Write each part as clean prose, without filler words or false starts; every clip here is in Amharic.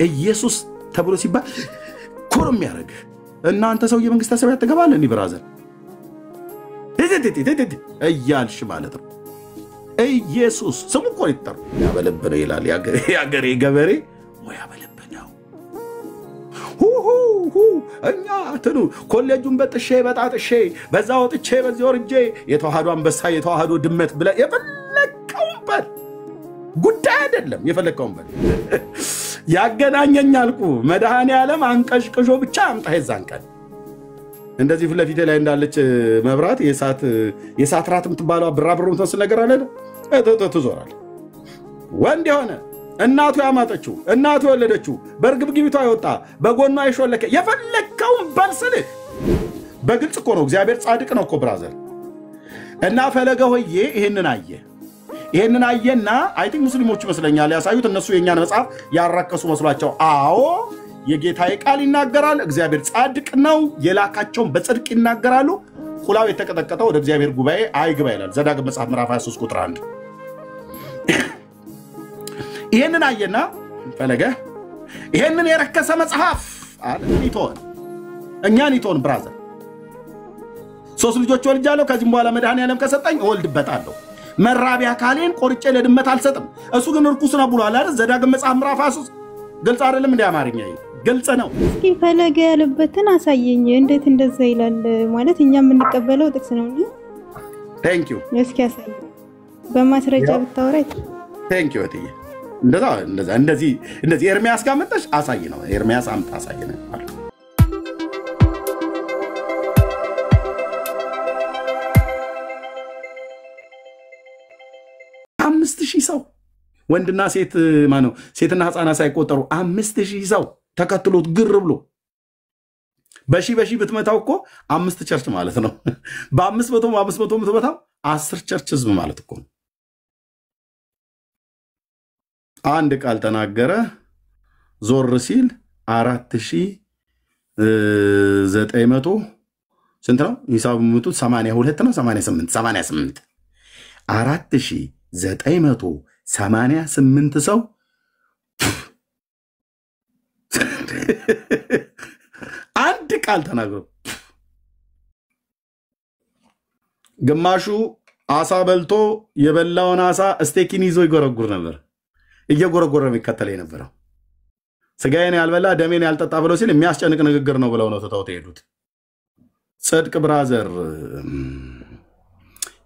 ኢየሱስ ተብሎ ሲባል ኮርም ያረግ እናንተ ሰው የመንግስት ሰማያት ተገባለ እንዲ ብራዘር እያልሽ ማለት ነው ኢየሱስ ስሙ እኮ ይጠር ያበለበነ ይላል ያገሬ ገበሬ ወይ ያበለበነው እኛ ተኑ ኮሌጁን በጥሼ በጣጥሼ በዛው ወጥቼ በዚህ ወርጄ የተዋሃዱ አንበሳ የተዋሃዱ ድመት ብለ የፈለከውበት ጉዳይ አይደለም የፈለከውበት ያገናኘኛልኩ መድኃኔ ዓለም አንቀሽቅሾ ብቻ አምጣ ይዛንቀን እንደዚህ ፍለፊቴ ላይ እንዳለች መብራት የሳት ራት የምትባለው ብራብሩም ተወስ ነገር አለ ተዞራል ወንድ የሆነ እናቱ ያማጠችው እናቱ ወለደችው በርግብግቢቷ ይወጣ በጎኗ አይሾለከ የፈለከውን በልስል በግልጽ እኮ ነው እግዚአብሔር ጻድቅ ነው እኮ ብራዘር እና ፈለገ ሆዬ ይሄንን አየና አይ ቲንክ ሙስሊሞች መስለኛል ያሳዩት እነሱ የኛን መጽሐፍ ያራከሱ መስሏቸው አዎ የጌታዬ ቃል ይናገራል እግዚአብሔር ጻድቅ ነው የላካቸውን በጽድቅ ይናገራሉ ቁላው የተቀጠቀጠው ወደ እግዚአብሔር ጉባኤ አይግባ ይላል ዘዳግም መጽሐፍ ምዕራፍ 23 ቁጥር 1 ይሄንን አየና ፈለገ ይሄንን የረከሰ መጽሐፍ አለ እኛን ይቶን ብራዘር ሶስት ልጆች ወልጃለሁ ከዚህ በኋላ መድኃኔ ዓለም ከሰጠኝ እወልድበታለሁ መራቢያ ካሌን ቆርጬ ለድመት አልሰጥም እሱ ግን ርኩስ ነው ብሏል አይደል ዘዳግም መጽሐፍ ምዕራፍ 23 ግልጽ አይደለም እንደ አማርኛ ግልጽ ነው እስኪ ፈለገ ያለበትን አሳየኝ እንዴት እንደዛ ይላል ማለት እኛ የምንቀበለው ጥቅስ ነው እንዴ ቴንክ ዩ እስኪ አሳየኝ በማስረጃ ብታወራይ ቴንክ ዩ እትዬ እንደዚህ ኤርሚያስ ጋር መጣሽ አሳይ ነው ኤርሚያስ አምጣ አሳይ ነው 5000 ሰው ወንድና ሴት ማነው ሴትና ህፃናት ሳይቆጠሩ 5000 ሰው ተከትሎት ግር ብሎ በሺ ብትመታው እኮ 5 ቸርች ማለት ነው በ500 ምትመታው 10 ቸርች ህዝብ ማለት እኮ አንድ ቃል ተናገረ ዞር ሲል 4900 ስንት ነው ሂሳቡ ምቱ 82 ነው 88 4988 ሰው አንድ ቃል ተናገሩ ግማሹ አሳ በልቶ የበላውን አሳ ስቴኪን ይዞ ይጎረጉር ነበር እየጎረጎረ የሚከተለኝ ነበር ስጋዬን ያልበላ ደሜን ያልጠጣ ብለው ሲል የሚያስጨንቅ ንግግር ነው ብለው ነው ተታውተ ሄዱት ጽድቅ ብራዘር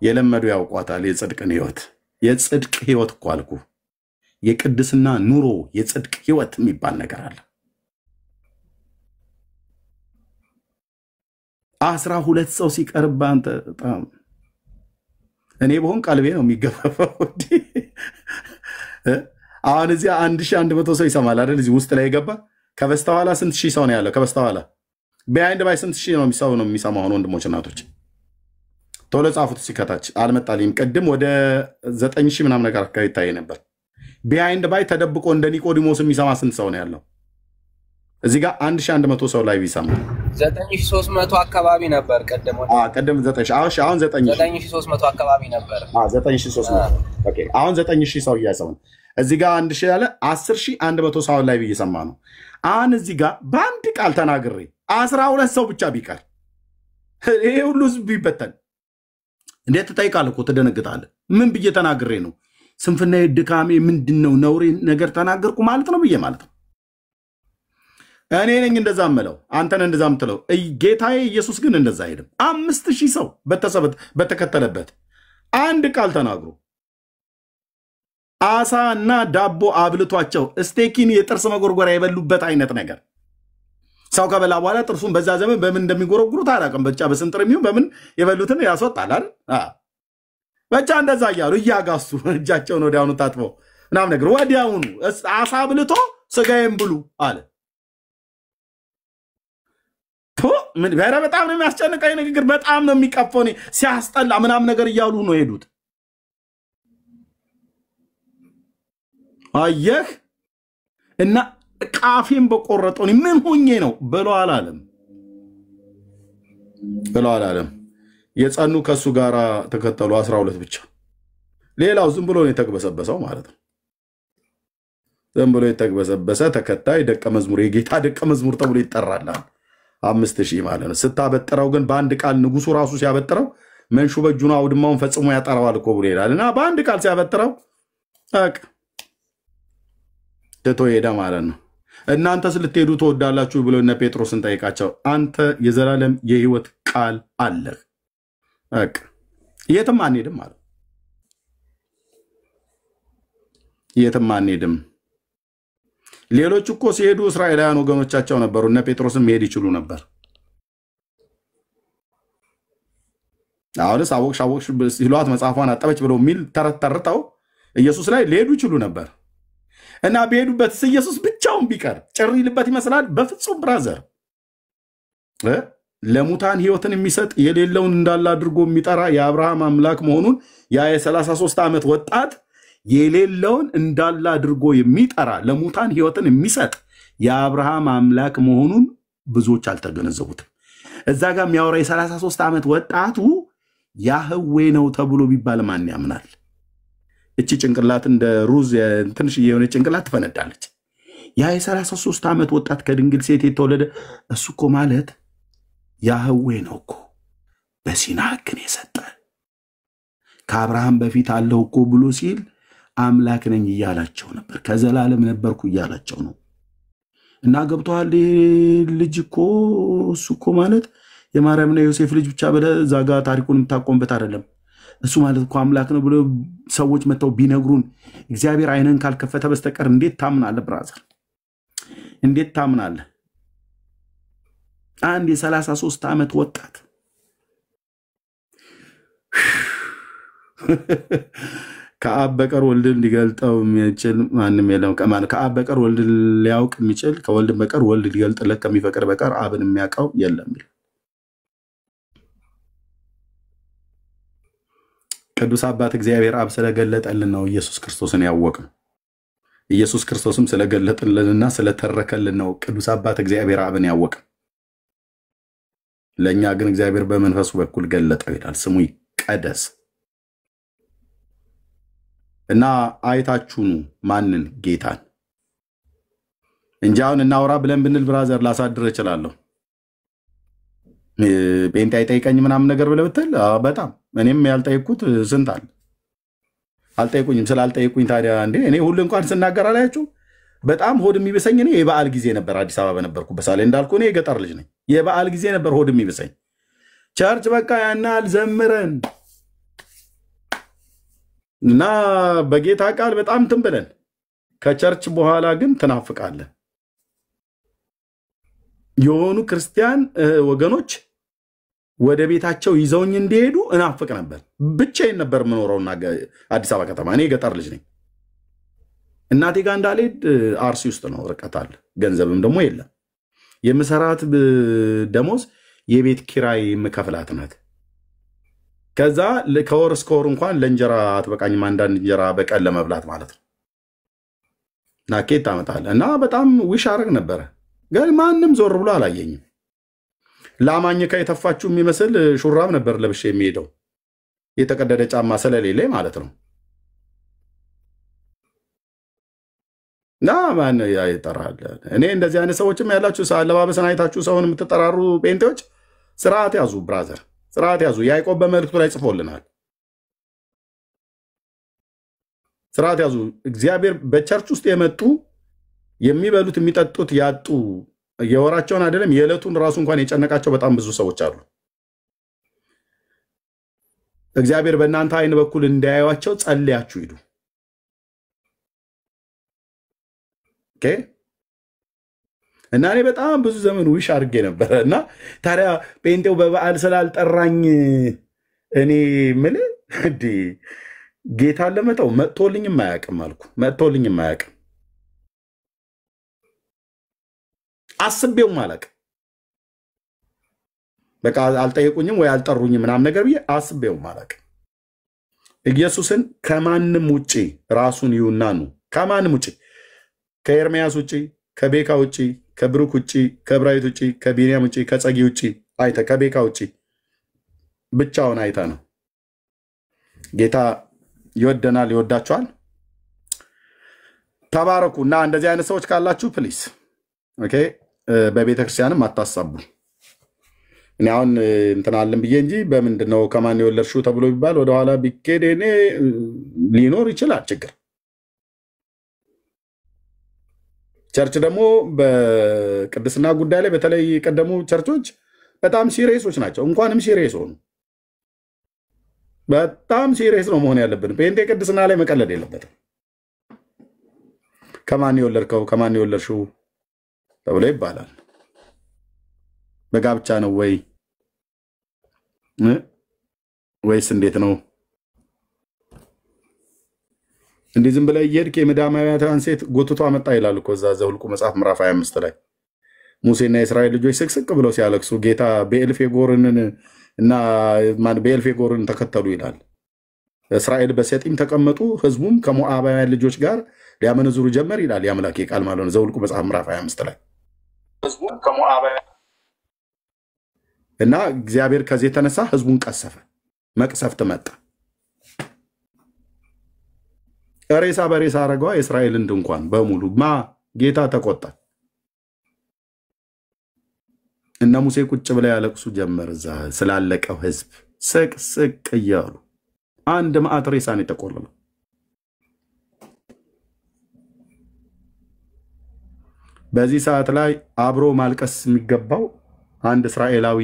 የለመዱ ያውቋታል የጽድቅ ህይወት እኮ አልኩ የቅድስና ኑሮ የጽድቅ ህይወት የሚባል ነገር አለ 12 ሰው ሲቀርብ አንተ እኔ በሆን ቀልቤ ነው የሚገፋፋው አሁን እዚህ 1100 ሰው ይሰማል አይደል እዚህ ውስጥ ላይ የገባ ከበስተኋላ ስንት ሺህ ሰው ነው ያለው ከበስተኋላ ቢሃይንድ ባይ ስንት ሺህ ነው የሚሰማው ወንድሞች እናቶች ቶሎ ጻፉት ሲከታች አልመጣልኝም ቀድም ወደ 9000 ምናምን ነገር አካባቢ ታይ ነበር ቢሃይንድ ባይ ተደብቆ እንደ ኒቆዲሞስ የሚሰማ ስንት ሰው ነው ያለው እዚህ ጋር 1100 ሰው ላይ ቢሰማ 9300 አካባቢ ነበር ቀደም 9000 አሁን 9300 አካባቢ ነበር 9300 ኦኬ አሁን 9000 ሰው እያሰው እዚህ ጋር 1000 ያለ 10100 ሰው ላይ ቢሰማ ነው አሁን እዚህ ጋር በአንድ ቃል ተናግሬ 12 ሰው ብቻ ቢቀር ይሄ ሁሉ ህዝብ ቢበተን እንዴት ተጠይቃለህ እኮ ተደነግጣለህ ምን ብዬ ተናግሬ ነው ስንፍና ድካሜ ምንድነው ነውሬ ነገር ተናገርኩ ማለት ነው ብዬ ማለት ነው እኔ ነኝ እንደዛ አመለው አንተ ነህ እንደዛ አምጥለው ጌታዬ ኢየሱስ ግን እንደዛ አይደለም 5000 ሰው በተከተለበት አንድ ቃል ተናግሮ አሳና ዳቦ አብልቷቸው ስቴኪን የጥርስ መጎርጎሪያ የበሉበት አይነት ነገር ሰው ከበላ በኋላ ጥርሱን በዛ ዘመን በምን እንደሚጎረጉሩት አላውቅም ብቻ በስንጥር የሚሆን በምን የበሉትን ያስወጣል አይደል ብቻ እንደዛ እያሉ እያጋሱ እጃቸውን ወዲያውኑ ታጥበው ምናምን ነገር ወዲያውኑ አሳ አብልቶ ስጋዬን ብሉ አለ ምን ቢያረ በጣም ነው የሚያስጨንቀኝ ንግግር በጣም ነው የሚቀፈው ሲያስጠላ ምናምን ነገር እያሉ ነው ሄዱት አየህ እና ቃፊን በቆረጠው ምን ሆኜ ነው ብሎ አላለም የጻኑ ከሱ ጋር ተከተሉ 12 ብቻ ሌላው ዝም ብሎ ነው የተግበሰበሰው ማለት ነው ዝም ብሎ የተግበሰበሰ ተከታይ ደቀ መዝሙር የጌታ ደቀ መዝሙር ተብሎ ይጠራል። 5000 ማለት ነው። ስታበጥረው ግን በአንድ ቃል ንጉሱ ራሱ ሲያበጥረው መንሹ በእጁ ነው አውድማውን ፈጽሞ ያጠራዋል እኮ ብሎ ይላልና በአንድ ቃል ሲያበጥረው ትቶ ሄደ ማለት ነው። እናንተስ ልትሄዱ ትወዳላችሁ ብሎ እነ ጴጥሮስን ጠይቃቸው። አንተ የዘላለም የህይወት ቃል አለህ፣ የትም አንሄድም ማለት የትም አንሄድም። ሌሎች እኮ ሲሄዱ እስራኤላውያን ወገኖቻቸው ነበሩ። እነ ጴጥሮስም መሄድ ይችሉ ነበር። አሁንስ አወቅሽ ሲሏት መጽሐፏን አጠበች ብለው የሚል ተረት ተርተው ኢየሱስ ላይ ሊሄዱ ይችሉ ነበር። እና ቢሄዱበት ኢየሱስ ብቻውን ቢቀር ጭር ይልበት ይመስላል። በፍጹም ብራዘር፣ ለሙታን ህይወትን የሚሰጥ የሌለውን እንዳለ አድርጎ የሚጠራ የአብርሃም አምላክ መሆኑን ያ የ33 ዓመት ወጣት የሌለውን እንዳለ አድርጎ የሚጠራ ለሙታን ህይወትን የሚሰጥ የአብርሃም አምላክ መሆኑን ብዙዎች አልተገነዘቡትም። እዛ ጋር የሚያወራ የ33 ዓመት ወጣቱ ያህዌ ነው ተብሎ ቢባል ማን ያምናል? እቺ ጭንቅላት እንደ ሩዝ ትንሽ የሆነ ጭንቅላት ትፈነዳለች። ያ የ33 ዓመት ወጣት ከድንግል ሴት የተወለደ እሱ እኮ ማለት ያህዌ ነው እኮ በሲና ሕግን የሰጠ ከአብርሃም በፊት አለው እኮ ብሎ ሲል አምላክ ነኝ እያላቸው ነበር። ከዘላለም ነበርኩ እያላቸው ነው። እና ገብቷል። ልጅ እኮ እሱ እኮ ማለት የማርያምና የዮሴፍ ልጅ ብቻ ብለህ እዛ ጋር ታሪኩን የምታቆምበት አይደለም። እሱ ማለት እኮ አምላክ ነው ብሎ ሰዎች መጥተው ቢነግሩን እግዚአብሔር አይነን ካልከፈተ በስተቀር እንዴት ታምናለህ? ብራዘር እንዴት ታምናለህ? አንድ የ33 ዓመት ወጣት ከአብ በቀር ወልድን ሊገልጠው የሚችል ማንም የለም። ከአብ በቀር ወልድን ሊያውቅ የሚችል ከወልድ በቀር ወልድ ሊገልጥለት ከሚፈቅድ በቀር አብን የሚያውቀው የለም። ቅዱስ አባት እግዚአብሔር አብ ስለገለጠልን ነው ኢየሱስ ክርስቶስን ያወቅነው። ኢየሱስ ክርስቶስም ስለገለጠልንና ስለተረከልን ነው ቅዱስ አባት እግዚአብሔር አብን ያወቅነው። ለኛ ግን እግዚአብሔር በመንፈሱ በኩል ገለጠው ይላል። ስሙ ይቀደስ። እና አይታችሁኑ ማንን? ጌታን እንጂ አሁን እናውራ ብለን ብንል ብራዘር ላሳድር እችላለሁ። ጴንጤ አይጠይቀኝ ምናምን ነገር ብለህ ብትል በጣም እኔም ያልጠይቁት ስንት አለ። አልጠይቁኝም። ስላልጠይቁኝ ታዲያ እንዴ እኔ ሁሉ እንኳን ስናገር አላያችሁ። በጣም ሆድ የሚብሰኝ እኔ የበዓል ጊዜ ነበር። አዲስ አበባ በነበርኩበት ሳለ እንዳልኩ እኔ የገጠር ልጅ ነኝ። የበዓል ጊዜ ነበር ሆድ የሚብሰኝ። ቸርች በቃ ያናል ዘምረን እና በጌታ ቃል በጣም እንትን ብለን ከቸርች በኋላ ግን ትናፍቃለህ። የሆኑ ክርስቲያን ወገኖች ወደ ቤታቸው ይዘውኝ እንዲሄዱ እናፍቅ ነበር። ብቻዬን ነበር የምኖረውና አዲስ አበባ ከተማ። እኔ ገጠር ልጅ ነኝ። እናቴ ጋር እንዳልሄድ አርሲ ውስጥ ነው፣ ርቀት አለ፣ ገንዘብም ደግሞ የለም። የምሰራት ደሞዝ የቤት ኪራይ የምከፍላት ናት። ከዛ ከወር እስከ ወር እንኳን ለእንጀራ አትበቃኝም። አንዳንድ እንጀራ በቀን ለመብላት ማለት ነው። እና ኬት ታመጣለህ? እና በጣም ዊሽ አረግ ነበረ፣ ግን ማንም ዞር ብሎ አላየኝም። ላማኝካ የተፋችሁ የሚመስል ሹራብ ነበር ለብሼ የሚሄደው፣ የተቀደደ ጫማ ስለሌለ ማለት ነው። እና ማን ይጠራል? እኔ እንደዚህ አይነት ሰዎችም ያላችሁ አለባበስን አይታችሁ ሰውን የምትጠራሩ ጴንጤዎች ስርዓት ያዙ ብራዘር፣ ስርዓት ያዙ። ያዕቆብ በመልእክቱ ላይ ጽፎልናል። ስርዓት ያዙ። እግዚአብሔር በቸርች ውስጥ የመጡ የሚበሉት የሚጠጡት ያጡ የወራቸውን አይደለም የዕለቱን ራሱ እንኳን የጨነቃቸው በጣም ብዙ ሰዎች አሉ። እግዚአብሔር በእናንተ አይን በኩል እንዳያዩዋቸው ጸልያችሁ ሂዱ። ኦኬ። እና እኔ በጣም ብዙ ዘመን ዊሽ አድርጌ ነበረ። እና ታዲያ ጴንጤው በበዓል ስላልጠራኝ እኔ ምን እንዴ ጌታን ለመተው መጥቶልኝም አያውቅም አልኩ። መጥቶልኝም አያውቅም፣ አስቤውም አላውቅም። በቃ አልጠየቁኝም ወይ አልጠሩኝም ምናምን ነገር ብዬ አስቤውም አላውቅም። ኢየሱስን ከማንም ውጪ ራሱን ይዩና ነው። ከማንም ውጪ፣ ከኤርሚያስ ውጪ፣ ከቤካ ውጪ፣ ከብሩክ ውጪ፣ ከብራይት ውጪ፣ ከቢንያም ውጪ፣ ከጸጊ ውጪ አይተ ከቤካ ውጪ ብቻውን አይተ ነው። ጌታ ይወደናል፣ ይወዳቸዋል። ተባረኩና እንደዚህ አይነት ሰዎች ካላችሁ ፕሊስ ኦኬ በቤተክርስቲያንም አታሳቡ እኔ አሁን እንትናለን ብዬ እንጂ በምንድነው ከማን የወለድሽው ተብሎ ቢባል ወደ ኋላ ቢኬድ እኔ ሊኖር ይችላል ችግር ቸርች ደግሞ በቅድስና ጉዳይ ላይ በተለይ ቀደሙ ቸርቾች በጣም ሲሪየሶች ናቸው እንኳንም ሲሪየስ ሆኑ በጣም ሲሪየስ ነው መሆን ያለብን ጴንጤ ቅድስና ላይ መቀለድ የለበትም ከማን የወለድከው ከማን የወለድሽው ተብሎ ይባላል በጋብቻ ነው ወይስ እንዴት ነው እንዴ ዝም ብለ ይሄድክ የመዳማያታን ሴት ጎትቶ አመጣ ይላል እኮ እዛ ዘኍልቍ መጽሐፍ ምዕራፍ 25 ላይ ሙሴና የእስራኤል ልጆች ስቅስቅ ብለው ሲያለቅሱ ጌታ በኤልፌጎርንን እና ማን በኤልፌጎርን ተከተሉ ይላል እስራኤል በሰጢም ተቀመጡ ህዝቡም ከሞዓባውያን ልጆች ጋር ሊያመነዝሩ ጀመር ይላል ያምላክ ቃል ማለት ነው ዘኍልቍ መጽሐፍ ምዕራፍ 25 ላይ ህዝቡም ከሞዓባውያን እና እግዚአብሔር ከዚህ ተነሳ ህዝቡን ቀሰፈ መቅሰፍት መጣ ሬሳ በሬሳ አረጋው የእስራኤልን ድንኳን በሙሉ ጌታ ተቆጣ እና ሙሴ ቁጭ ብለው ያለቅሱ ጀመር እዛ ስላለቀው ህዝብ ስቅ እያሉ አንድ ማዕት ሬሳን የተቆለለው በዚህ ሰዓት ላይ አብሮ ማልቀስ የሚገባው አንድ እስራኤላዊ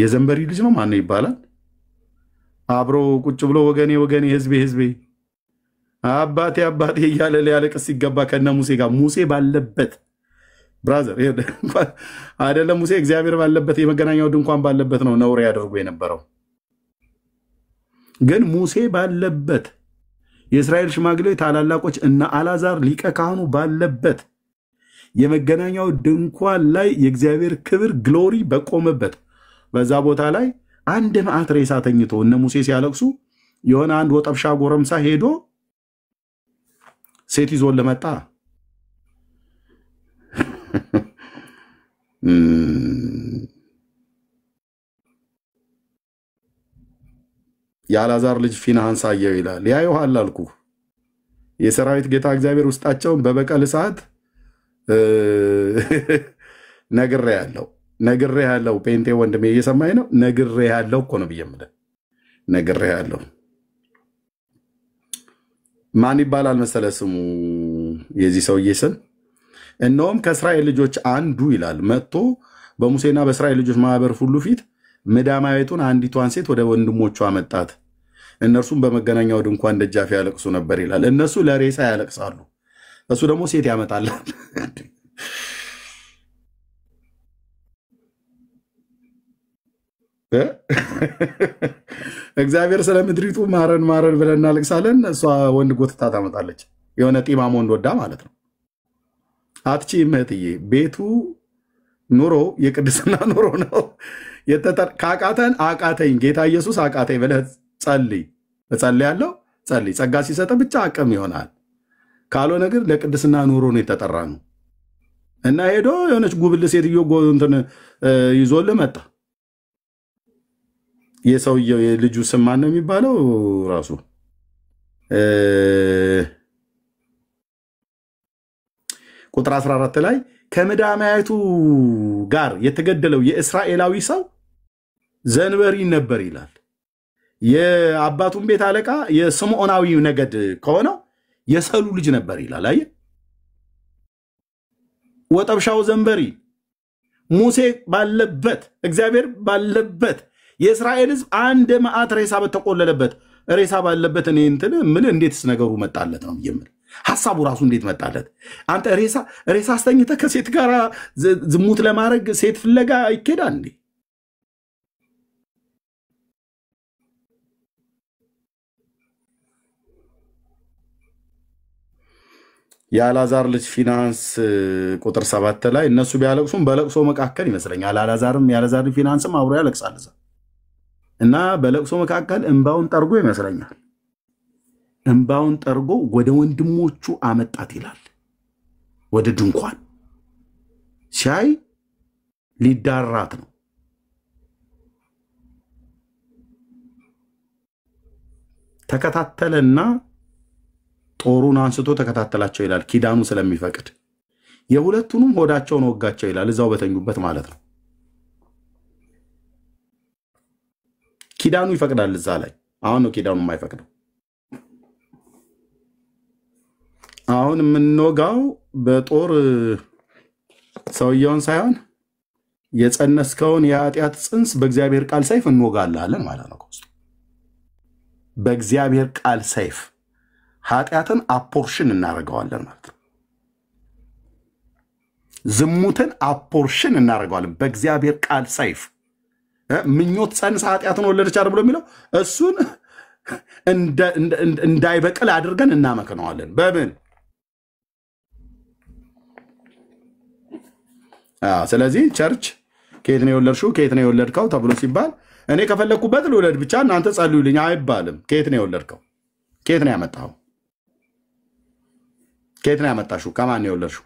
የዘንበሪ ልጅ ነው ማን ነው ይባላል አብሮ ቁጭ ብሎ ወገኔ ህዝቤ አባቴ እያለ ሊያለቅስ ሲገባ ከነ ሙሴ ጋር ሙሴ ባለበት ብራዘር አይደለም ሙሴ እግዚአብሔር ባለበት የመገናኛው ድንኳን ባለበት ነው ነውር ያደርጉ የነበረው ግን ሙሴ ባለበት የእስራኤል ሽማግሌዎች ታላላቆች እና አልዓዛር ሊቀ ካህኑ ባለበት የመገናኛው ድንኳን ላይ የእግዚአብሔር ክብር ግሎሪ በቆመበት በዛ ቦታ ላይ አንድ ማዕት ሬሳ ተኝቶ እነ ሙሴ ሲያለቅሱ የሆነ አንድ ወጠብሻ ጎረምሳ ሄዶ ሴት ይዞ ለመጣ የአልዓዛር ልጅ ፊንሐስ አየው ይላል ያዩሃል አልኩ የሰራዊት ጌታ እግዚአብሔር ውስጣቸውን በበቀል ሰዓት ነግሬያለሁ ጴንጤ ወንድሜ እየሰማኝ ነው ነግሬያለሁ እኮ ነው ብየምለ ነግሬያለሁ ማን ይባላል መሰለ ስሙ የዚህ ሰውዬ ስም እነሆም ከእስራኤል ልጆች አንዱ ይላል መጥቶ በሙሴና በእስራኤል ልጆች ማህበር ሁሉ ፊት ምዳማዊቱን አንዲቷን ሴት ወደ ወንድሞቿ አመጣት እነርሱም በመገናኛው ድንኳን ደጃፍ ያለቅሱ ነበር ይላል እነሱ ለሬሳ ያለቅሳሉ እሱ ደግሞ ሴት ያመጣል እግዚአብሔር ስለ ምድሪቱ ማረን ብለን እናለቅሳለን እሷ ወንድ ጎትታ ታመጣለች የሆነ ጢማም ወንድ ወዳ ማለት ነው አትቺ እህትዬ ቤቱ ኑሮ የቅድስና ኑሮ ነው ካቃተን አቃተኝ ጌታ ኢየሱስ አቃተኝ ብለህ ጸልይ ጸጋ ሲሰጥ ብቻ አቅም ይሆናል ካልሆነ ግን ለቅድስና ኑሮ ነው የተጠራ ነው እና ሄዶ የሆነች ጉብል ሴትዮ እንትን ይዞልህ መጣ የሰውየው የልጁ ስም ማን ነው የሚባለው ራሱ ቁጥር 14 ላይ ከምዳማይቱ ጋር የተገደለው የእስራኤላዊ ሰው ዘንበሪ ነበር ይላል የአባቱን ቤት አለቃ የስምዖናዊ ነገድ ከሆነው የሰሉ ልጅ ነበር ይላል አየ ወጠብሻው ዘንበሪ ሙሴ ባለበት እግዚአብሔር ባለበት የእስራኤል ሕዝብ አንድ ማዕት ሬሳ በተቆለለበት ሬሳ ባለበት እኔ እንትን ምን እንዴትስ ነገሩ መጣለት ነው የሚል ሐሳቡ ራሱ እንዴት መጣለት አንተ ሬሳ አስተኝተህ ከሴት ጋር ዝሙት ለማድረግ ሴት ፍለጋ ይኬዳል እንዴ የአልዓዛር ልጅ ፊንሐስ ቁጥር 7 ላይ እነሱ ቢያለቅሱም በለቅሶ መካከል ይመስለኛል የአልዓዛር ፊንሐስም አብሮ ያለቅሳል እና በለቅሶ መካከል እንባውን ጠርጎ ይመስለኛል እንባውን ጠርጎ ወደ ወንድሞቹ አመጣት ይላል ወደ ድንኳን ሲያይ ሊዳራት ነው ተከታተለና ጦሩን አንስቶ ተከታተላቸው ይላል ኪዳኑ ስለሚፈቅድ የሁለቱንም ሆዳቸውን ወጋቸው ይላል እዛው በተኙበት ማለት ነው ኪዳኑ ይፈቅዳል እዛ ላይ አሁን ነው ኪዳኑ የማይፈቅደው አሁን የምንወጋው በጦር ሰውየውን ሳይሆን የጸነስከውን የኃጢአት ጽንስ በእግዚአብሔር ቃል ሰይፍ እንወጋለን ማለት ነው በእግዚአብሔር ቃል ሰይፍ ኃጢአትን አፖርሽን እናደርገዋለን ማለት ነው ዝሙትን አፖርሽን እናደርገዋለን በእግዚአብሔር ቃል ሰይፍ ምኞት ጸንሳ ኃጢአትን ወለደች አይደል ብሎ የሚለው እሱን እንዳይበቅል አድርገን እናመክነዋለን በምን ስለዚህ ቸርች ከየት ነው የወለድሽው ከየት ነው የወለድከው ተብሎ ሲባል እኔ ከፈለኩበት ልውለድ ብቻ እናንተ ጸልዩልኝ አይባልም ከየት ነው የወለድከው ከየት ነው ያመጣው ከየት ነው ያመጣሽው ከማን ነው የወለድሽው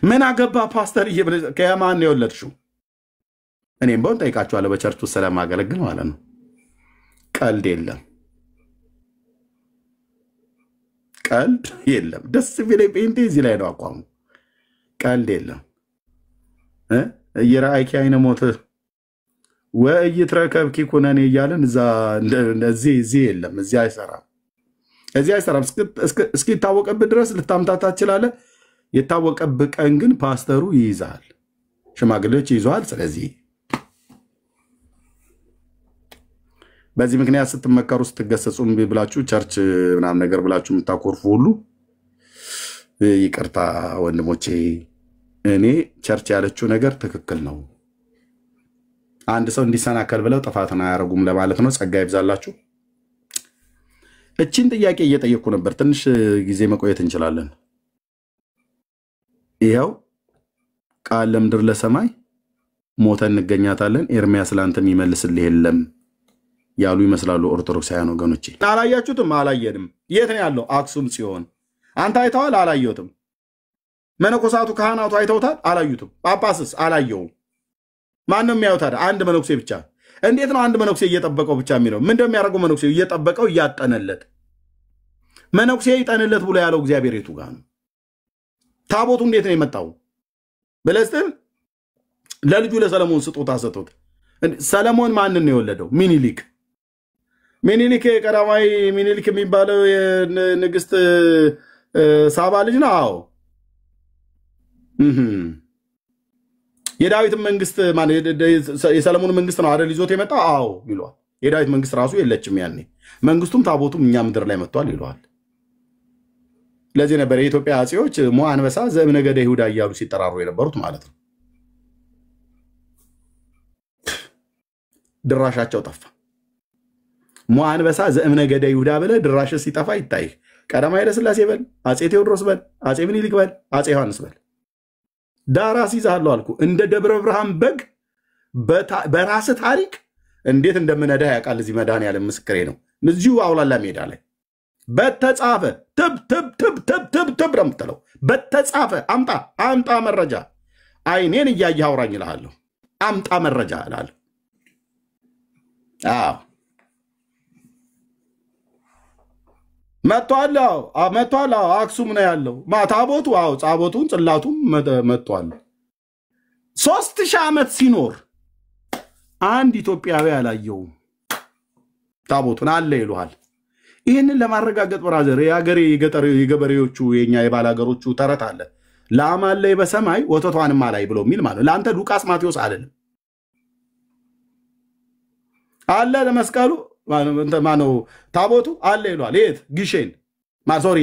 ምን አገባ ፓስተር ከማን ነው የወለድሽው እኔም በእውን ጠይቃችኋለሁ በቸርች ውስጥ ስለማገለግል ማለት ነው ቀልድ የለም ቀልድ የለም ደስ ቢለኝ ጴንጤ እዚህ ላይ ነው አቋሙ ቀልድ የለም የራእይኪ አይነ ሞት ወይትረከብኪ ኩነኔ እያለን እዚህ የለም እዚህ አይሰራም እስኪ ታወቀብህ ድረስ ልታምታታ ትችላለህ የታወቀብህ ቀን ግን ፓስተሩ ይይዛል ሽማግሌዎች ይይዛል ስለዚህ በዚህ ምክንያት ስትመከሩ ስትገሰጹም ብላችሁ ቸርች ምናምን ነገር ብላችሁ የምታኮርፉ ሁሉ ይቅርታ ወንድሞቼ እኔ ቸርች ያለችው ነገር ትክክል ነው አንድ ሰው እንዲሰናከል ብለው ጥፋትን አያረጉም ለማለት ነው ጸጋ ይብዛላችሁ እቺን ጥያቄ እየጠየቅኩ ነበር ትንሽ ጊዜ መቆየት እንችላለን ይሄው ቃል ለምድር ለሰማይ ሞተን እንገኛታለን ኤርሚያስ ላንተም ይመልስልህ የለም ያሉ ይመስላሉ ኦርቶዶክሳውያን ወገኖቼ አላያችሁትም አላየንም የት ነው ያለው አክሱም ጽዮን አንተ አይተዋል አላየሁትም መነኮሳቱ ካህናቱ አይተውታል አላዩትም ጳጳስስ አላየው ማንንም የሚያዩታል አንድ መነኩሴ ብቻ እንዴት ነው አንድ መነኩሴ እየጠበቀው ብቻ የሚለው ምን እንደሚያደርገው መነኩሴ እየጠበቀው ያጠነለት መነኩሴ ይጠነለት ብሎ ያለው እግዚአብሔር የቱ ጋር ነው ታቦቱ እንዴት ነው የመጣው በለስተን ለልጁ ለሰለሞን ስጦታ ሰጥቶት ሰለሞን ማንን ነው የወለደው ሚኒሊክ ቀዳማዊ ሚኒሊክ የሚባለው የንግስት ሳባ ልጅ ነው አዎ የዳዊት መንግስት ማለት የሰለሞን መንግስት ነው አይደል ይዞት የመጣው አዎ ይሏል የዳዊት መንግስት ራሱ የለችም ያኔ መንግስቱም ታቦቱም እኛ ምድር ላይ መጥቷል ይሏል ለዚህ ነበር የኢትዮጵያ አጼዎች ሞ አንበሳ ዘእምነገደ ይሁዳ እያሉ ሲጠራሩ የነበሩት ማለት ነው ድራሻቸው ጠፋ ሞ አንበሳ ዘእምነገደ ይሁዳ ብለ ድራሽ ሲጠፋ ይታይ ቀዳማዊ ኃይለ ሥላሴ በል አጼ ቴዎድሮስ በል አጼ ምኒልክ በል አጼ ዮሐንስ በል ዳራስ ይዛለው አልኩ እንደ ደብረ ብርሃን በግ በራስ ታሪክ እንዴት እንደምነዳ ያቃል እዚህ መዳን ያለ ምስክሬ ነው እዚሁ አውላላ ሜዳ ላይ በተጻፈ ትብ ረምተለው በተጻፈ አምጣ መረጃ አይኔን እያየህ አውራኝ እልሃለሁ አምጣ መረጃ እላለሁ አዎ መጥቷል አክሱም ነው ያለው ታቦቱ አዎ ታቦቱን ጽላቱም መጥቷል 3000 ዓመት ሲኖር አንድ ኢትዮጵያዊ ያላየው ታቦቱን አለ ይሉሃል ይሄንን ለማረጋገጥ ብራዘር የሀገሬ የገበሬዎቹ የኛ የባላገሮቹ ተረት አለ ላም አለ በሰማይ ወተቷንም አላይ ብሎ የሚል ማለት ለአንተ ሉቃስ ማቴዎስ አይደለም አለ ለመስቀሉ ማነው ታቦቱ አለ ይሏል የት ግሼን ማሶሪ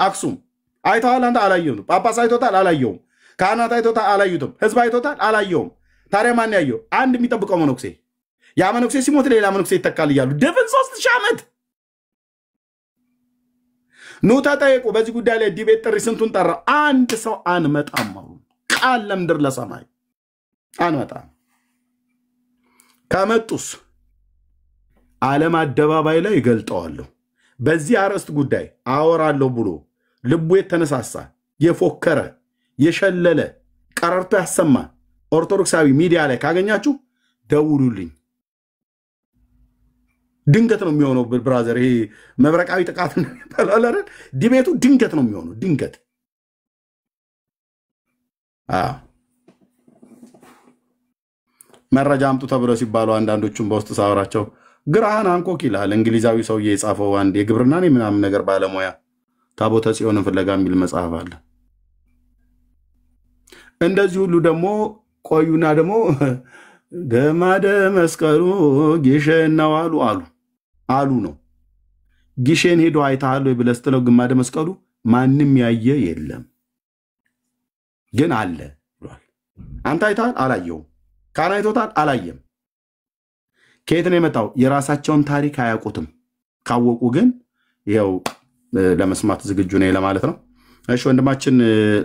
አክሱም አይተዋል አንተ አላየውም ጳጳስ አይቶታል አላየውም ካህናት አይቶታል አላዩትም ህዝብ አይቶታል አላየውም ታዲያ ማን ያየው አንድ የሚጠብቀው መነኩሴ ያ መነኩሴ ሲሞት ሌላ መነኩሴ ይተካል ይያሉ ደብን 3000 ዓመት ኑ ተጠየቁ በዚህ ጉዳይ ላይ ዲቤት ጥሪ ስንቱን ጠራ አንድ ሰው አንመጣም ቃል ለምድር ለሰማይ አንመጣም ከመጡስ ዓለም አደባባይ ላይ ይገልጠዋለሁ በዚህ አረስት ጉዳይ አወራለሁ ብሎ ልቡ የተነሳሳ የፎከረ የሸለለ ቀረርቶ ያሰማ ኦርቶዶክሳዊ ሚዲያ ላይ ካገኛችሁ ደውሉልኝ ድንገት ነው የሚሆነው ብራዘር። ይሄ መብረቃዊ ጥቃት ይባላል አይደል? ዲቤቱ ድንገት ነው የሚሆነው። ድንገት መረጃ አምጡ ተብለው ሲባሉ አንዳንዶቹም በውስጥ ሳወራቸው ግራሃን አንኮክ ይላል እንግሊዛዊ ሰውዬ የጻፈው አንድ የግብርና ምናምን ነገር ባለሙያ ታቦተ ጽዮንን ፍለጋ የሚል መጽሐፍ አለ። እንደዚህ ሁሉ ደግሞ ቆዩና ደግሞ ገማደ መስቀሉ ጊሸን ነው አሉ ነው። ጊሸን ሄዶ አይተሃል ወይ ብለህ ስትለው ግማደ መስቀሉ ማንም ያየ የለም ግን አለ ብሏል። አንተ አይተሃል? አላየውም። ካና አይቶታል? አላየም። ከየት ነው የመጣው? የራሳቸውን ታሪክ አያውቁትም። ካወቁ ግን ይኸው ለመስማት ዝግጁ ነኝ ለማለት ነው። እሺ ወንድማችን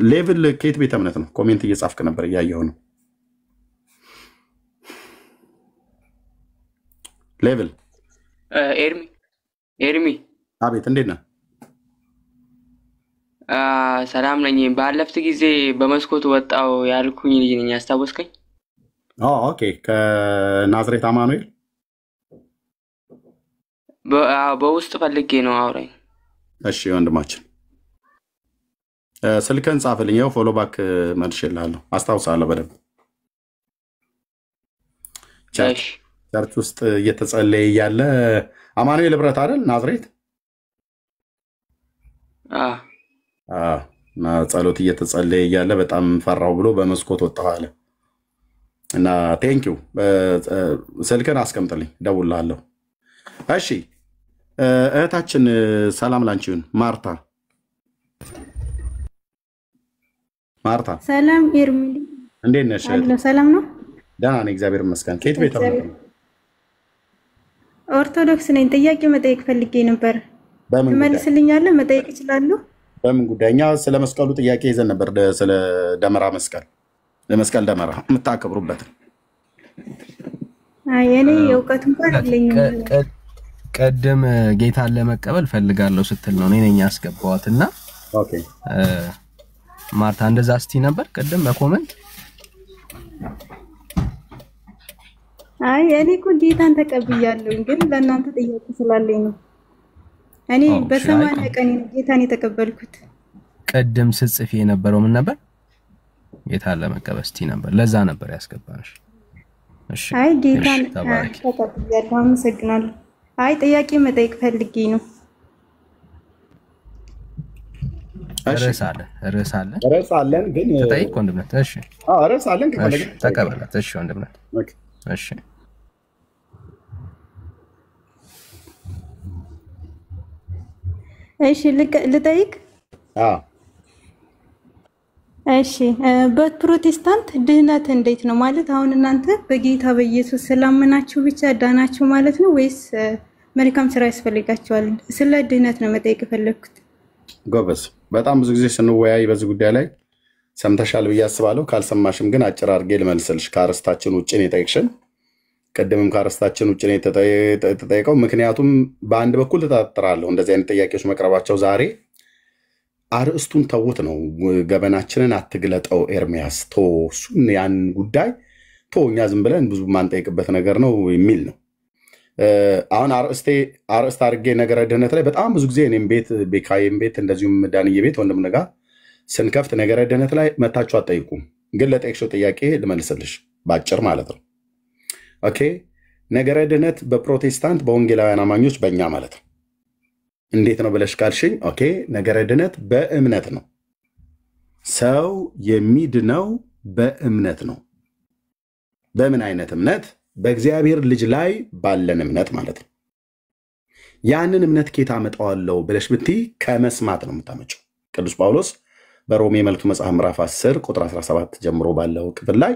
ሌቭል ከየት ቤተ እምነት ነው? ኮሜንት እየጻፍክ ነበር እያየሁ ነው። ሌቭል ኤርሚ አቤት፣ እንዴት ነህ? ሰላም ነኝ። ባለፈት ጊዜ በመስኮት ወጣው ያልኩኝ ልጅ ነኝ፣ አስታወስከኝ? ኦኬ፣ ከናዝሬት አማኑኤል በውስጥ ፈልጌ ነው አውራኝ። እሺ ወንድማችን ስልክህን ጻፍልኝ፣ ያው ፎሎ ባክ መልሼልሃለሁ። አስታውሳለሁ በደንብ። ቸርች ውስጥ እየተጸለየ እያለ አማኑኤል ህብረት አይደል ናዝሬት? ጸሎት እየተጸለየ እያለ በጣም ፈራው ብሎ በመስኮት ወጣሁ አለ እና ቴንኪው። ስልክህን አስቀምጥልኝ፣ እደውልልሃለሁ። እሺ እህታችን ሰላም ላንቺ ይሁን። ማርታ ሰላም ኤርሚ፣ እንዴት ነሽ? ሰላም ነው? ደህና ነኝ እግዚአብሔር ይመስገን። ከየት ቤት ነው? ኦርቶዶክስ ነኝ። ጥያቄ መጠየቅ ፈልጌ ነበር። ትመልስልኛለህ? መጠየቅ እችላለሁ? በምን ጉዳይ? እኛ ስለ መስቀሉ ጥያቄ ይዘን ነበር። ስለ ደመራ መስቀል፣ ለመስቀል ደመራ የምታከብሩበት። እኔ የእውቀት እንኳን የለኝም። ቀደም ጌታን ለመቀበል ፈልጋለሁ ስትል ነው እኔ ነኝ ያስገባዋትና። ኦኬ ማርታ እንደዛ ስቲ ነበር ቀደም በኮሜንት። እኔ እኮ ጌታን ተቀብያለሁ፣ ግን ለእናንተ ጥያቄ ስላለኝ ነው። እኔ በ80 ቀን ጌታን የተቀበልኩት። ቀደም ስጽፍ የነበረው ምን ነበር? ጌታን ለመቀበል ስቲ ነበር፣ ለዛ ነበር ያስገባንሽ። እሺ ጌታን ተቀብያለሁ። አመሰግናለሁ። ጥያቄ መጠየቅ ፈልጌ ነው። ርዕስ አለን ግን ተጠይቅ ወንድምነት። እሺ ርዕስ አለን ከፈለግህ ተቀበላት። እሺ ወንድምነት። እሺ ልጠይቅ? እሺ በፕሮቴስታንት ድህነት እንዴት ነው ማለት? አሁን እናንተ በጌታ በኢየሱስ ስላመናችሁ ብቻ ዳናችሁ ማለት ነው ወይስ መልካም ስራ ያስፈልጋችኋል? ስለ ድህነት ነው መጠየቅ የፈለኩት። ጎበዝ፣ በጣም ብዙ ጊዜ ስንወያይ በዚህ ጉዳይ ላይ ሰምተሻል ብዬ አስባለሁ። ካልሰማሽም ግን አጭር አድርጌ ልመልስልሽ። ከአርስታችን ውጭ ነው የጠየቅሽን። ቅድምም ከአርስታችን ውጭ ነው የተጠየቀው። ምክንያቱም በአንድ በኩል ተጠራጥራለሁ እንደዚህ አይነት ጥያቄዎች መቅረባቸው። ዛሬ አርእስቱን ተውት ነው፣ ገበናችንን አትግለጠው ኤርሚያስ፣ እሱን ያን ጉዳይ እኛ ዝም ብለን ብዙ ማንጠይቅበት ነገር ነው የሚል ነው። አሁን አርእስት አድርጌ ነገረ ድህነት ላይ በጣም ብዙ ጊዜ እኔም ቤት ቤካዬም ቤት እንደዚሁም ዳንዬ ቤት ወንድም ነጋ ስንከፍት ነገረ ድህነት ላይ መታችሁ አትጠይቁም። ግን ለጠየቅሽው ጥያቄ ልመልስልሽ ባጭር ማለት ነው። ኦኬ፣ ነገረ ድህነት በፕሮቴስታንት በወንጌላውያን አማኞች በእኛ ማለት ነው። እንዴት ነው ብለሽ ካልሽኝ፣ ኦኬ፣ ነገረ ድህነት በእምነት ነው። ሰው የሚድነው በእምነት ነው። በምን አይነት እምነት? በእግዚአብሔር ልጅ ላይ ባለን እምነት ማለት ነው። ያንን እምነት ኬታ አመጣዋለሁ ብለሽ ብትይ ከመስማት ነው የምታመጪው። ቅዱስ ጳውሎስ በሮሜ መልእክቱ መጽሐፍ ምዕራፍ 10 ቁጥር 17 ጀምሮ ባለው ክፍል ላይ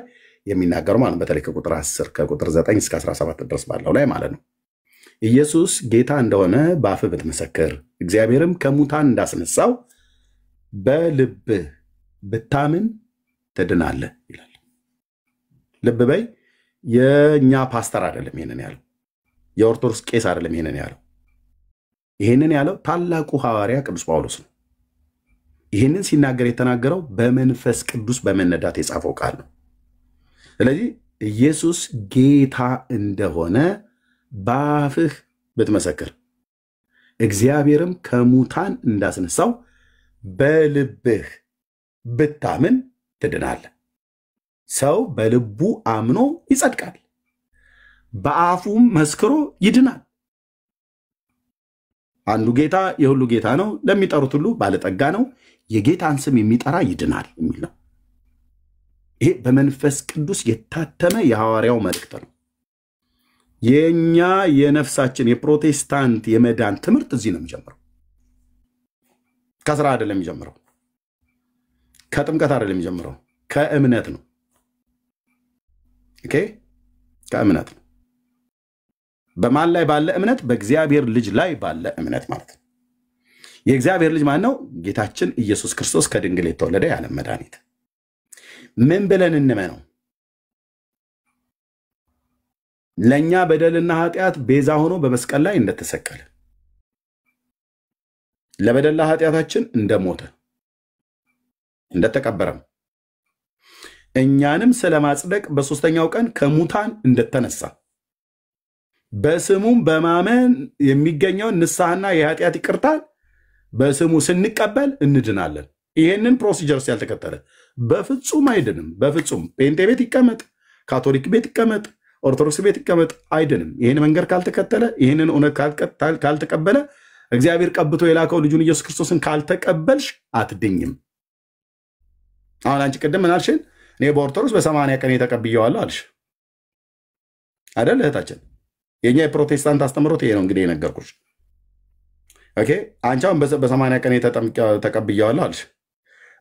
የሚናገሩ ማለት በተለይ ከቁጥር 10 ከቁጥር 9 እስከ 17 ድረስ ባለው ላይ ማለት ነው። ኢየሱስ ጌታ እንደሆነ በአፍህ ብትመሰክር እግዚአብሔርም ከሙታን እንዳስነሳው በልብህ ብታምን ትድናለህ ይላል። ልብ በይ። የኛ ፓስተር አይደለም ይሄንን ያለው፣ የኦርቶዶክስ ቄስ አይደለም ይሄንን ያለው። ይሄንን ያለው ታላቁ ሐዋርያ ቅዱስ ጳውሎስ ነው። ይሄንን ሲናገር የተናገረው በመንፈስ ቅዱስ በመነዳት የጻፈው ቃል ነው። ስለዚህ ኢየሱስ ጌታ እንደሆነ በአፍህ ብትመሰክር እግዚአብሔርም ከሙታን እንዳስነሳው በልብህ ብታምን ትድናለህ። ሰው በልቡ አምኖ ይጸድቃል፣ በአፉም መስክሮ ይድናል። አንዱ ጌታ የሁሉ ጌታ ነው፣ ለሚጠሩት ሁሉ ባለጠጋ ነው፣ የጌታን ስም የሚጠራ ይድናል የሚል ነው። ይሄ በመንፈስ ቅዱስ የታተመ የሐዋርያው መልእክት ነው። የኛ የነፍሳችን የፕሮቴስታንት የመዳን ትምህርት እዚህ ነው የሚጀምረው። ከስራ አይደለም የሚጀምረው፣ ከጥምቀት አይደለም የሚጀምረው፣ ከእምነት ነው። ኦኬ፣ ከእምነት ነው። በማን ላይ ባለ እምነት? በእግዚአብሔር ልጅ ላይ ባለ እምነት ማለት ነው። የእግዚአብሔር ልጅ ማን ነው? ጌታችን ኢየሱስ ክርስቶስ ከድንግል የተወለደ የዓለም መድኃኒት። ምን ብለን እንመነው? ለኛ በደልና ኃጢአት ቤዛ ሆኖ በመስቀል ላይ እንደተሰቀለ፣ ለበደልና ኃጢአታችን እንደሞተ እንደተቀበረም፣ እኛንም ስለማጽደቅ በሶስተኛው ቀን ከሙታን እንደተነሳ፣ በስሙም በማመን የሚገኘውን ንስሐና የኃጢአት ይቅርታን በስሙ ስንቀበል እንድናለን። ይሄንን ፕሮሲጀርስ ያልተከተለ በፍጹም አይድንም። በፍጹም ጴንጤ ቤት ይቀመጥ፣ ካቶሊክ ቤት ይቀመጥ፣ ኦርቶዶክስ ቤት ይቀመጥ አይድንም። ይሄን መንገድ ካልተከተለ፣ ይሄንን እውነት ካልተቀበለ፣ እግዚአብሔር ቀብቶ የላከው ልጁን ኢየሱስ ክርስቶስን ካልተቀበልሽ አትድኝም። አሁን አንቺ ቅድም ምን አልሽን? እኔ በኦርቶዶክስ በ80 ቀን ተቀብየዋለሁ አልሽ አይደል እህታችን? የኛ የፕሮቴስታንት አስተምሮት ይሄ ነው እንግዲህ የነገርኩሽ። ኦኬ፣ አንቺ አሁን በ80 ቀን ተቀብየዋለሁ አልሽ።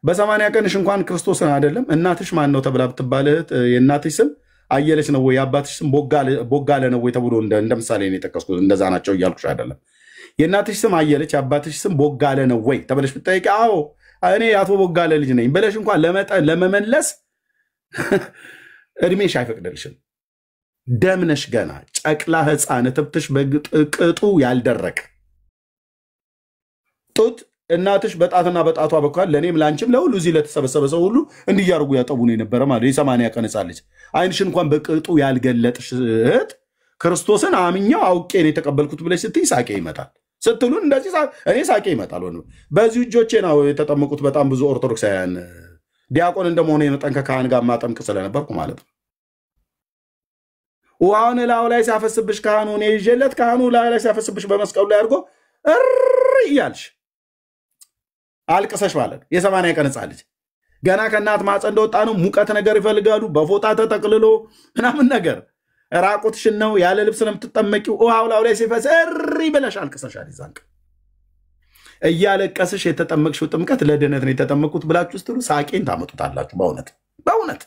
በ80 ቀንሽ እንኳን ክርስቶስን አይደለም እናትሽ ማን ነው ተብላ ብትባል የእናትሽ ስም አየለች ነው ወይ የአባትሽ ስም ቦጋለ ነው ወይ ተብሎ እንደ ምሳሌ ነው የጠቀስኩት። እንደዛ ናቸው እያልኩሽ አይደለም። የእናትሽ ስም አየለች የአባትሽ ስም ቦጋለ ነው ወይ ተብለሽ ብትጠይቂ አዎ እኔ አቶ ቦጋለ ልጅ ነኝ ብለሽ እንኳን ለመመለስ እድሜሽ አይፈቅድልሽም። ደምነሽ ገና ጨቅላ ሕፃን እትብትሽ በቅጡ ያልደረቅ ጡት እናትሽ በጣትና በጣቷ በኳል ለእኔም ለአንቺም ለሁሉ እዚህ ለተሰበሰበ ሰው ሁሉ እንዲያርጉ ያጠቡ ነው የነበረ ማለት የ80 ቀን ሕፃን ልጅ አይንሽን እንኳን በቅጡ ያልገለጥሽ እህት ክርስቶስን አምኛው አውቄ ነው የተቀበልኩት ብለሽ ስትይ ሳቄ ይመጣል። ስትሉን እንደዚህ እኔ ሳቄ ይመጣል። በዚህ እጆቼ ነው የተጠመቁት በጣም ብዙ ኦርቶዶክሳውያን ዲያቆን እንደመሆነ የመጠን ከካህን ጋር ማጠምቅ ስለነበርኩ ማለት ነው። ውሃውን ላዩ ላይ ሲያፈስብሽ ካህኑ እኔ ይዤለት ካህኑ ላዩ ላይ ሲያፈስብሽ በመስቀሉ ላይ አድርጎ እያልሽ አልቅሰሽ ማለት የ80 ቀን ሕፃን ልጅ ገና ከእናት ማፀን እንደወጣ ነው። ሙቀት ነገር ይፈልጋሉ። በፎጣ ተጠቅልሎ ምናምን ነገር ራቁትሽን ነው ያለ ልብስ ነው የምትጠመቂው። ውሃው ላዩ ላይ ሲፈስ ብለሽ አልቅሰሻል። ይዛንቅ እያለቀስሽ የተጠመቅሽው ጥምቀት ለድነት ነው የተጠመቁት ብላችሁ ስትሉ ሳቄን ታመጡታላችሁ። በእውነት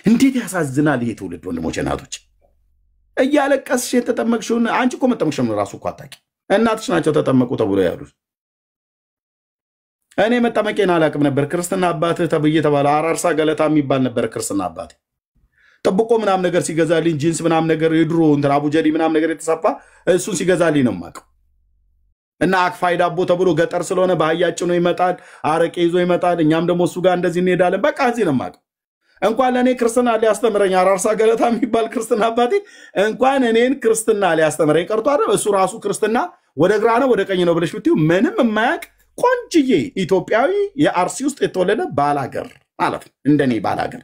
እንዴት ያሳዝናል ይሄ ትውልድ ወንድሞች እናቶች። እያለቀስሽ የተጠመቅሽውን አንቺ እኮ መጠመቅሽውን ራሱ እኮ አታውቂ። እናትሽ ናቸው ተጠመቁ ተብሎ ያሉት። እኔ መጠመቄን አላውቅም ነበር። ክርስትና አባትህ ተብዬ ተባለ። አራርሳ ገለታ የሚባል ነበር ክርስትና አባቴ። ጥብቆ ምናምን ነገር ሲገዛልኝ ጂንስ ምናምን ነገር የድሮ እንትን አቡጀዲ ምናምን ነገር የተሰፋ እሱን ሲገዛልኝ ነው የማውቀው። እና አክፋይ ዳቦ ተብሎ ገጠር ስለሆነ በአህያ ጭኖ ይመጣል፣ አረቄ ይዞ ይመጣል። እኛም ደግሞ እሱ ጋር እንደዚህ እንሄዳለን። በቃ እዚህ ነው የማውቀው። እንኳን ለእኔ ክርስትና ሊያስተምረኝ አራርሳ ገለታ የሚባል ክርስትና አባቴ እንኳን እኔን ክርስትና ሊያስተምረኝ ቀርቶ አይደል እሱ ራሱ ክርስትና ወደ ግራ ነው ወደ ቀኝ ነው ብለሽ ብትዩ ምንም የማያውቅ ቆንጅዬ ኢትዮጵያዊ የአርሲ ውስጥ የተወለደ ባላገር ማለት ነው። እንደኔ ባላገር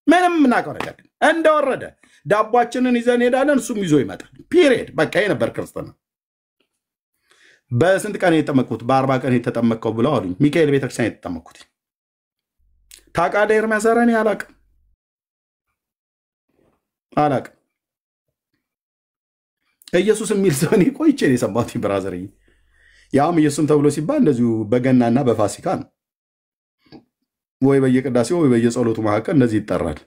ምንም የምናውቀው ነገር እንደወረደ ዳቧችንን ይዘን ሄዳለን፣ እሱም ይዞ ይመጣል። ፒሪየድ በቃ ይሄ ነበር ክርስትና። በስንት ቀን የተጠመቅኩት? በ40 ቀን የተጠመቅከው ብለው አሉኝ። ሚካኤል ቤተክርስቲያን የተጠመቅኩት ታውቃለህ? ኤርሚያስ ኧረ እኔ አላውቅም። ኢየሱስ የሚል ሰው እኔ ቆይቼ ነው የሰማሁት ብራዘር። ያውም ኢየሱስም ተብሎ ሲባል እንደዚሁ በገናና በፋሲካ ነው ወይ በየቅዳሴው ወይ በየጸሎቱ መካከል እንደዚህ ይጠራል።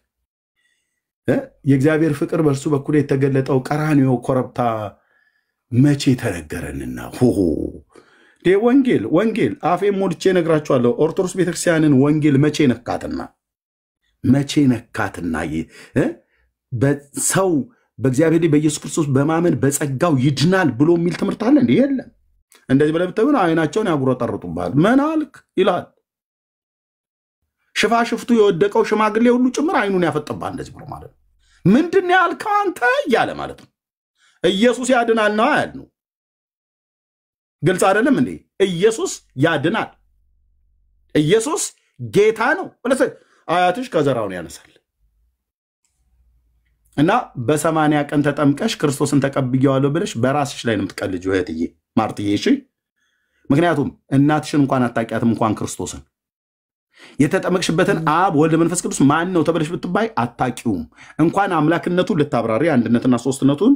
የእግዚአብሔር ፍቅር በእርሱ በኩል የተገለጠው ቀራንዮ ኮረብታ መቼ ተነገረንና ወንጌል አፌ ሞልቼ ነግራችኋለሁ። ኦርቶዶክስ ቤተክርስቲያንን ወንጌል መቼ ነካትና ሰው በእግዚአብሔር በኢየሱስ ክርስቶስ በማመን በጸጋው ይድናል ብሎ የሚል ትምህርት አለ እንዴ? የለም። እንደዚህ ብለህ ብትሆን አይናቸውን ያጉረጠርጡብሃል። ምን አልክ ይላል። ሽፋሽፍቱ የወደቀው ሽማግሌ ሁሉ ጭምር አይኑን ያፈጥባል። እንደዚህ ብሎ ማለት ነው። ምንድን ያልከው አንተ እያለ ማለት ነው። ኢየሱስ ያድናል ነው ያልነው። ግልጽ አይደለም እንዴ? ኢየሱስ ያድናል፣ ኢየሱስ ጌታ ነው። አያትሽ ከዘራውን ያነሳል እና በ80 ቀን ተጠምቀሽ ክርስቶስን ተቀብየዋለሁ ብለሽ በራስሽ ላይ ነው የምትቀልጂው እህትዬ ማርትዬ። እሺ፣ ምክንያቱም እናትሽን እንኳን አታውቂያትም፣ እንኳን ክርስቶስን። የተጠመቅሽበትን አብ ወልድ መንፈስ ቅዱስ ማን ነው ተብለሽ ብትባይ አታውቂውም። እንኳን አምላክነቱን ልታብራሪ አንድነትና ሶስትነቱን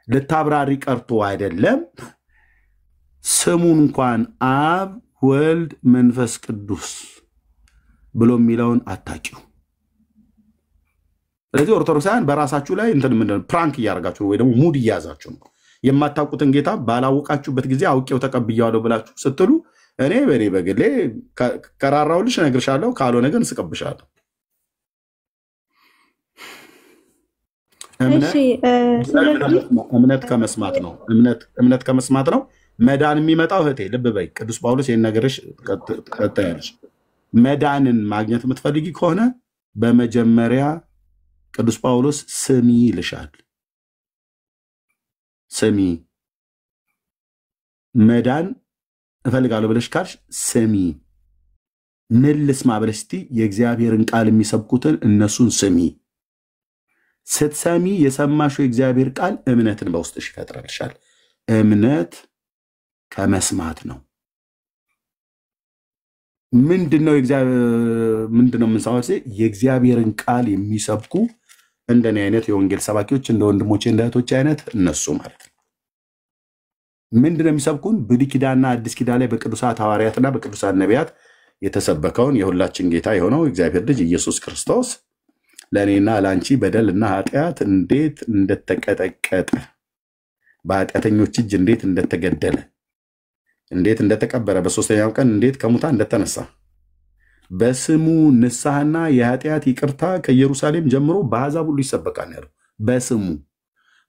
ልታብራሪ ቀርቶ አይደለም ስሙን እንኳን አብ ወልድ መንፈስ ቅዱስ ብሎ የሚለውን አታውቂው። ስለዚህ ኦርቶዶክሳውያን በራሳችሁ ላይ ፕራንክ እያደረጋችሁ ወይ ደግሞ ሙድ እያያዛችሁ ነው። የማታውቁትን ጌታ ባላወቃችሁበት ጊዜ አውቄው ተቀብያለሁ ብላችሁ ስትሉ እኔ በግሌ ከራራውልሽ እነግርሻለሁ፣ ካልሆነ ግን እስቀብሻለሁ። እምነት ከመስማት ነው። እምነት ከመስማት ነው። መዳን የሚመጣው እህቴ ልብ በይ፣ ቅዱስ ጳውሎስ ይህን ነገርሽ ቀጥያለሽ። መዳንን ማግኘት የምትፈልጊ ከሆነ በመጀመሪያ ቅዱስ ጳውሎስ ስሚ ይልሻል። ስሚ፣ መዳን እፈልጋለሁ ብለሽ ካልሽ ስሚ። ምን ልስማ ብለሽ እስቲ የእግዚአብሔርን ቃል የሚሰብኩትን እነሱን ስሚ። ስትሰሚ የሰማሽው የእግዚአብሔር ቃል እምነትን በውስጥሽ ይፈጥራልሻል። እምነት ከመስማት ነው። ምንድነው የምንሰማው? የእግዚአብሔርን ቃል የሚሰብኩ እንደኔ አይነት የወንጌል ሰባኪዎች፣ እንደ ወንድሞቼ እንደ እህቶቼ አይነት እነሱ ማለት ነው። ምንድነው የሚሰብኩን? ብሉይ ኪዳንና አዲስ ኪዳን ላይ በቅዱሳት ሐዋርያትና በቅዱሳት ነቢያት የተሰበከውን የሁላችን ጌታ የሆነው እግዚአብሔር ልጅ ኢየሱስ ክርስቶስ ለእኔና ለአንቺ በደልና ኃጢአት እንዴት እንደተቀጠቀጠ፣ በኃጢአተኞች እጅ እንዴት እንደተገደለ፣ እንዴት እንደተቀበረ፣ በሶስተኛው ቀን እንዴት ከሙታን እንደተነሳ፣ በስሙ ንስሐና የኃጢአት ይቅርታ ከኢየሩሳሌም ጀምሮ በአሕዛብ ሁሉ ይሰበካል ያለው። በስሙ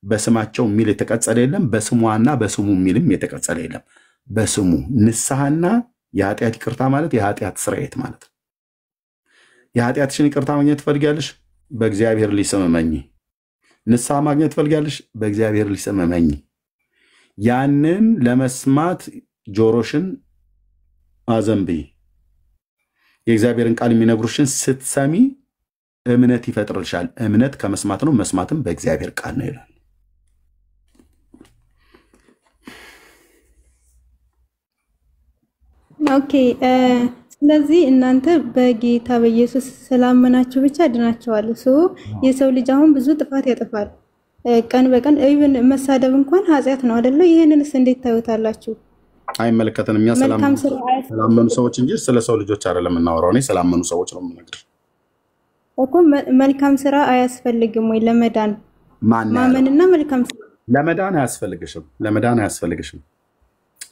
በስማቸው የሚል የተቀጸለ የለም። በስሟና በስሙ የሚልም የተቀጸለ የለም። በስሙ ንስሐና የኃጢአት ይቅርታ ማለት የኃጢአት ስርየት ማለት ነው። የኃጢአትሽን ይቅርታ ማግኘት ትፈልጊያለሽ? በእግዚአብሔር ልጅ ስም እመኚ። ንስሐ ማግኘት ትፈልጊያለሽ? በእግዚአብሔር ልጅ ስም እመኚ። ያንን ለመስማት ጆሮሽን አዘንብይ። የእግዚአብሔርን ቃል የሚነግሩሽን ስትሰሚ እምነት ይፈጥርልሻል። እምነት ከመስማት ነው፣ መስማትም በእግዚአብሔር ቃል ነው ይላል። ኦኬ። ስለዚህ እናንተ በጌታ በኢየሱስ ስላመናችሁ ብቻ ድናችኋል። የሰው ልጅ አሁን ብዙ ጥፋት ያጠፋል። ቀን በቀን ኢቭን መሳደብ እንኳን ኃጢአት ነው አይደለ? ይሄንንስ እንዴት ታዩታላችሁ? አይመለከተንም። እኛ ስላመኑ ሰዎች እንጂ ስለ ሰው ልጆች አይደለም የምናወራው። እኔ ስላመኑ ሰዎች ነው የምነግርሽ እኮ። መልካም ስራ አያስፈልግም ወይ ለመዳን? ማመንና መልካም ስራ ለመዳን አያስፈልግሽም። ለመዳን አያስፈልግሽም።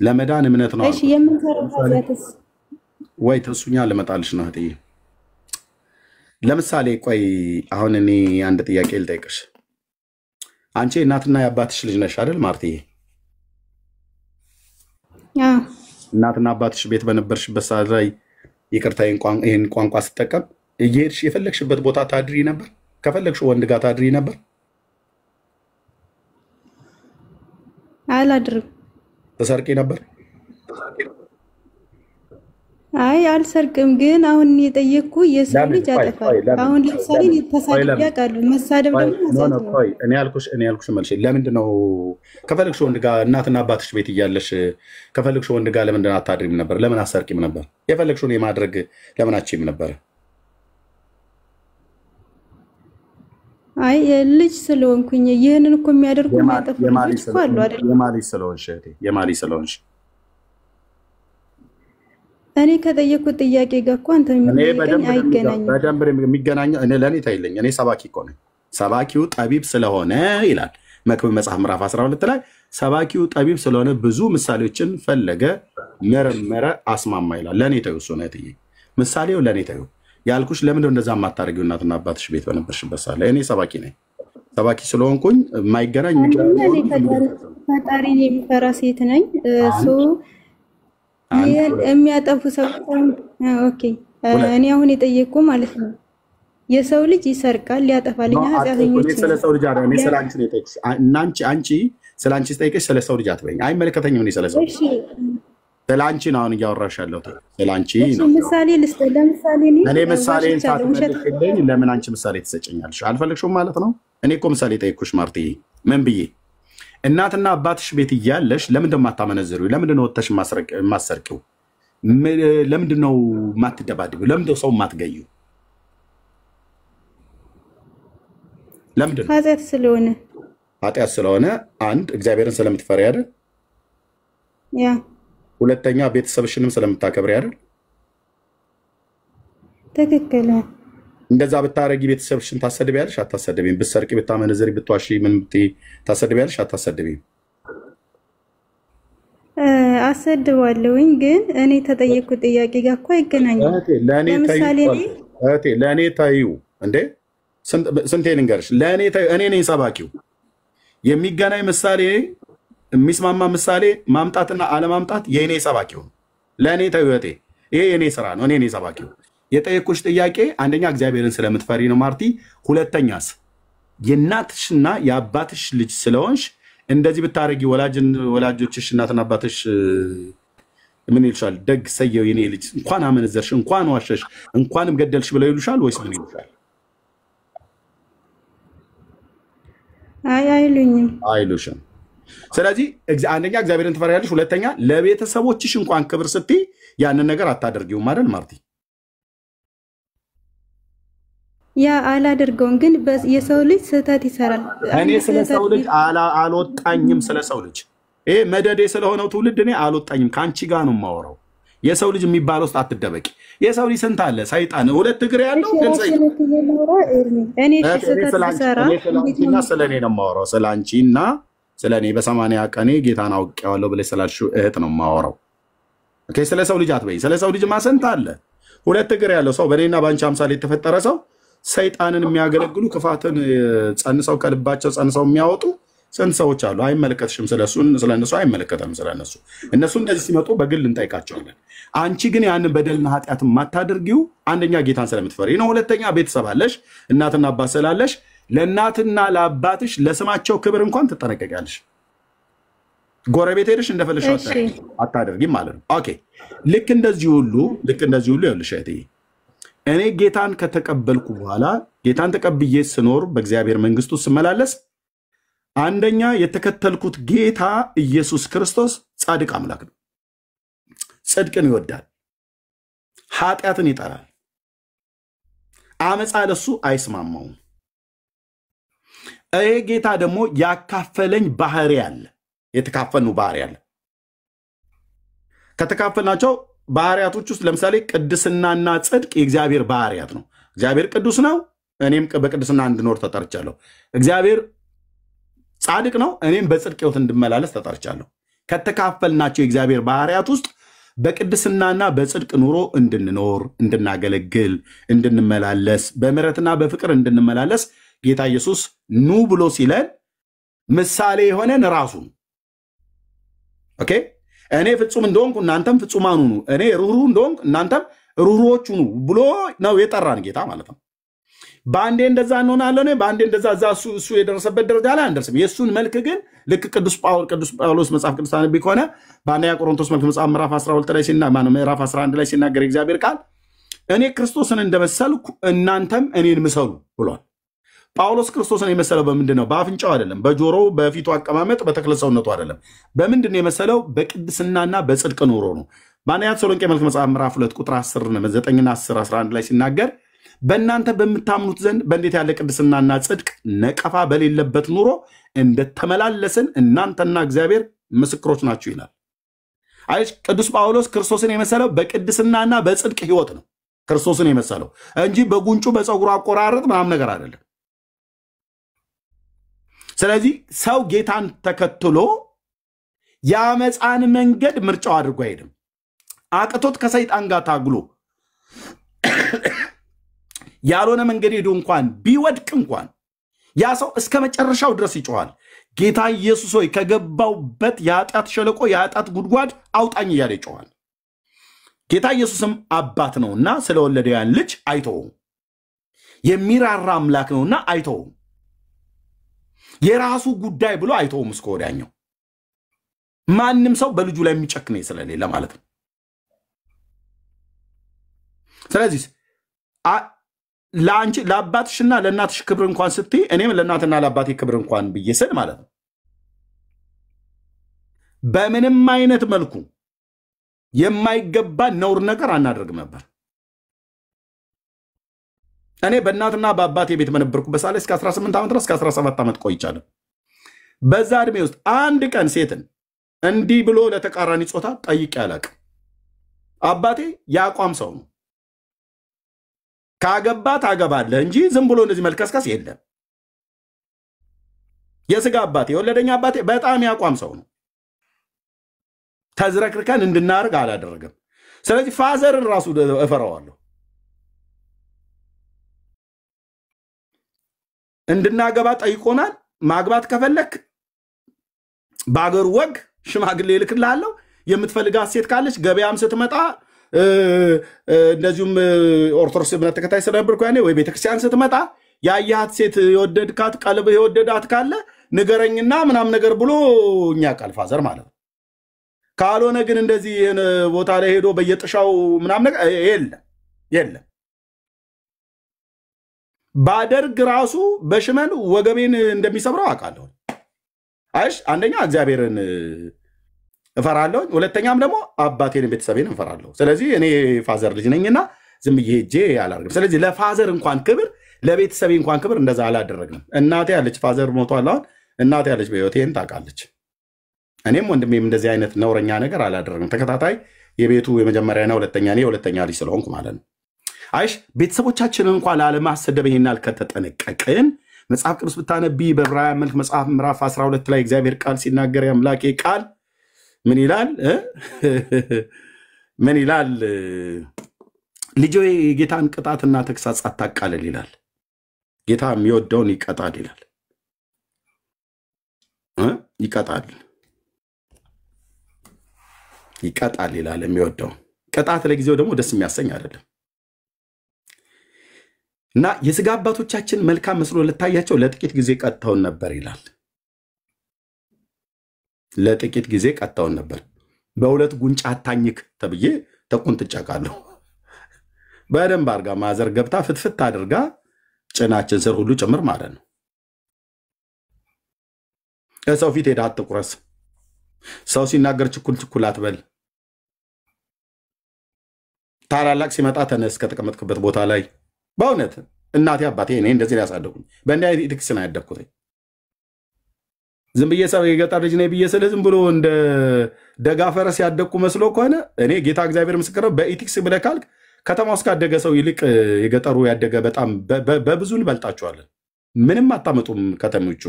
ለመዳን እምነት ነው። እሺ፣ የምንሰራው ኃጢአትስ ወይ ተሱኛ ልመጣልሽ ነው እህቴ። ለምሳሌ ቆይ አሁን እኔ አንድ ጥያቄ ልጠይቅሽ። አንቺ እናትና የአባትሽ ልጅ ነሽ አይደል ማርትዬ? እናትና አባትሽ ቤት በነበርሽበት ሰዓት ላይ ይቅርታ ይህን ቋንቋ ስጠቀም እየሄድሽ የፈለግሽበት ቦታ ታድሪ ነበር? ከፈለግሽ ወንድ ጋር ታድሪ ነበር? አላድርም። ተሰርቂ ነበር? አይ አልሰርቅም። ግን አሁን የጠየቅኩ የሰው ልጅ ያጠፋል። አሁን ለምሳሌ ተሳድቤ አውቃለሁ። መሳደብ ደግሞ እኔ ያልኩሽ መልሽ። ለምንድን ነው ከፈለግሽ ወንድ ጋር እናትና አባትሽ ቤት እያለሽ ከፈለግሽ ወንድ ጋር ለምንድን አታድሪም ነበር? ለምን አሰርቂም ነበር? የፈለግሽውን የማድረግ ለምን አትችይም ነበር? አይ ልጅ ስለሆንኩኝ ይህንን እኮ የሚያደርጉ የሚያጠፉ ልጆች እኮ አሉ አይደል? የማሊ ስለሆንሽ እኔ ከጠየኩት ጥያቄ ጋር እኮ አንተ የሚጠይቀኝ አይገናኝም። በደንብ የሚገናኘው እኔ ለእኔ ታይለኝ። እኔ ሰባኪ እኮ ነኝ። ሰባኪው ጠቢብ ስለሆነ ይላል መክብብ መጽሐፍ ምዕራፍ 12 ላይ ሰባኪው ጠቢብ ስለሆነ ብዙ ምሳሌዎችን ፈለገ፣ መረመረ፣ አስማማ ይላል። ለእኔ ታዩ እሱ ነው የትዬ ምሳሌው ለእኔ ታዩ ያልኩሽ። ለምንድነው እንደዛ የማታደርጊው? እናትና አባትሽ ቤት በነበርሽበት ሰዓት ላይ እኔ ሰባኪ ነኝ። ሰባኪ ስለሆንኩኝ የማይገናኝ ፈጣሪን የሚፈራ ሴት ነኝ። የሚያጠፉ ሰዎች ኦኬ። እኔ አሁን የጠየቅኩ ማለት ነው የሰው ልጅ ይሰርቃል ሊያጠፋል እኛ ኃጢአተኞች ነን ስለ ሰው ልጅ አይደለም እኔ ስለ አንቺ ነው የጠየቅሽ አንቺ ስለ አንቺ ስጠይቅሽ ስለ ሰው ልጅ አትበይኝ አይመለከተኝም እኔ ስለ ሰው እሺ ስለ አንቺ ነው አሁን እያወራሽ ያለሁት ስለ አንቺ ነው ምሳሌ ልስጥ ለምሳሌ እኔ ምሳሌን ሳትመልሽልኝ ለምን አንቺ ምሳሌ ትሰጪኛለሽ አልፈልግሽም ማለት ነው እኔ እኮ ምሳሌ ጠይቅኩሽ ማርቲ ምን ብዬ እናትና አባትሽ ቤት እያለሽ ለምን እንደማታመነዝሪው ለምን ነው ወጥተሽ ማሰርቂው ለምን ነው ማትደባደቢው ለምን ነው ሰው ማትገዩ ለምን ነው ኃጢአት ስለሆነ አንድ እግዚአብሔርን ስለምትፈሪ አይደል ያ ሁለተኛ ቤተሰብሽንም ስለምታከብሪ አይደል ትክክል እንደዛ ብታረጊ ቤተሰብሽን ታሰድቢያለሽ አታሰድቢም ብትሰርቂ ብታመነዝሪ ብትዋሺ ምን ታሰድቢያለሽ አታሰድቢም አሰድባለሁኝ ግን እኔ ተጠየቅኩት ጥያቄ ጋር እኮ አይገናኝም ለእኔ ታዩ እንዴ ስንቴ ልንገርሽ ለእኔ ታዩ እኔ ነኝ ሰባኪው የሚገናኝ ምሳሌ የሚስማማ ምሳሌ ማምጣትና አለማምጣት የእኔ ሰባኪው ለእኔ ታዩ ይሄ የእኔ ስራ ነው እኔ ነኝ ሰባኪው የጠየቅኩሽ ጥያቄ አንደኛ እግዚአብሔርን ስለምትፈሪ ነው ማርቲ ሁለተኛስ የእናትሽና የአባትሽ ልጅ ስለሆንሽ እንደዚህ ብታረጊ ወላጆችሽ እናትና አባትሽ ምን ይልሻል ደግ ሰየው የኔ ልጅ እንኳን አመነዘርሽ እንኳን ዋሸሽ እንኳንም ገደልሽ ብለው ይሉሻል ወይስ ምን ይሉሻል አይሉሽም ስለዚህ አንደኛ እግዚአብሔርን ትፈሪያለሽ ሁለተኛ ለቤተሰቦችሽ እንኳን ክብር ስትይ ያንን ነገር አታደርጊውም አይደል ማርቲ ያ አላደርገውም ግን የሰው ልጅ ስህተት ይሰራል እኔ ስለ ሰው ልጅ አልወጣኝም ስለ ሰው ልጅ ይሄ መደዴ ስለሆነው ትውልድ እኔ አልወጣኝም ካንቺ ጋር ነው የማወራው የሰው ልጅ የሚባለው ውስጥ አትደበቂ የሰው ልጅ ስንት አለ ሰይጣን ሁለት እግር ያለው ግን ሰይጣን እኔ ስለተሰራና ስለኔ ነው የማወራው ስላንቺና ስለኔ በ80 ቀኔ ጌታን አውቄዋለሁ ብለሽ ስላልሽው እህት ነው የማወራው ኦኬ ስለ ሰው ልጅ አትበይ ስለ ሰው ልጅ ማሰንት አለ ሁለት እግር ያለው ሰው በኔና ባንቺ አምሳል የተፈጠረ ሰው ሰይጣንን የሚያገለግሉ ክፋትን ጸንሰው ከልባቸው ጸንሰው የሚያወጡ ስንት ሰዎች አሉ አይመለከትሽም ስለነሱ አይመለከተም ስለነሱ እነሱ እንደዚህ ሲመጡ በግል እንጠይቃቸዋለን አንቺ ግን ያንን በደልና ኃጢአት ማታደርጊው አንደኛ ጌታን ስለምትፈሪ ነው ሁለተኛ ቤተሰብ አለሽ እናትና አባት ስላለሽ ለእናትና ለአባትሽ ለስማቸው ክብር እንኳን ትጠነቀቂያለሽ ጎረቤት ሄደሽ እንደፈለሽ አታደርጊም ማለት ነው ኦኬ ልክ እንደዚህ ሁሉ ይኸውልሽ እህቴ እኔ ጌታን ከተቀበልኩ በኋላ ጌታን ተቀብዬ ስኖር በእግዚአብሔር መንግስት ውስጥ ስመላለስ አንደኛ የተከተልኩት ጌታ ኢየሱስ ክርስቶስ ጻድቅ አምላክ ነው ጽድቅን ይወዳል ኃጢአትን ይጠላል አመፃ ለሱ አይስማማውም ይሄ ጌታ ደግሞ ያካፈለኝ ባህሪ አለ የተካፈልነው ባህሪ አለ ከተካፈልናቸው ባህሪያቶች ውስጥ ለምሳሌ ቅድስናና ጽድቅ የእግዚአብሔር ባህሪያት ነው እግዚአብሔር ቅዱስ ነው እኔም በቅድስና እንድኖር ተጠርቻለሁ እግዚአብሔር ጻድቅ ነው እኔም በጽድቅ ሕይወት እንድመላለስ ተጠርቻለሁ ከተካፈልናቸው የእግዚአብሔር ባህሪያት ውስጥ በቅድስናና በጽድቅ ኑሮ እንድንኖር እንድናገለግል እንድንመላለስ በምህረትና በፍቅር እንድንመላለስ ጌታ ኢየሱስ ኑ ብሎ ሲለን ምሳሌ የሆነን ራሱ ኦኬ እኔ ፍጹም እንደሆንኩ እናንተም ፍጹማን ሁኑ እኔ ሩህሩህ እንደሆንኩ እናንተም ሩህሩሆች ሁኑ ብሎ ነው የጠራን ጌታ ማለት ነው በአንዴ እንደዛ እንሆናለን በአንዴ እንደዛ እሱ የደረሰበት ደረጃ ላይ አንደርስም የእሱን መልክ ግን ልክ ቅዱስ ጳውሎስ መጽሐፍ ቅዱስ አንብቢ ከሆነ በአንደኛ ቆሮንቶስ መልክ መጽሐፍ ምዕራፍ 12 ላይ ምዕራፍ 11 ላይ ሲናገር እግዚአብሔር ቃል እኔ ክርስቶስን እንደመሰልኩ እናንተም እኔን ምሰሉ ብሏል ጳውሎስ ክርስቶስን የመሰለው በምንድን ነው በአፍንጫው አይደለም በጆሮው በፊቱ አቀማመጥ በተክለ ሰውነቱ አይደለም በምንድን ነው የመሰለው በቅድስናና በጽድቅ ኑሮ ነው በአንደኛ ተሰሎንቄ መልክ መጽሐፍ ምዕራፍ 2 ቁጥር 10 9ና 10 11 ላይ ሲናገር በእናንተ በምታምኑት ዘንድ በእንዴት ያለ ቅድስናና ጽድቅ ነቀፋ በሌለበት ኑሮ እንደተመላለስን እናንተና እግዚአብሔር ምስክሮች ናችሁ ይላል አይሽ ቅዱስ ጳውሎስ ክርስቶስን የመሰለው በቅድስናና በጽድቅ ህይወት ነው ክርስቶስን የመሰለው እንጂ በጉንጩ በፀጉሩ አቆራረጥ ምናምን ነገር አይደለም ስለዚህ ሰው ጌታን ተከትሎ የአመፃን መንገድ ምርጫው አድርጎ አይሄድም አቅቶት ከሰይጣን ጋር ታግሎ ያልሆነ መንገድ ሄዶ እንኳን ቢወድቅ እንኳን ያ ሰው እስከ መጨረሻው ድረስ ይጮሃል ጌታ ኢየሱስ ሆይ ከገባውበት የኃጢአት ሸለቆ የኃጢአት ጉድጓድ አውጣኝ እያለ ይጮሃል ጌታ ኢየሱስም አባት ነውና ስለወለደ ያን ልጅ አይተውም የሚራራ አምላክ ነውና አይተውም። የራሱ ጉዳይ ብሎ አይተውም እስከ ወዲያኛው። ማንም ሰው በልጁ ላይ የሚጨክነ ስለሌለ ማለት ነው። ስለዚህ ለአንቺ ለአባትሽና ለእናትሽ ክብር እንኳን ስትይ እኔም ለእናትና ለአባቴ ክብር እንኳን ብዬ ስል ማለት ነው በምንም አይነት መልኩ የማይገባ ነውር ነገር አናደርግም ነበር። እኔ በእናትና በአባቴ ቤት በነበርኩበት ሳለ እስከ 18 ዓመት ድረስ እስከ 17 ዓመት ቆይቻለሁ። በዛ እድሜ ውስጥ አንድ ቀን ሴትን እንዲህ ብሎ ለተቃራኒ ጾታ ጠይቄ አላውቅም። አባቴ ያቋም ሰው ነው። ካገባ ታገባለህ እንጂ ዝም ብሎ እንደዚህ መልከስከስ የለም። የስጋ አባቴ የወለደኛ አባቴ በጣም ያቋም ሰው ነው። ተዝረክርከን እንድናርግ አላደረገም። ስለዚህ ፋዘርን ራሱ እፈራዋለሁ። እንድናገባ ጠይቆናል። ማግባት ከፈለክ በአገሩ ወግ ሽማግሌ ልክልሃለሁ። የምትፈልጋት ሴት ካለች ገበያም ስትመጣ እንደዚሁም ኦርቶዶክስ እምነት ተከታይ ስለነበርኩ ያኔ ወይ ቤተክርስቲያን ስትመጣ ያያት ሴት የወደድካት ቀልብ የወደዳት ካለ ንገረኝና ምናም ነገር ብሎ እኛ ቃል ፋዘር ማለት ነው። ካልሆነ ግን እንደዚህ ቦታ ላይ ሄዶ በየጥሻው ምናም ነገር የለም። ባደርግ ራሱ በሽመል ወገቤን እንደሚሰብረው አውቃለሁ። አይሽ አንደኛ እግዚአብሔርን እፈራለሁ፣ ሁለተኛም ደግሞ አባቴን ቤተሰቤን እፈራለሁ። ስለዚህ እኔ ፋዘር ልጅ ነኝና ዝም ብዬ ሄጄ አላደርግም። ስለዚህ ለፋዘር እንኳን ክብር ለቤተሰቤ እንኳን ክብር እንደዛ አላደረግንም። እናቴ ያለች ፋዘር ሞቷል። አሁን እናቴ ያለች በህይወቴን ታውቃለች። እኔም ወንድሜም እንደዚህ አይነት ነውረኛ ነገር አላደረግንም። ተከታታይ የቤቱ የመጀመሪያና ሁለተኛ እኔ ሁለተኛ ልጅ ስለሆንኩ ማለት ነው። አይሽ ቤተሰቦቻችንን እንኳን ላለማሰደብ ይሄናል ከተጠነቀቅን መጽሐፍ ቅዱስ ብታነቢ በዕብራውያን መልክ መጽሐፍ ምዕራፍ 12 ላይ እግዚአብሔር ቃል ሲናገር የአምላኬ ቃል ምን ይላል? ምን ይላል? ልጆ የጌታን ቅጣትና ተግሳጽ አታቃልል ይላል። ጌታ የሚወደውን ይቀጣል ይላል። ይቀጣል ይላል የሚወደው። ቅጣት ለጊዜው ደግሞ ደስ የሚያሰኝ አይደለም። እና የሥጋ አባቶቻችን መልካም መስሎ ለታያቸው ለጥቂት ጊዜ ቀጥተውን ነበር ይላል። ለጥቂት ጊዜ ቀጥተውን ነበር። በሁለት ጉንጫ አታኝክ ተብዬ ተቆንጥጫቃለሁ። በደንብ አድርጋ ማዘር ገብታ ፍትፍት አድርጋ ጭናችን ስር ሁሉ ጭምር ማለት ነው። ሰው ፊት ሄዳ አትቁረስ። ሰው ሲናገር ችኩል አትበል። ታላላቅ ሲመጣ ተነስ ከተቀመጥክበት ቦታ ላይ። በእውነት እናቴ አባቴ እኔ እንደዚህ ያሳደጉኝ በእንዲህ አይነት ኢቲክስ ነው ያደግኩት። ዝም ብዬ ሰው የገጠር ልጅ ነኝ ብዬ ስለ ዝም ብሎ እንደ ደጋ ፈረስ ያደግኩ መስሎ ከሆነ እኔ ጌታ እግዚአብሔር ምስክር በኢቲክስ ብለህ ካልክ ከተማ ውስጥ ካደገ ሰው ይልቅ የገጠሩ ያደገ በጣም በብዙ እንበልጣቸዋለን። ምንም አታመጡም ከተሞቹ።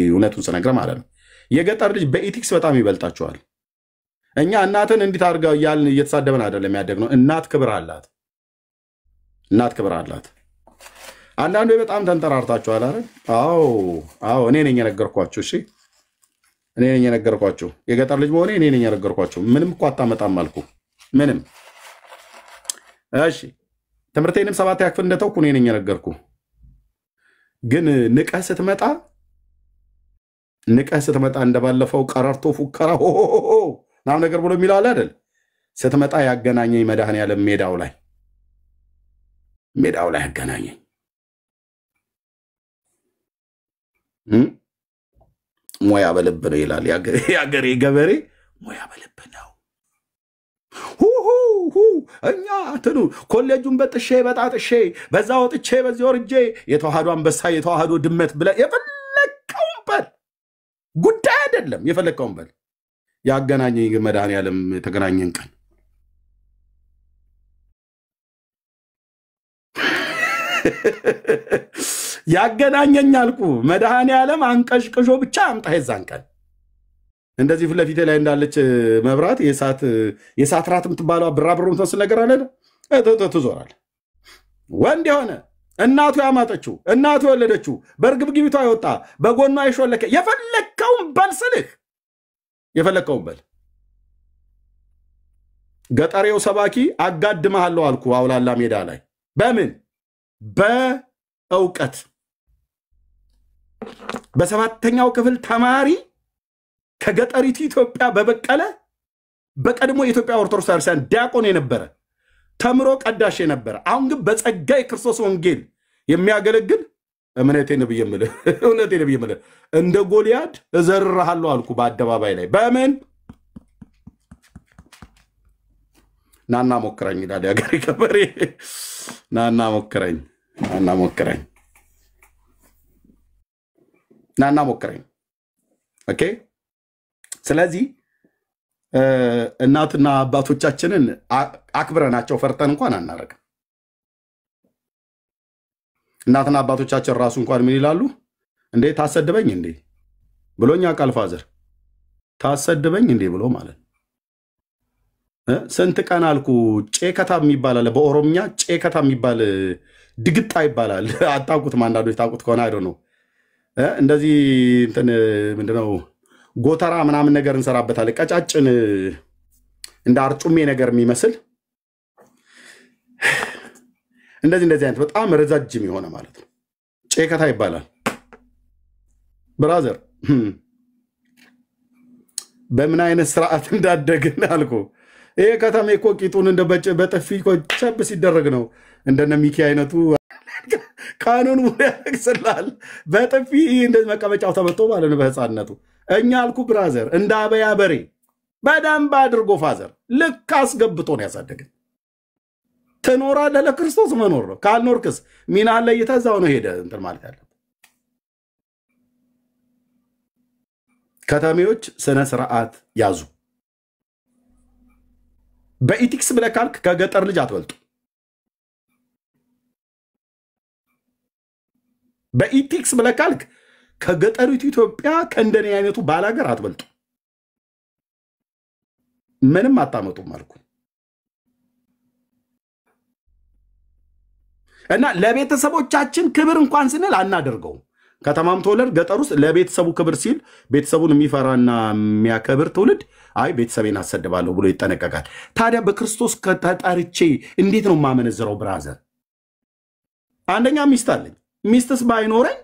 እውነቱን ስነግርህ ማለት ነው። የገጠር ልጅ በኢቲክስ በጣም ይበልጣቸዋል። እኛ እናትን እንዴት አድርገው እያልን እየተሳደበን አይደለም ያደግነው። እናት ክብር አላት። እናት ክብር አላት። አንዳንዱ በጣም ተንጠራርታችኋል አይደል? አዎ እኔ ነኝ የነገርኳችሁ። እሺ እኔ ነኝ የነገርኳችሁ። የገጠር ልጅ መሆኔ እኔ ነኝ የነገርኳችሁ። ምንም እኮ አታመጣም አልኩ። ምንም። እሺ ትምህርቴንም 7ኛ ክፍል እንደተውኩ እኔ ነኝ የነገርኩ። ግን ንቀህ ስትመጣ እንደባለፈው ቀረርቶ ፉከራ ናም ነገር ብሎ የሚለው አለ አይደል? ስትመጣ ያገናኘኝ መድኃኔዓለም ሜዳው ላይ ያገናኘኝ። ሞያ በልብ ነው ይላል የአገሬ ገበሬ። ሞያ በልብ ነው። እኛ ትኑ ኮሌጁን በጥሼ በጣጥሼ በዛ ወጥቼ በዚህ ወርጄ የተዋህዶ አንበሳ የተዋህዶ ድመት ብለህ የፈለከውን በል፣ ጉዳይ አይደለም። የፈለከውን በል። ያገናኘኝ መድኃኔዓለም የተገናኘን ቀን ያገናኘኝ አልኩ። መድኃኔዓለም አንቀሽቅሾ ብቻ አምጣህ የዛን ቀን እንደዚህ ፊት ለፊቴ ላይ እንዳለች መብራት የሳት ራት የምትባለው ብራብሮ ምትመስል ነገር አለ። ትዞራል። ወንድ የሆነ እናቱ ያማጠችው እናቱ የወለደችው በእርግብግቢቷ የወጣ በጎኗ የሾለከ የፈለከውን በል ስልህ የፈለከውን በል። ገጠሬው ሰባኪ አጋድመሃለሁ አልኩ አውላላ ሜዳ ላይ በምን ዕውቀት በሰባተኛው ክፍል ተማሪ ከገጠሪቱ ኢትዮጵያ በበቀለ በቀድሞ የኢትዮጵያ ኦርቶዶክስ ክርስቲያን ዲያቆን የነበረ ተምሮ ቀዳሽ የነበረ አሁን ግን በጸጋ የክርስቶስ ወንጌል የሚያገለግል እምነቴ ነብይ የምልህ እውነቴ ነብይ የምልህ እንደ ጎልያድ እዘርሃለሁ አልኩ በአደባባይ ላይ በምን ናና ሞክረኝ ይላል ያገሬ ከበሬ ናና ሞክረኝ ኦኬ ስለዚህ እናትና አባቶቻችንን አክብረናቸው ፈርተን እንኳን አናረግ እናትና አባቶቻችን ራሱ እንኳን ምን ይላሉ እንዴ ታሰድበኝ እንዴ ብሎኛ ቃል ፋዘር ታሰድበኝ እንዴ ብሎ ማለት ስንት ቀን አልኩ ጨከታ የሚባል አለ በኦሮምኛ ጨከታ የሚባል ድግጣ ይባላል አጣቁት ማንዳዶች ታቁት ከሆነ አይዶ ነው እንደዚህ እንትን ምንድነው ጎተራ ምናምን ነገር እንሰራበታለን ቀጫጭን እንደ አርጩሜ ነገር የሚመስል እንደዚህ አይነት በጣም ረጃጅም የሆነ ማለት ነው ጨከታ ይባላል ብራዘር በምን አይነት ስርዓት እንዳደግን አልኩ ይሄ ከተማ እኮ ቂጡን እንደ በጥፊ ቸብ ሲደረግ ነው እንደነ ሚኪ አይነቱ ካኑን ያክስላል በጥፊ እንደዚህ መቀመጫው ተመቶ ማለት ነው በህፃንነቱ እኛ አልኩ ብራዘር እንደ አበያ በሬ በደንብ አድርጎ ፋዘር ልክ አስገብቶ ነው ያሳደገን ትኖራለህ ለክርስቶስ መኖር ነው ካልኖርክስ ሚና ላይ የተዛው ነው ሄደ እንትን ማለት ያለ ከተሜዎች ስነ ስርዓት ያዙ በኢቲክስ ብለህ ካልክ ከገጠር ልጅ አትበልጡ በኢቲክስ ብለህ ካልክ ከገጠሪቱ ኢትዮጵያ ከእንደኔ አይነቱ ባላገር አትበልጡ ምንም አታመጡም አልኩ እና ለቤተሰቦቻችን ክብር እንኳን ስንል አናደርገው ከተማም ተወለድ ገጠር ውስጥ ለቤተሰቡ ክብር ሲል ቤተሰቡን የሚፈራና የሚያከብር ትውልድ አይ ቤተሰቤን አሰድባለሁ ብሎ ይጠነቀቃል ታዲያ በክርስቶስ ከተጣርቼ እንዴት ነው ማመነዘረው ብራዘር አንደኛ ሚስት አለኝ ሚስትስ ባይኖረኝ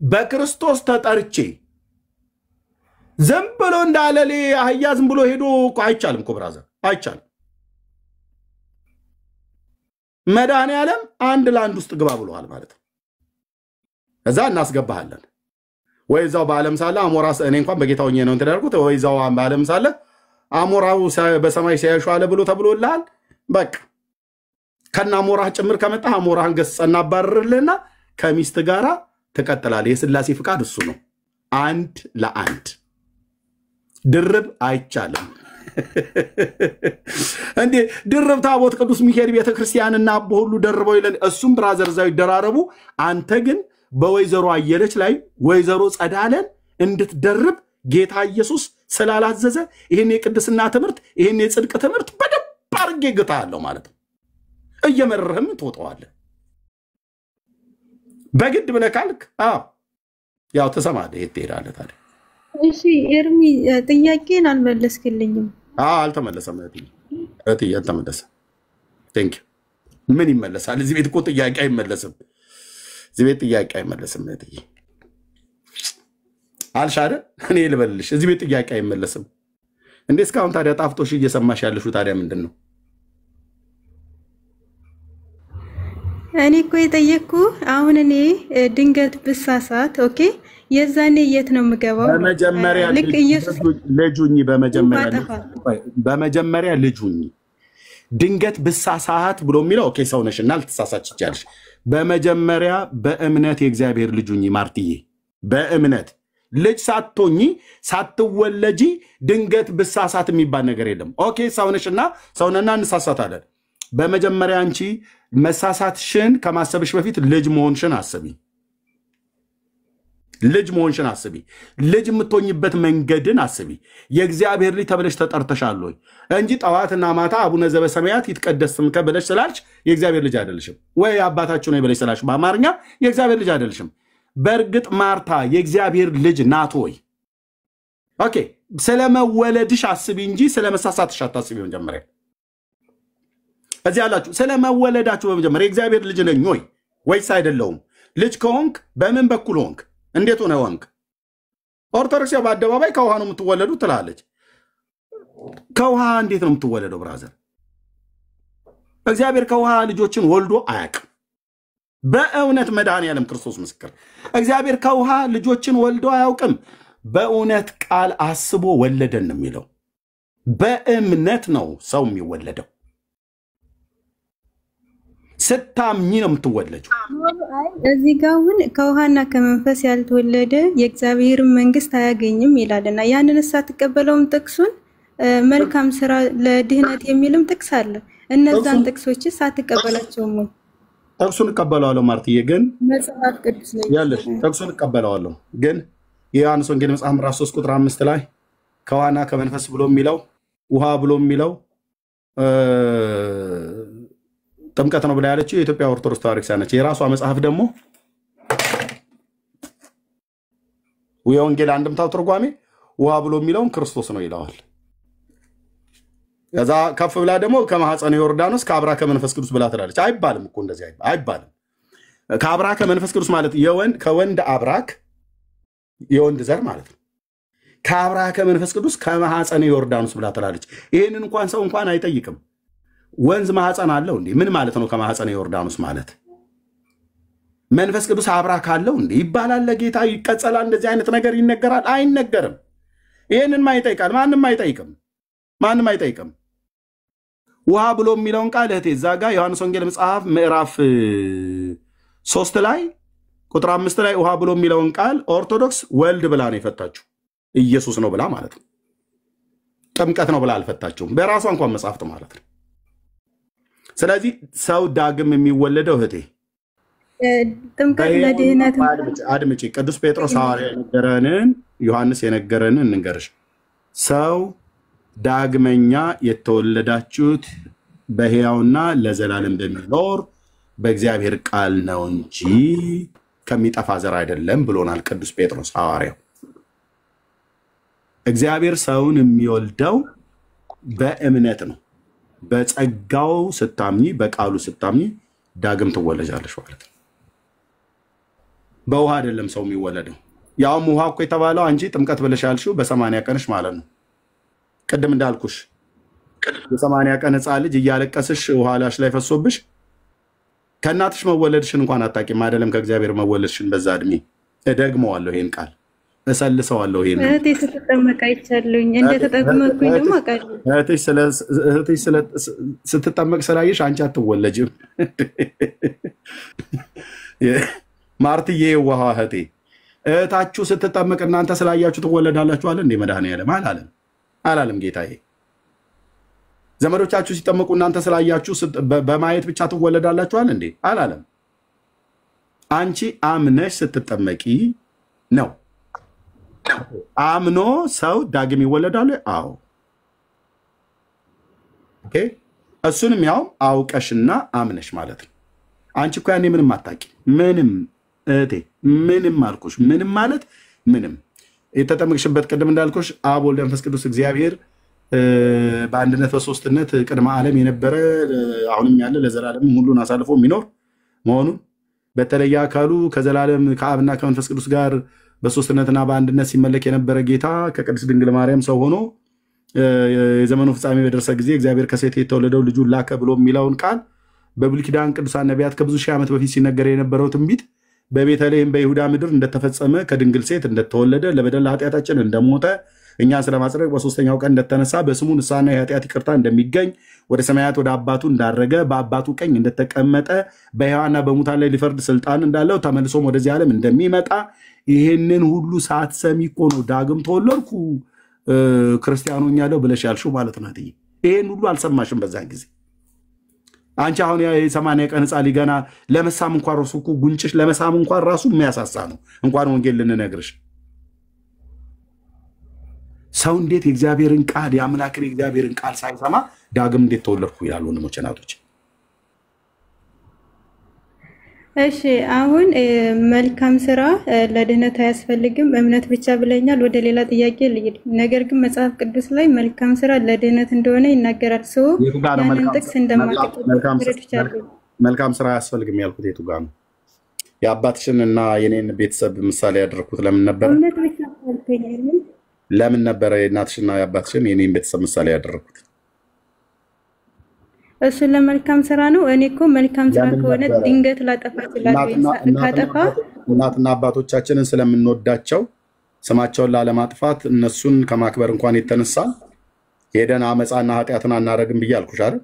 በክርስቶስ ተጣርቼ ዝም ብሎ እንዳለሌ አህያ ዝም ብሎ ሄዶ አይቻልም እኮ ብራዘር አይቻልም መዳን ያለም አንድ ላንድ ውስጥ ግባ ብለዋል ማለት ነው እዛ እናስገባሃለን ወይዛው በአለም ሳለ አሞራ እኔ እንኳን በጌታው ነው እንተዳርኩት ወይዛው በአለም ሳለ አሞራው በሰማይ ሲያዩሽ አለ ብሎ ተብሎልሃል በቃ ከና አሞራ ጭምር ከመጣ አሞራን ገጽና ባረርልና ከሚስት ጋራ ተቀጥላል የሥላሴ ፍቃድ እሱ ነው አንድ ለአንድ ድርብ አይቻልም እንዴ ድርብ ታቦት ቅዱስ ሚካኤል ቤተክርስቲያንና በሁሉ ደርበው ይለን እሱም ብራዘር ዛው ይደራረቡ አንተ ግን በወይዘሮ አየለች ላይ ወይዘሮ ጸዳለን እንድትደርብ ጌታ ኢየሱስ ስላላዘዘ ይሄን የቅድስና ትምህርት ይሄን የጽድቅ ትምህርት በደንብ አድርጌ ግታለሁ ማለት ነው እየመረህም ትወጣዋለህ በግድ ብለህ ካልክ ያው ተሰማለህ ትሄዳለህ ታዲያ እሺ ኤርሚ ጥያቄን አልመለስክልኝም አልተመለሰም እህቴ አልተመለሰም ቴንክ ዩ ምን ይመለሳል እዚህ ቤት እኮ ጥያቄ አይመለስም እዚህ ቤት ጥያቄ አይመለስም እህቴ አልሻረ እኔ ልበልሽ እዚህ ቤት ጥያቄ አይመለስም እንዴ እስካሁን ታዲያ ጣፍጦሽ እየሰማሽ ያለሽው ታዲያ ምንድነው እኔ እኮ የጠየቅኩ አሁን እኔ ድንገት ብሳሳት ኦኬ የዛኔ የት ነው የምገባው በመጀመሪያ ልክ ኢየሱስ ልጁኝ በመጀመሪያ ልጁኝ ድንገት ብሳሳት ብሎ የሚለው ኦኬ ሰው ነሽና ልትሳሳች ይቻልሽ በመጀመሪያ በእምነት የእግዚአብሔር ልጁኝ ማርትዬ በእምነት ልጅ ሳትሆኚ ሳትወለጂ ድንገት ብሳሳት የሚባል ነገር የለም ኦኬ ሰው ነሽና ሰውነና እንሳሳታለን በመጀመሪያ አንቺ መሳሳትሽን ከማሰብሽ በፊት ልጅ መሆንሽን አስቢ ልጅ መሆንሽን አስቢ ልጅ የምትሆኝበት መንገድን አስቢ የእግዚአብሔር ልጅ ተብለሽ ተጠርተሻል ወይ እንጂ ጠዋትና ማታ አቡነ ዘበሰማያት ይትቀደስ ስምከ ብለሽ ስላልሽ የእግዚአብሔር ልጅ አይደለሽም ወይ አባታችሁ ነው ብለሽ ስላልሽ በአማርኛ የእግዚአብሔር ልጅ አይደለሽም በእርግጥ ማርታ የእግዚአብሔር ልጅ ናት ወይ ኦኬ ስለመወለድሽ አስቢ እንጂ ስለመሳሳትሽ አታስቢ መጀመሪያ እዚህ ያላችሁ ስለመወለዳችሁ በመጀመሪያ የእግዚአብሔር ልጅ ነኝ ወይ ወይስ አይደለውም? ልጅ ከሆንክ በምን በኩል ሆንክ? እንዴት ሆነ ሆንክ? ኦርቶዶክስ በአደባባይ ከውሃ ነው የምትወለዱት ትላለች። ከውሃ እንዴት ነው የምትወለደው ብራዘር? እግዚአብሔር ከውሃ ልጆችን ወልዶ አያውቅም። በእውነት መድኃኔዓለም ክርስቶስ ምስክር፣ እግዚአብሔር ከውሃ ልጆችን ወልዶ አያውቅም። በእውነት ቃል አስቦ ወለደን ነው የሚለው። በእምነት ነው ሰው የሚወለደው። ስታምኚ ነው የምትወለጀው። እዚህ ጋር አሁን ከውሃና ከመንፈስ ያልተወለደ የእግዚአብሔርን መንግስት አያገኝም ይላልና ያንን ሳትቀበለውም ጥቅሱን መልካም ስራ ለድህነት የሚልም ጥቅስ አለ። እነዛን ጥቅሶች ሳትቀበላቸውም ወይ? ጥቅሱን እቀበለዋለሁ ማርትዬ፣ ግን መጽሐፍ ቅዱስ ላይ ያለሽ ጥቅሱን እቀበለዋለሁ፣ ግን የዮሐንስ ወንጌል መጽሐፍ ምዕራፍ 3 ቁጥር 5 ላይ ከውሃና ከመንፈስ ብሎ የሚለው ውሃ ብሎ የሚለው ጥምቀት ነው ብላ ያለችው የኢትዮጵያ ኦርቶዶክስ ተዋሕዶ ክርስቲያን ነች። የራሷ መጽሐፍ ደግሞ የወንጌል አንድምታው ትርጓሜ ውሃ ብሎ የሚለውን ክርስቶስ ነው ይለዋል። ከዛ ከፍ ብላ ደግሞ ከማኅፀነ ዮርዳኖስ ከአብራ ከመንፈስ ቅዱስ ብላ ትላለች። አይባልም እኮ እንደዚህ አይባልም። ከአብራ ከመንፈስ ቅዱስ ማለት ከወንድ አብራክ የወንድ ዘር ማለት ነው። ከአብራ ከመንፈስ ቅዱስ ከማኅፀነ ዮርዳኖስ ብላ ትላለች። ይህንን እንኳን ሰው እንኳን አይጠይቅም። ወንዝ ማኅፀን አለው እንዴ? ምን ማለት ነው ከማኅፀነ ዮርዳኖስ ማለት? መንፈስ ቅዱስ አብራክ አለው እንዴ ይባላል? ለጌታ ይቀጸላል? እንደዚህ አይነት ነገር ይነገራል? አይነገርም። ይህንን ማይጠይቃል? ማንም አይጠይቅም። ማንም አይጠይቅም። ውሃ ብሎ የሚለውን ቃል እህቴ እዛ ጋር ዮሐንስ ወንጌል መጽሐፍ ምዕራፍ 3 ላይ ቁጥር 5 ላይ ውሃ ብሎ የሚለውን ቃል ኦርቶዶክስ ወልድ ብላ ነው የፈታችው። ኢየሱስ ነው ብላ ማለት ነው። ጥምቀት ነው ብላ አልፈታችውም። በራሷ እንኳን መጽሐፍት ማለት ነው። ስለዚህ ሰው ዳግም የሚወለደው እህቴ ጥምቀት ለድህነት አድምጪ። ቅዱስ ጴጥሮስ ሐዋርያ የነገረንን ዮሐንስ የነገረንን እንንገርሽ። ሰው ዳግመኛ የተወለዳችሁት በሕያውና ለዘላለም በሚኖር በእግዚአብሔር ቃል ነው እንጂ ከሚጠፋ ዘር አይደለም ብሎናል ቅዱስ ጴጥሮስ ሐዋርያው። እግዚአብሔር ሰውን የሚወልደው በእምነት ነው። በጸጋው ስታምኚ፣ በቃሉ ስታምኚ ዳግም ትወለጃለሽ ማለት ነው። በውሃ አይደለም ሰው የሚወለደው። ያውም ውሃ እኮ የተባለው አንቺ ጥምቀት ብለሽ ያልሽው በ80 ቀንሽ ማለት ነው። ቅድም እንዳልኩሽ የ80 ቀን ሕፃን ልጅ እያለቀስሽ ውሃ ላሽ ላይ ፈሶብሽ ከእናትሽ መወለድሽን እንኳን አታውቂም አይደለም ከእግዚአብሔር መወለድሽን። በዛ እድሜ እደግመዋለሁ ይሄን ቃል እሰልሰዋለሁ። ይሄን እህቴ ስትጠመቅ አይቻለሁኝ እንደተጠመቅኩኝ ደግሞ አውቃለሁ። እህቴ ስትጠመቅ ስላየሽ አንቺ አትወለጅም። ማርትዬ ውሃ እህቴ እህታችሁ ስትጠመቅ እናንተ ስላያችሁ ትወለዳላችሁ አለ እንዴ መድኃኔዓለም? አላለም ጌታዬ። ዘመዶቻችሁ ሲጠመቁ እናንተ ስላያችሁ በማየት ብቻ ትወለዳላችኋል እንዴ? አላለም። አንቺ አምነሽ ስትጠመቂ ነው። አምኖ ሰው ዳግም ይወለዳል? አዎ። ኦኬ። እሱንም ያው አውቀሽና አምነሽ ማለት ነው። አንቺ እኮ ያኔ ምንም አታውቂ። ምንም እህቴ ምንም አልኩሽ። ምንም ማለት ምንም የተጠመቅሽበት ቅድም እንዳልኩሽ አብ ወልድ መንፈስ ቅዱስ እግዚአብሔር በአንድነት በሶስትነት ቅድመ ዓለም የነበረ አሁንም ያለ ለዘላለም ሁሉን አሳልፎ የሚኖር መሆኑን በተለየ አካሉ ከዘላለም ከአብና ከመንፈስ ቅዱስ ጋር በሶስትነትና በአንድነት ሲመለክ የነበረ ጌታ ከቅድስት ድንግል ማርያም ሰው ሆኖ የዘመኑ ፍጻሜ በደረሰ ጊዜ እግዚአብሔር ከሴት የተወለደው ልጁን ላከ ብሎ የሚለውን ቃል በብሉይ ኪዳን ቅዱሳን ነቢያት ከብዙ ሺህ ዓመት በፊት ሲነገር የነበረው ትንቢት በቤተልሔም በይሁዳ ምድር እንደተፈጸመ ከድንግል ሴት እንደተወለደ ለበደል ኃጢአታችን እንደሞተ እኛን ስለማጽደቅ በሶስተኛው ቀን እንደተነሳ በስሙ ንስሐና የኃጢአት ይቅርታ እንደሚገኝ ወደ ሰማያት ወደ አባቱ እንዳረገ በአባቱ ቀኝ እንደተቀመጠ በሕያዋንና በሙታን ላይ ሊፈርድ ስልጣን እንዳለው ተመልሶም ወደዚህ ዓለም እንደሚመጣ ይህንን ሁሉ ሳትሰሚ እኮ ነው ዳግም ተወለድኩ ክርስቲያኑ ሆኛለሁ ብለሽ ያልሽው ማለት ነው። ይህን ሁሉ አልሰማሽም በዛን ጊዜ። አንቺ አሁን የ80 ቀን ሕፃን ሊገና ለመሳም እንኳን ራሱ እኮ ጉንጭሽ ለመሳም እንኳን ራሱ የሚያሳሳ ነው፣ እንኳን ወንጌል ልንነግርሽ። ሰው እንዴት የእግዚአብሔርን ቃል የአምላክን የእግዚአብሔርን ቃል ሳይሰማ ዳግም እንዴት ተወለድኩ ይላሉ ወንድሞቼ እናቶች? እሺ አሁን መልካም ስራ ለድህነት አያስፈልግም እምነት ብቻ ብለኛል። ወደ ሌላ ጥያቄ ልሂድ። ነገር ግን መጽሐፍ ቅዱስ ላይ መልካም ስራ ለድህነት እንደሆነ ይናገራል። ሰው ያንን ጥቅስ እንደማቀጥል መልካም ስራ አያስፈልግም ያልኩት የቱ ጋር ነው? የአባትሽንና የኔን ቤተሰብ ምሳሌ ያደረኩት ለምን ነበር? እውነት ብቻ አልከኝ። ለምን ነበረ የእናትሽና የአባትሽን የኔን ቤተሰብ ምሳሌ ያደረኩት? እሱ ለመልካም ስራ ነው። እኔ እኮ መልካም ስራ ከሆነ ድንገት ላጠፋ እችላለሁ። ካጠፋ እናትና አባቶቻችንን ስለምንወዳቸው ስማቸውን ላለማጥፋት እነሱን ከማክበር እንኳን የተነሳ ሄደን አመፃና ኃጢአትን አናረግም ብዬ አልኩሽ አይደል?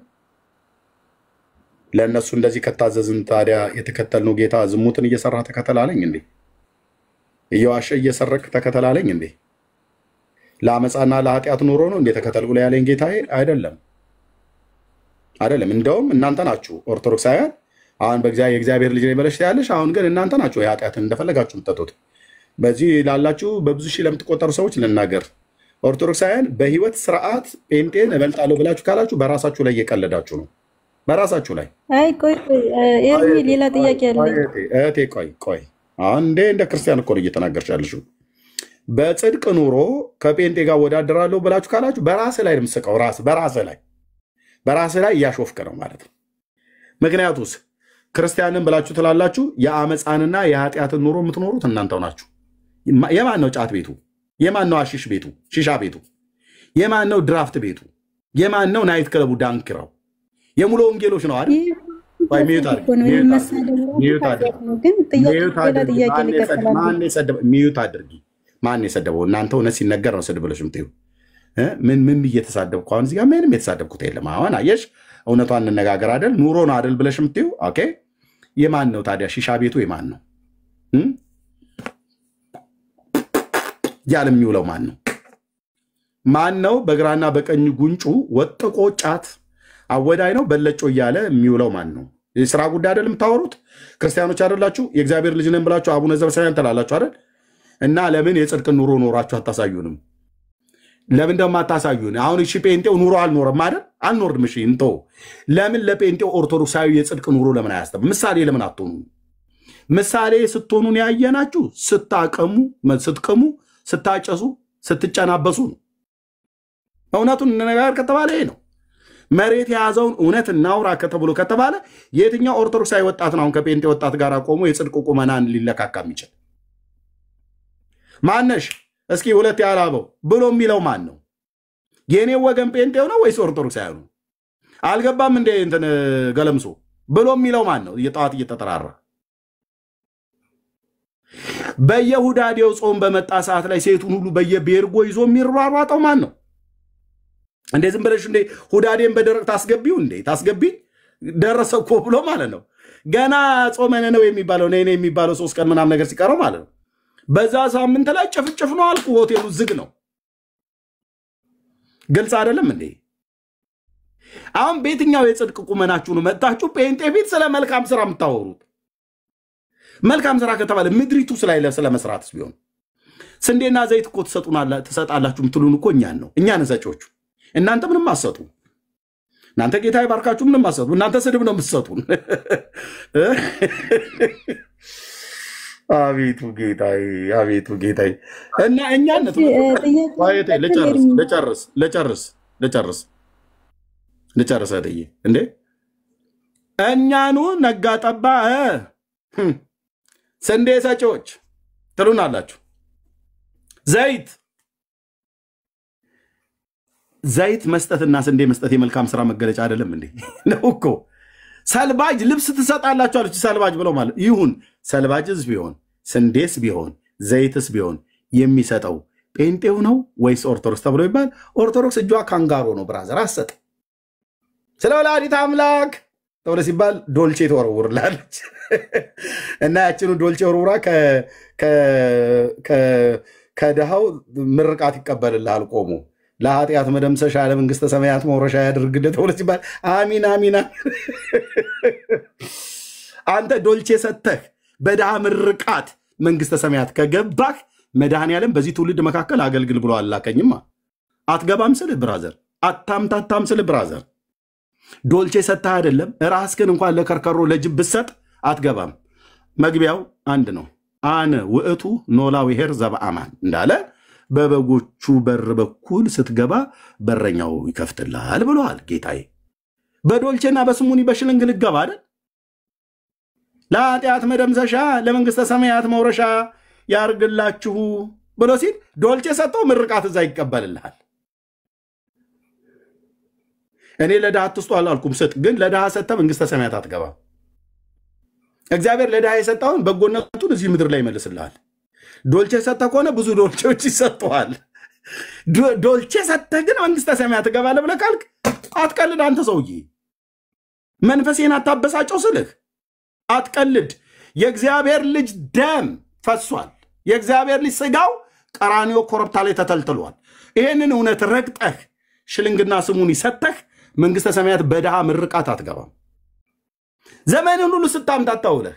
ለእነሱ እንደዚህ ከታዘዝን ታዲያ የተከተልነው ጌታ ዝሙትን እየሰራ ተከተላለኝ እንዴ? እየዋሸ እየሰረቅ ተከተላለኝ እንዴ? ለአመፃና ለኃጢአት ኑሮ ነው እንዴ ተከተል ብሎ ያለኝ ጌታ አይደለም። አይደለም። እንደውም እናንተ ናችሁ ኦርቶዶክሳውያን አሁን የእግዚአብሔር ልጅ ነኝ ብለሽ ያለሽ፣ አሁን ግን እናንተ ናችሁ የኃጢአትን እንደፈለጋችሁ የምትጠጡት። በዚህ ላላችሁ በብዙ ሺህ ለምትቆጠሩ ሰዎች ልናገር፣ ኦርቶዶክሳውያን በህይወት ስርዓት ጴንጤን እበልጣለሁ ብላችሁ ካላችሁ በራሳችሁ ላይ እየቀለዳችሁ ነው። በራሳችሁ ላይ አይ ቆይ ኤርሚ ሌላ ጥያቄ አለ። እህቴ ቆይ አሁን እንደ ክርስቲያን እኮ ነው እየተናገርሽ ያለሽው። በጽድቅ ኑሮ ከጴንጤ ጋር ወዳደራለሁ ብላችሁ ካላችሁ በራስ ላይ ነው የምትስቀው። በራስ ላይ እያሾፍክ ነው ማለት ነው። ምክንያቱስ ክርስቲያንን ብላችሁ ትላላችሁ፣ የአመፃንና የኃጢአትን ኑሮ የምትኖሩት እናንተው ናችሁ። የማን ነው ጫት ቤቱ? የማን ነው አሺሽ ቤቱ? ሺሻ ቤቱ? የማን ነው ድራፍት ቤቱ? የማን ነው ናይት ክለቡ? ዳንኪራው የሙሉ ወንጌሎች ነው አይደል? ሚዩት አድርጊ። ማን የሰደበው? እናንተ እውነት ሲነገር ነው ስድብ ብለሽ የምትይው። ምን እየተሳደብኩ አሁን እዚህ ጋር ምንም የተሳደብኩት የለም። አሁን አየሽ፣ እውነቷን እንነጋገር አይደል? ኑሮ ነው አይደል ብለሽ የምትይው። ኦኬ፣ የማን ነው ታዲያ ሺሻ ቤቱ? የማን ነው ያለ የሚውለው? ማን ነው? ማን ነው በግራና በቀኝ ጉንጩ ወጥቆ ጫት አወዳይ ነው በለጮ እያለ የሚውለው? ማን ነው? የስራ ጉዳይ አይደል የምታወሩት? ክርስቲያኖች አይደላችሁ? የእግዚአብሔር ልጅ ነን ብላችሁ አቡነ ዘበሰማያት ትላላችሁ አይደል? እና ለምን የጽድቅ ኑሮ ኖራችሁ አታሳዩንም? ለምን ደግሞ አታሳዩን? አሁን እሺ ጴንጤው ኑሮ አልኖረም አይደል? አልኖርም። እሺ እንቶ ለምን ለጴንጤው ኦርቶዶክሳዊ የጽድቅ ኑሮ ለምን አያስተምር? ምሳሌ ለምን አትሆኑ? ምሳሌ ስትሆኑን ያየናችሁ ስትቅሙ፣ ስታጨሱ፣ ስትጨናበሱ ነው። እውነቱን እንነጋገር ከተባለ ይሄ ነው። መሬት የያዘውን እውነት እናውራ ከተብሎ ከተባለ የትኛው ኦርቶዶክሳዊ ወጣት ነው አሁን ከጴንጤ ወጣት ጋር ቆሞ የጽድቅ ቁመናን ሊለካካ የሚችል? ማነሽ እስኪ ሁለት ያላበው ብሎ የሚለው ማን ነው? የኔ ወገን ጴንጤው ነው ወይስ ኦርቶዶክሳዊ ነው? አልገባም እንደ እንትን ገለምሶ ብሎ የሚለው ማን ነው? እየጠዋት እየተጠራራ በየሁዳዴው ጾም በመጣ ሰዓት ላይ ሴቱን ሁሉ በየቤርጎ ይዞ የሚሯሯጠው ማን ነው? እንዴ ዝም ብለሽ እንዴ ሁዳዴን በደረቅ ታስገቢው እንዴ? ታስገቢ ደረሰ እኮ ብሎ ማለት ነው። ገና ጾመነ ነው የሚባለው ነይ የሚባለው 3 ቀን ምናምን ነገር ሲቀረው ማለት ነው። በዛ ሳምንት ላይ ጭፍጭፍ ነው አልኩ። ሆቴሉ ዝግ ነው። ግልጽ አይደለም እንዴ? አሁን በየትኛው የጽድቅ ቁመናችሁ ነው መጣችሁ ጴንጤ ቤት ስለ መልካም ስራ የምታወሩት? መልካም ስራ ከተባለ ምድሪቱ ስለ መስራትስ ቢሆን ስንዴና ዘይት እኮ ትሰጣላችሁ የምትሉን እኮ እኛን ነው። እኛን ሰጪዎቹ። እናንተ ምንም አትሰጡ። እናንተ ጌታ ይባርካችሁ ምንም አትሰጡ። እናንተ ስድብ ነው የምትሰጡን። አቤቱ ጌታዬ፣ አቤቱ ጌታዬ። እና እኛነት ልጨርስ አደየ እንዴ እኛኑ ነጋ ጠባ ስንዴ ሰጪዎች ትሉናላችሁ። ዘይት መስጠትና ስንዴ መስጠት የመልካም ስራ መገለጫ አይደለም እንዴ? ነው እኮ። ሰልባጅ ልብስ ትሰጣላችሁ አለች። ሰልባጅ ብለው ማለት ይሁን። ሰልባጅስ ቢሆን ስንዴስ ቢሆን ዘይትስ ቢሆን የሚሰጠው ጴንጤው ነው ወይስ ኦርቶዶክስ ተብሎ ይባል? ኦርቶዶክስ እጇ ካንጋሮ ነው ብራዘር፣ አሰጥ ስለ ወላዲተ አምላክ ተብሎ ሲባል ዶልቼ ተወርውርላለች እና ያችኑ ዶልቼ ወርውራ ከድሃው ምርቃት ይቀበልልሃል ቆሞ ለኃጢአት መደምሰሻ ለመንግስተ ሰማያት መውረሻ ያድርግልህ ተብሎ ሲባል አሚን አሚን። አንተ ዶልቼ ሰተህ በድሃ ምርቃት መንግስተ ሰማያት ከገባህ መድኃኔዓለም በዚህ ትውልድ መካከል አገልግል ብሎ አላከኝማ። አትገባም ስልህ ብራዘር፣ አታምታታም ስልህ ብራዘር። ዶልቼ ሰተህ አይደለም ራስህን እንኳን ለከርከሮ ለጅብ ብትሰጥ አትገባም። መግቢያው አንድ ነው። አነ ውእቱ ኖላዊሄር ዘበአማን እንዳለ በበጎቹ በር በኩል ስትገባ በረኛው ይከፍትልሃል ብለዋል ጌታዬ። በዶልቼና በስሙኒ በሽልንግ ልገባ አይደል? ለኃጢአት መደምሰሻ ለመንግስተ ሰማያት መውረሻ ያርግላችሁ ብሎ ሲል ዶልቼ ሰጠው ምርቃት እዛ ይቀበልልሃል። እኔ ለድሃ አትስጡ አላልኩም፣ ስጥ። ግን ለድሃ ሰጠ መንግስተ ሰማያት አትገባ። እግዚአብሔር ለድሃ የሰጠውን በጎነቱን እዚህ ምድር ላይ ይመልስልሃል። ዶልቼ ሰጠ ከሆነ ብዙ ዶልቼዎች ይሰጠዋል። ዶልቼ ሰጠ ግን መንግስተ ሰማያት ትገባለህ ብለህ ካልክ አትቀልድ። አንተ ሰውዬ መንፈሴን አታበሳጨው ስልህ አትቀልድ። የእግዚአብሔር ልጅ ደም ፈሷል። የእግዚአብሔር ልጅ ስጋው ቀራንዮ ኮረብታ ላይ ተተልትሏል። ይሄንን እውነት ረግጠህ ሽልንግና ስሙን ይሰጠህ መንግስተ ሰማያት በድሃ ምርቃት አትገባም። ዘመንን ሁሉ ስታምታታ ውለህ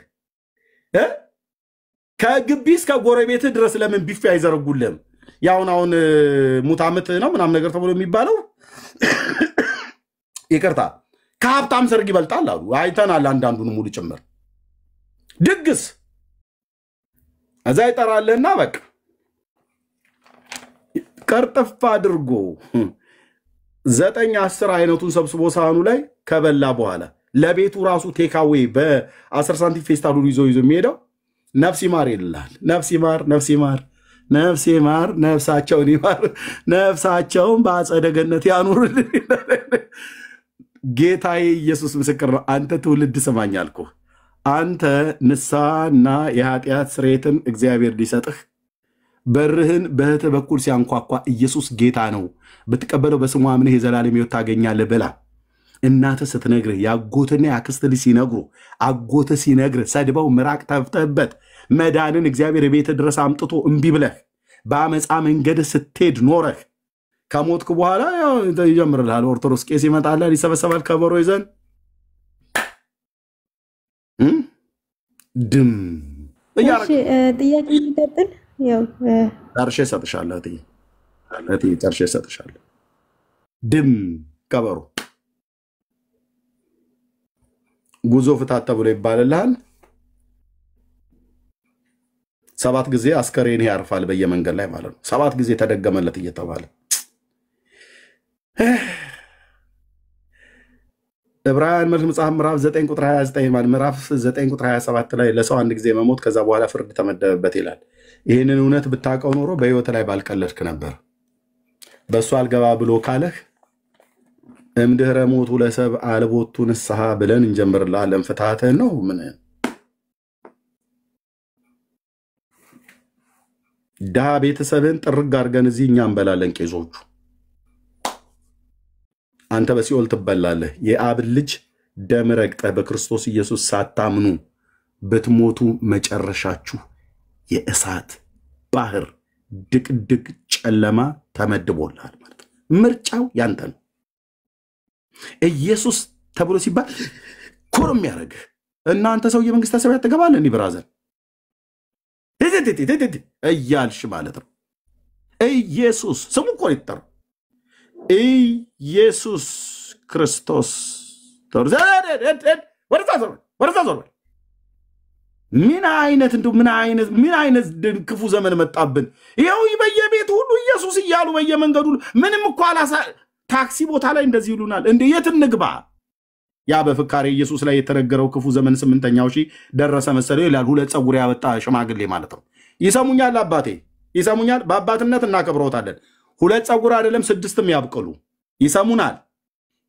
ከግቢ እስከ ጎረቤትህ ድረስ ለምን ቢፌ አይዘረጉልህም? አሁን ሙት ዓመት ነው ምናምን ነገር ተብሎ የሚባለው ይቅርታ ከሀብታም ሰርግ ይበልጣል አሉ። አይተናል። አንዳንዱን ሙሉ ጭምር ድግስ እዛ ይጠራልህና በቃ ቀርጥፍ አድርጎ 9-10 አይነቱን ሰብስቦ ሳህኑ ላይ ከበላ በኋላ ለቤቱ ራሱ ቴካዌ በ10 ሳንቲም ፌስታሉን ይዞ የሚሄደው ነፍስ ይማር ይልሃል። ነፍስ ይማር፣ ነፍስ ይማር፣ ነፍስ ይማር፣ ነፍሳቸውን ይማር፣ ነፍሳቸውን በአጸደ ገነት ያኑርልን። ጌታዬ ኢየሱስ ምስክር ነው። አንተ ትውልድ ስማኝ አልኩህ። አንተ ንስሐና የኃጢአት ስርየትን እግዚአብሔር ሊሰጥህ በርህን በእህትህ በኩል ሲያንኳኳ ኢየሱስ ጌታ ነው ብትቀበለው በስሙ አምነህ የዘላለም ሕይወት ታገኛለህ ብላ እናትህ ስትነግርህ ያጎትና ያክስት ልጅ ሲነግሩ አጎትህ ሲነግርህ ሰድበው ምራቅ ተፍተህበት መዳንን እግዚአብሔር ቤትህ ድረስ አምጥቶ እምቢ ብለህ በአመፃ መንገድ ስትሄድ ኖረህ ከሞትክ በኋላ ይጀምርልሃል። ኦርቶዶክስ ቄስ ይመጣልሃል፣ ይሰበሰባል ከበሮ ይዘን ድም ጥያቄ ይቀጥል። ያው ጨርሼ እሰጥሻለሁ እቴ ጨርሼ እሰጥሻለሁ። ድም ከበሮ ጉዞ ፍታት ተብሎ ይባልልሃል። 7 ጊዜ አስከሬን ያርፋል በየመንገድ ላይ ማለት ነው። 7 ጊዜ ተደገመለት እየተባለ ዕብራውያን መጽሐፍ ምዕራፍ 9 ቁጥር 29 ማለት ምዕራፍ 9 ቁጥር 27 ላይ ለሰው አንድ ጊዜ መሞት ከዛ በኋላ ፍርድ ተመደበበት ይላል። ይህንን እውነት ብታውቀው ኖሮ በህይወት ላይ ባልቀለድክ ነበር። በእሱ አልገባ ብሎ ካለህ እምድህረ ሞቱ ለሰብ አልቦቱ ንስሐ ብለን እንጀምርልሃለን። ፍትሐትህን ነው ምን ድሃ ቤተሰብህን ጥርግ አድርገን እዚህ እኛ እንበላለን ቄሶቹ። አንተ በሲኦል ትበላለህ። የአብ ልጅ ደም ረግጠህ በክርስቶስ ኢየሱስ ሳታምኑ ብትሞቱ መጨረሻችሁ የእሳት ባህር ድቅድቅ ጨለማ ተመድቦልሃል ማለት ነው። ምርጫው ያንተ ነው። ኢየሱስ ተብሎ ሲባል ኮሮም ያደርግህ እናንተ ሰውዬ መንግስተ ሰማያት ትገባለህ እንዲህ ብራዘር እያልሽ ማለት ነው። ኢየሱስ ስሙ እኮ ይጠራ ኢየሱስ ክርስቶስ ወደዛ ዞር። ምን አይነት ክፉ ዘመን መጣብን። ይኸው በየቤቱ ሁሉ ኢየሱስ እያሉ በየመንገዱ ምንም እኮ ታክሲ ቦታ ላይ እንደዚህ ይሉናል። እንደ የት እንግባ? ያ በፍካሬ ኢየሱስ ላይ የተነገረው ክፉ ዘመን 8ኛው ሺህ ደረሰ መሰለው ይላል። 2 ፀጉር ያወጣ ሽማግሌ ማለት ነው። ይሰሙኛል አባቴ ይሰሙኛል። በአባትነት እናከብረውታለን። 2 ፀጉር አይደለም 6ም ያብቅሉ ይሰሙናል።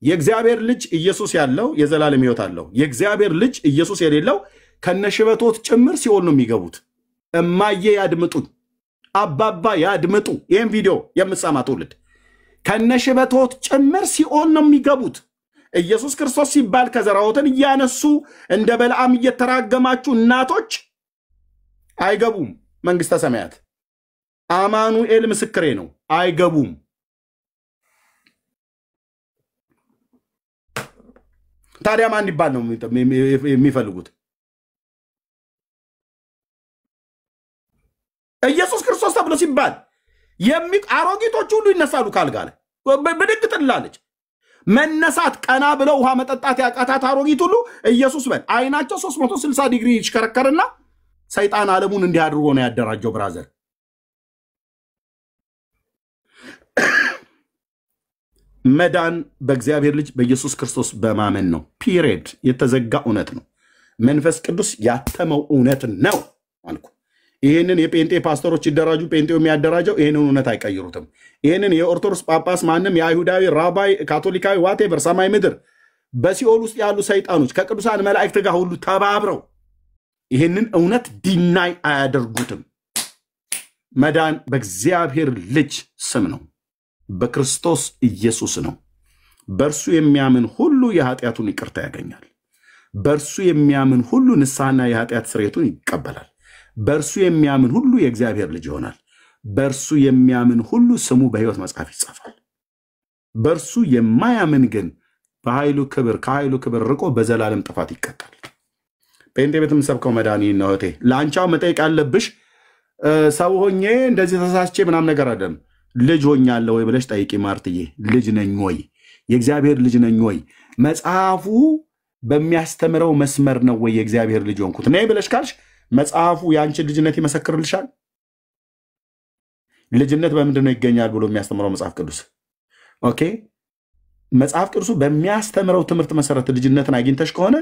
የእግዚአብሔር ልጅ ኢየሱስ ያለው የዘላለም ሕይወት አለው። የእግዚአብሔር ልጅ ኢየሱስ የሌለው ከነሽበቶት ጭምር ሲኦል ነው የሚገቡት። እማዬ ያድምጡኝ፣ አባባ ያድምጡ። ይህን ቪዲዮ የምትሰማ ትውልድ ከነሽበቶት ጭምር ሲኦል ነው የሚገቡት። ኢየሱስ ክርስቶስ ሲባል ከዘራዎትን እያነሱ እንደ በለዓም እየተራገማችሁ እናቶች አይገቡም መንግስተ ሰማያት። አማኑኤል ምስክሬ ነው፣ አይገቡም። ታዲያ ማን ይባል ነው የሚፈልጉት? ኢየሱስ ክርስቶስ ተብሎ ሲባል አሮጊቶች ሁሉ ይነሳሉ። ካልጋ ላይ ብድግ ትላለች። መነሳት ቀና ብለው ውሃ መጠጣት ያቃታት አሮጊት ሁሉ ኢየሱስ በል አይናቸው 360 ዲግሪ ይሽከረከርና ሰይጣን ዓለሙን እንዲህ አድርጎ ነው ያደራጀው። ብራዘር መዳን በእግዚአብሔር ልጅ በኢየሱስ ክርስቶስ በማመን ነው። ፒሪየድ። የተዘጋ እውነት ነው። መንፈስ ቅዱስ ያተመው እውነት ነው አልኩ። ይህንን የጴንጤ ፓስተሮች ይደራጁ፣ ጴንጤው የሚያደራጀው ይህንን እውነት አይቀይሩትም። ይህንን የኦርቶዶክስ ጳጳስ ማንም የአይሁዳዊ ራባይ ካቶሊካዊ ዋቴቨር ሰማይ ምድር በሲኦል ውስጥ ያሉ ሰይጣኖች ከቅዱሳን መላእክት ጋር ሁሉ ተባብረው ይህንን እውነት ዲናይ አያደርጉትም። መዳን በእግዚአብሔር ልጅ ስም ነው፣ በክርስቶስ ኢየሱስ ነው። በእርሱ የሚያምን ሁሉ የኃጢአቱን ይቅርታ ያገኛል። በእርሱ የሚያምን ሁሉ ንስሐና የኃጢአት ስርየቱን ይቀበላል። በእርሱ የሚያምን ሁሉ የእግዚአብሔር ልጅ ይሆናል። በእርሱ የሚያምን ሁሉ ስሙ በሕይወት መጽሐፍ ይጻፋል። በእርሱ የማያምን ግን ከኃይሉ ክብር ርቆ በዘላለም ጥፋት ይቀጣል። ጴንጤ ቤት የምሰብከው መዳን ይህን ነው። እህቴ ለአንቻው መጠየቅ ያለብሽ ሰው ሆኜ እንደዚህ ተሳስቼ ምናምን ነገር አይደለም። ልጅ ሆኛለሁ ወይ ብለሽ ጠይቂ ማርትዬ። ልጅ ነኝ ወይ? የእግዚአብሔር ልጅ ነኝ ወይ? መጽሐፉ በሚያስተምረው መስመር ነው ወይ የእግዚአብሔር ልጅ ሆንኩት ነይ ብለሽ ካልሽ መጽሐፉ የአንቺን ልጅነት ይመሰክርልሻል። ልጅነት በምንድን ነው ይገኛል ብሎ የሚያስተምረው መጽሐፍ ቅዱስ? ኦኬ፣ መጽሐፍ ቅዱሱ በሚያስተምረው ትምህርት መሰረት ልጅነትን አግኝተሽ ከሆነ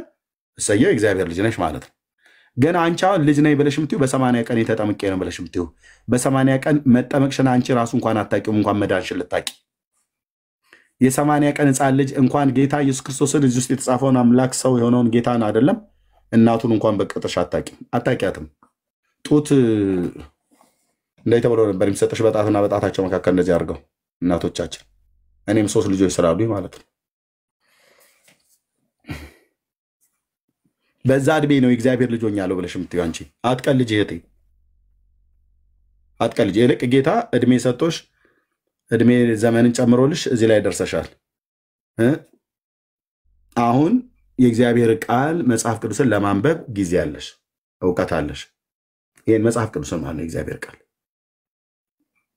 እሰየው የእግዚአብሔር ልጅ ነሽ ማለት ነው። ግን አንቺ አሁን ልጅ ነኝ ብለሽ የምትይው በ80 ቀን የተጠምቄ ነው ብለሽ የምትይው በ80 ቀን መጠመቅሽን አንቺ ራሱ እንኳን አታውቂውም፣ እንኳን መዳንሽን ልታውቂ። የ80 ቀን ሕፃን ልጅ እንኳን ጌታ ኢየሱስ ክርስቶስን እዚህ ውስጥ የተጻፈውን አምላክ ሰው የሆነውን ጌታን አይደለም እናቱን እንኳን በቅጥሽ አታውቂያትም። ጡት እንደዚህ ተብሎ ነበር የሚሰጠሽ፣ በጣትና በጣታቸው መካከል እንደዚህ አድርገው እናቶቻችን። እኔም 3 ልጆች ስላሉኝ ማለት ነው። በዛ ዕድሜ ነው የእግዚአብሔር ልጅ ሆኛለሁ ብለሽ የምትይው አንቺ። አትቀልጂ እህቴ፣ አትቀልጂ። ይልቅ ጌታ ዕድሜ ሰጥቶሽ ዕድሜ ዘመንን ጨምሮልሽ እዚህ ላይ ደርሰሻል። አሁን የእግዚአብሔር ቃል መጽሐፍ ቅዱስን ለማንበብ ጊዜ አለሽ፣ እውቀት አለሽ። ይህን መጽሐፍ ቅዱስን ማለት ነው የእግዚአብሔር ቃል።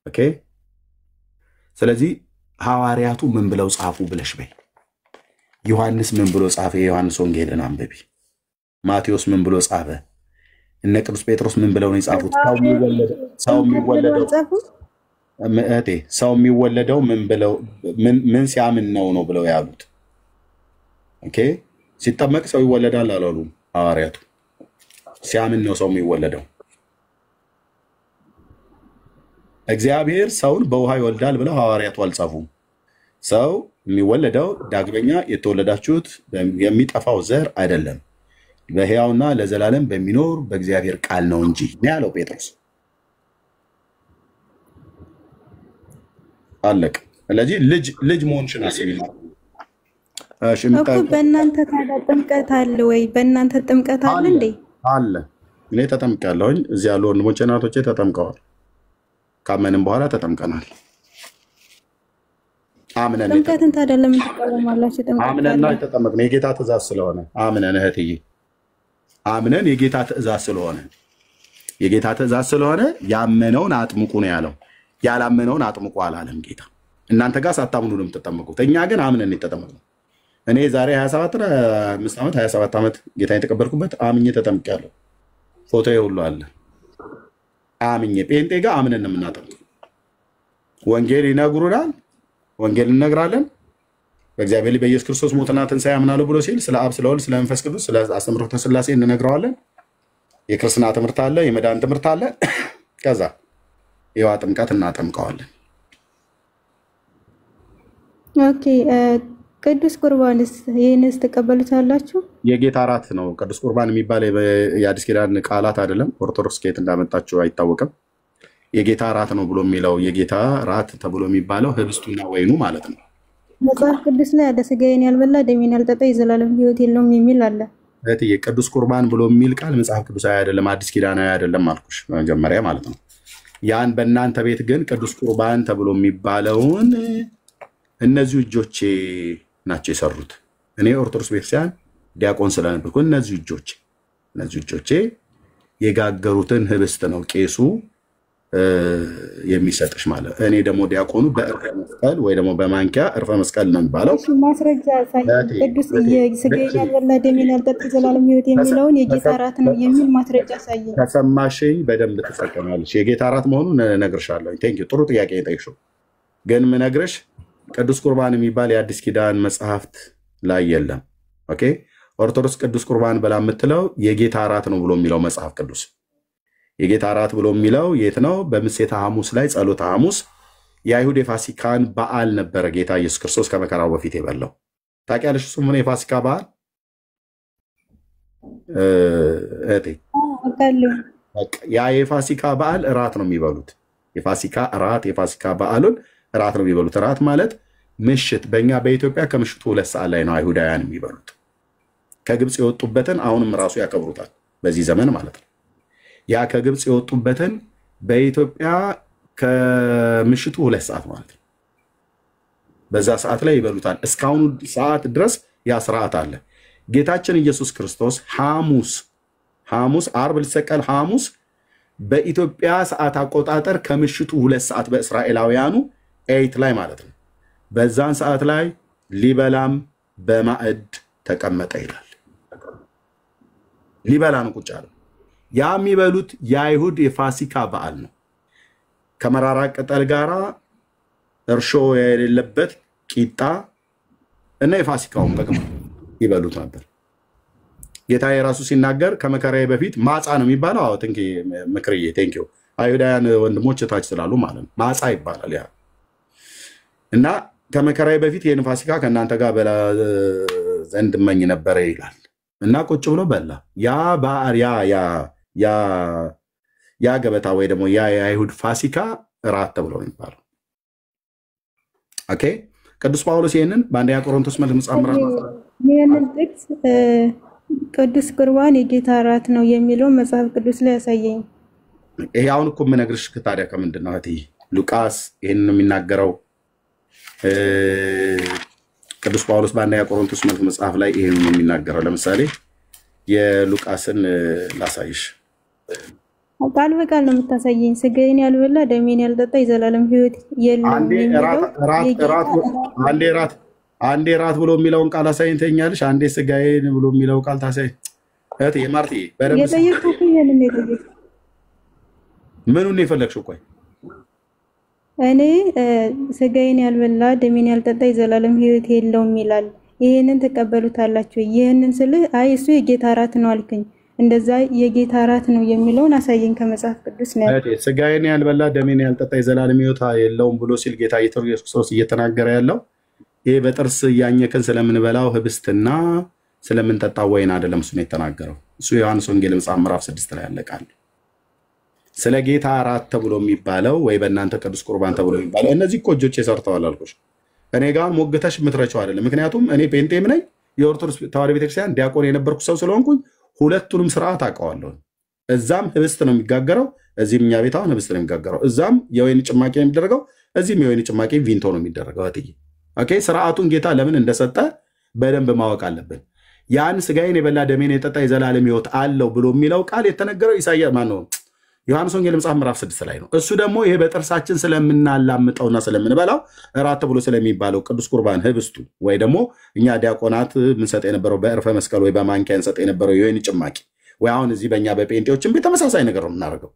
ኦኬ። ስለዚህ ሐዋርያቱ ምን ብለው ጻፉ ብለሽ በይ። ዮሐንስ ምን ብሎ ጻፈ? የዮሐንስ ወንጌልን አንብቢ። ማቴዎስ ምን ብሎ ጻፈ? እነ ቅዱስ ጴጥሮስ ምን ብለው ነው የጻፉት? ሰው የሚወለደው ምን ሲያምን ነው ብለው ያሉት? ኦኬ። ሲጠመቅ ሰው ይወለዳል አላሉም ሐዋርያቱ። ሲያምን ነው ሰው የሚወለደው። እግዚአብሔር ሰውን በውሃ ይወልዳል ብለው ሐዋርያቱ አልጻፉም። ሰው የሚወለደው ዳግመኛ የተወለዳችሁት የሚጠፋው ዘር አይደለም፣ በሕያውና ለዘላለም በሚኖር በእግዚአብሔር ቃል ነው እንጂ ነው ያለው ጴጥሮስ። አለቅ። ስለዚህ ልጅ መሆንሽን አስቢ። በእናንተ ታዲያ ጥምቀት አለ ወይ? በእናንተ ጥምቀት አለ እንዴ? አለ። እኔ ተጠምቄያለሁኝ። እዚህ ያሉ ወንድሞቼ እናቶቼ ተጠምቀዋል። ካመንም በኋላ ተጠምቀናል። አምነን ጥምቀትን ታዲያ ለምን ትቃወማላችሁ? አምነንና የተጠመቅነው የጌታ ትእዛዝ ስለሆነ አምነን፣ እህትዬ አምነን የጌታ ትእዛዝ ስለሆነ ያመነውን አጥምቁ ነው ያለው። ያላመነውን አጥምቁ አላለም ጌታ። እናንተ ጋር ሳታምኑ ነው የምትጠመቁት። እኛ ግን አምነን የተጠመቅነው። እኔ ዛሬ 27 ዓመት ጌታ የተቀበልኩበት አምኜ ተጠምቄያለሁ። ፎቶ ሁሉ አለ። አምኜ ጴንጤ ጋር አምነን ነው የምናጠምቀው። ወንጌል ይነግሩናል፣ ወንጌል እንነግራለን። በእግዚአብሔር ልጅ በኢየሱስ ክርስቶስ ሞትና ትንሣኤ አምናለሁ ብሎ ሲል ስለ አብ፣ ስለ ወልድ፣ ስለ መንፈስ ቅዱስ፣ ስለ አስተምህሮተ ሥላሴ እንነግረዋለን። የክርስትና ትምህርት አለ፣ የመዳን ትምህርት አለ። ከዛ የውሃ ጥምቀት እናጠምቀዋለን። ኦኬ። ቅዱስ ቁርባንስ ይህንስ ትቀበሉታላችሁ? የጌታ እራት ነው ቅዱስ ቁርባን የሚባል የአዲስ ኪዳን ቃላት አይደለም። ኦርቶዶክስ ከየት እንዳመጣችሁ አይታወቅም። የጌታ እራት ነው ብሎ የሚለው የጌታ እራት ተብሎ የሚባለው ህብስቱና ወይኑ ማለት ነው። መጽሐፍ ቅዱስ ላይ አለ ሥጋዬን ያልበላ ደሜን ያልጠጣ የዘላለም ሕይወት የለውም የሚል አለ። ቅዱስ ቁርባን ብሎ የሚል ቃል መጽሐፍ ቅዱሳዊ አይደለም፣ አዲስ ኪዳናዊ አይደለም አልኩሽ መጀመሪያ ማለት ነው። ያን በእናንተ ቤት ግን ቅዱስ ቁርባን ተብሎ የሚባለውን እነዚህ እጆቼ ናቸው የሰሩት። እኔ ኦርቶዶክስ ቤተክርስቲያን ዲያቆን ስለነበርኩ እነዚህ እጆቼ የጋገሩትን ህብስት ነው ቄሱ የሚሰጥሽ ማለት። እኔ ደግሞ ዲያቆኑ በእርፈ መስቀል ወይ ደግሞ በማንኪያ እርፈ መስቀል ነው የሚባለው። ማስረጃ ቅዱስ ሥጋዬን ያልበላ ደሜን ያልጠጣ የዘላለም ሕይወት የሚለውን የጌታ እራት ነው የሚል ማስረጃ ሳይ ከሰማሽኝ በደንብ ትጠቀማለሽ። የጌታ እራት መሆኑን እነግርሻለሁ። ቴንኪው፣ ጥሩ ጥያቄ የጠየቅሽው። ግን ምነግርሽ ቅዱስ ቁርባን የሚባል የአዲስ ኪዳን መጽሐፍት ላይ የለም። ኦኬ። ኦርቶዶክስ ቅዱስ ቁርባን በላ የምትለው የጌታ እራት ነው ብሎ የሚለው መጽሐፍ ቅዱስ የጌታ እራት ብሎ የሚለው የት ነው? በምሴተ ሐሙስ ላይ ጸሎተ ሐሙስ የአይሁድ የፋሲካን በዓል ነበረ ጌታ ኢየሱስ ክርስቶስ ከመከራው በፊት የበላው። ታውቂያለሽ? እሱ ምን የፋሲካ በዓል እቴ ያ የፋሲካ በዓል እራት ነው የሚበሉት። የፋሲካ እራት የፋሲካ በዓሉን እራት ነው የሚበሉት። እራት ማለት ምሽት፣ በእኛ በኢትዮጵያ ከምሽቱ 2 ሰዓት ላይ ነው አይሁዳውያን የሚበሉት። ከግብፅ የወጡበትን አሁንም ራሱ ያከብሩታል በዚህ ዘመን ማለት ነው። ያ ከግብፅ የወጡበትን በኢትዮጵያ ከምሽቱ 2 ሰዓት ማለት ነው። በዛ ሰዓት ላይ ይበሉታል። እስካሁኑ ሰዓት ድረስ ያ ስርዓት አለ። ጌታችን ኢየሱስ ክርስቶስ ሐሙስ ዓርብ ሊሰቀል ሐሙስ በኢትዮጵያ ሰዓት አቆጣጠር ከምሽቱ 2 ሰዓት በእስራኤላውያኑ 8 ላይ ማለት ነው። በዛን ሰዓት ላይ ሊበላም በማዕድ ተቀመጠ ይላል። ሊበላ ነው ቁጭ አለ። ያ የሚበሉት የአይሁድ የፋሲካ በዓል ነው። ከመራራ ቅጠል ጋራ እርሾ የሌለበት ቂጣ እና የፋሲካውን በቅም ይበሉት ነበር። ጌታ የራሱ ሲናገር ከመከራዬ በፊት ማፃ ነው የሚባለው። አዎ ቴንኪ ምክርዬ ቴንኪው። አይሁዳውያን ወንድሞች ታች ስላሉ ማለት ነው ማፃ ይባላል ያ። እና ከመከራዬ በፊት ይህን ፋሲካ ከእናንተ ጋር በላ ዘንድ እመኝ ነበረ ይላል። እና ቁጭ ብሎ በላ። ያ በዓል ያ ገበታ ወይ ደግሞ ያ የአይሁድ ፋሲካ እራት ተብሎ ነው የሚባለው። ኦኬ ቅዱስ ጳውሎስ ይህንን በአንደኛ ቆሮንቶስ መልእክት ምዕራፍ ይህንን ጥቅስ ቅዱስ ቁርባን የጌታ እራት ነው የሚለው መጽሐፍ ቅዱስ ላይ ያሳየኝ። ይሄ አሁን እኮ የምነግርሽ ታዲያ ከምንድን ነው እህቴ? ሉቃስ ይህንን ነው የሚናገረው። ቅዱስ ጳውሎስ በአንደኛ ቆሮንቶስ መልእክት መጽሐፍ ላይ ይህንን ነው የሚናገረው። ለምሳሌ የሉቃስን ላሳይሽ። ቃል በቃል ነው የምታሳየኝ። ስጋዬን ያልበላ ደሜን ያልጠጣ የዘላለም ሕይወት የለውም። አንዴ ራት ብሎ የሚለውን ቃል አሳይተኛለሽ። አንዴ ስጋዬን ብሎ የሚለው ቃል ታሳይ እህቴ ማርቲ። በደምብ የጠየቅኩት ይሄንን ነው የጠየቅኩት። ምኑን ነው የፈለግሽው? ቆይ እኔ ስጋዬን ያልበላ ደሜን ያልጠጣ የዘላለም ሕይወት የለውም ይላል። ይሄንን ተቀበሉታላችሁ? ይሄንን ስልህ አይ እሱ የጌታ እራት ነው አልከኝ። እንደዛ የጌታ እራት ነው የሚለውን አሳየኝ ከመጽሐፍ ቅዱስ ነው። ስጋዬን ያልበላ ደሜን ያልጠጣ የዘላለም ሕይወት የለውም ብሎ ሲል ጌታ ኢየሱስ ክርስቶስ እየተናገረ ያለው ይሄ በጥርስ እያኘክን ስለምንበላው ህብስትና ስለምንጠጣው ወይን አይደለም። እሱ ነው የተናገረው። እሱ ዮሐንስ ወንጌል ምዕራፍ 6 ላይ ያለቃል። ስለ ጌታ እራት ተብሎ የሚባለው ወይ በእናንተ ቅዱስ ቁርባን ተብሎ የሚባለው እነዚህ እኮ እጆቼ ሰርተዋል አልኩሽ። እኔ ጋር ሞግተሽ የምትረቸው አይደለም። ምክንያቱም እኔ ጴንጤም ነኝ፣ የኦርቶዶክስ ተዋሕዶ ቤተክርስቲያን ዲያቆን የነበርኩ ሰው ስለሆንኩኝ ሁለቱንም ስርዓት አውቀዋለሁ። እዛም ህብስት ነው የሚጋገረው፣ እዚህም እኛ ቤት አሁን ህብስት ነው የሚጋገረው። እዛም የወይን ጭማቂ ነው የሚደረገው፣ እዚህም የወይን ጭማቂ ቪንቶ ነው የሚደረገው። ኦኬ ስርዓቱን ጌታ ለምን እንደሰጠ በደንብ ማወቅ አለብን። ያን ስጋዬን የበላ ደሜን የጠጣ የዘላለም ሕይወት አለው ብሎ የሚለው ቃል የተነገረው ኢሳይያስ ማነው? ዮሐንስ ወንጌል ምዕራፍ 6 ላይ ነው። እሱ ደግሞ ይሄ በጥርሳችን ስለምናላምጠውና ስለምንበላው እራት ተብሎ ስለሚባለው ቅዱስ ቁርባን ህብስቱ ወይ ደግሞ እኛ ዲያቆናት ምንሰጥ የነበረው በእርፈ መስቀል ወይ በማንኪያ እንሰጥ የነበረው የወይን ጭማቂ ወይ አሁን እዚህ በእኛ በጴንጤዎችም ተመሳሳይ ነገር ነው የምናደርገው።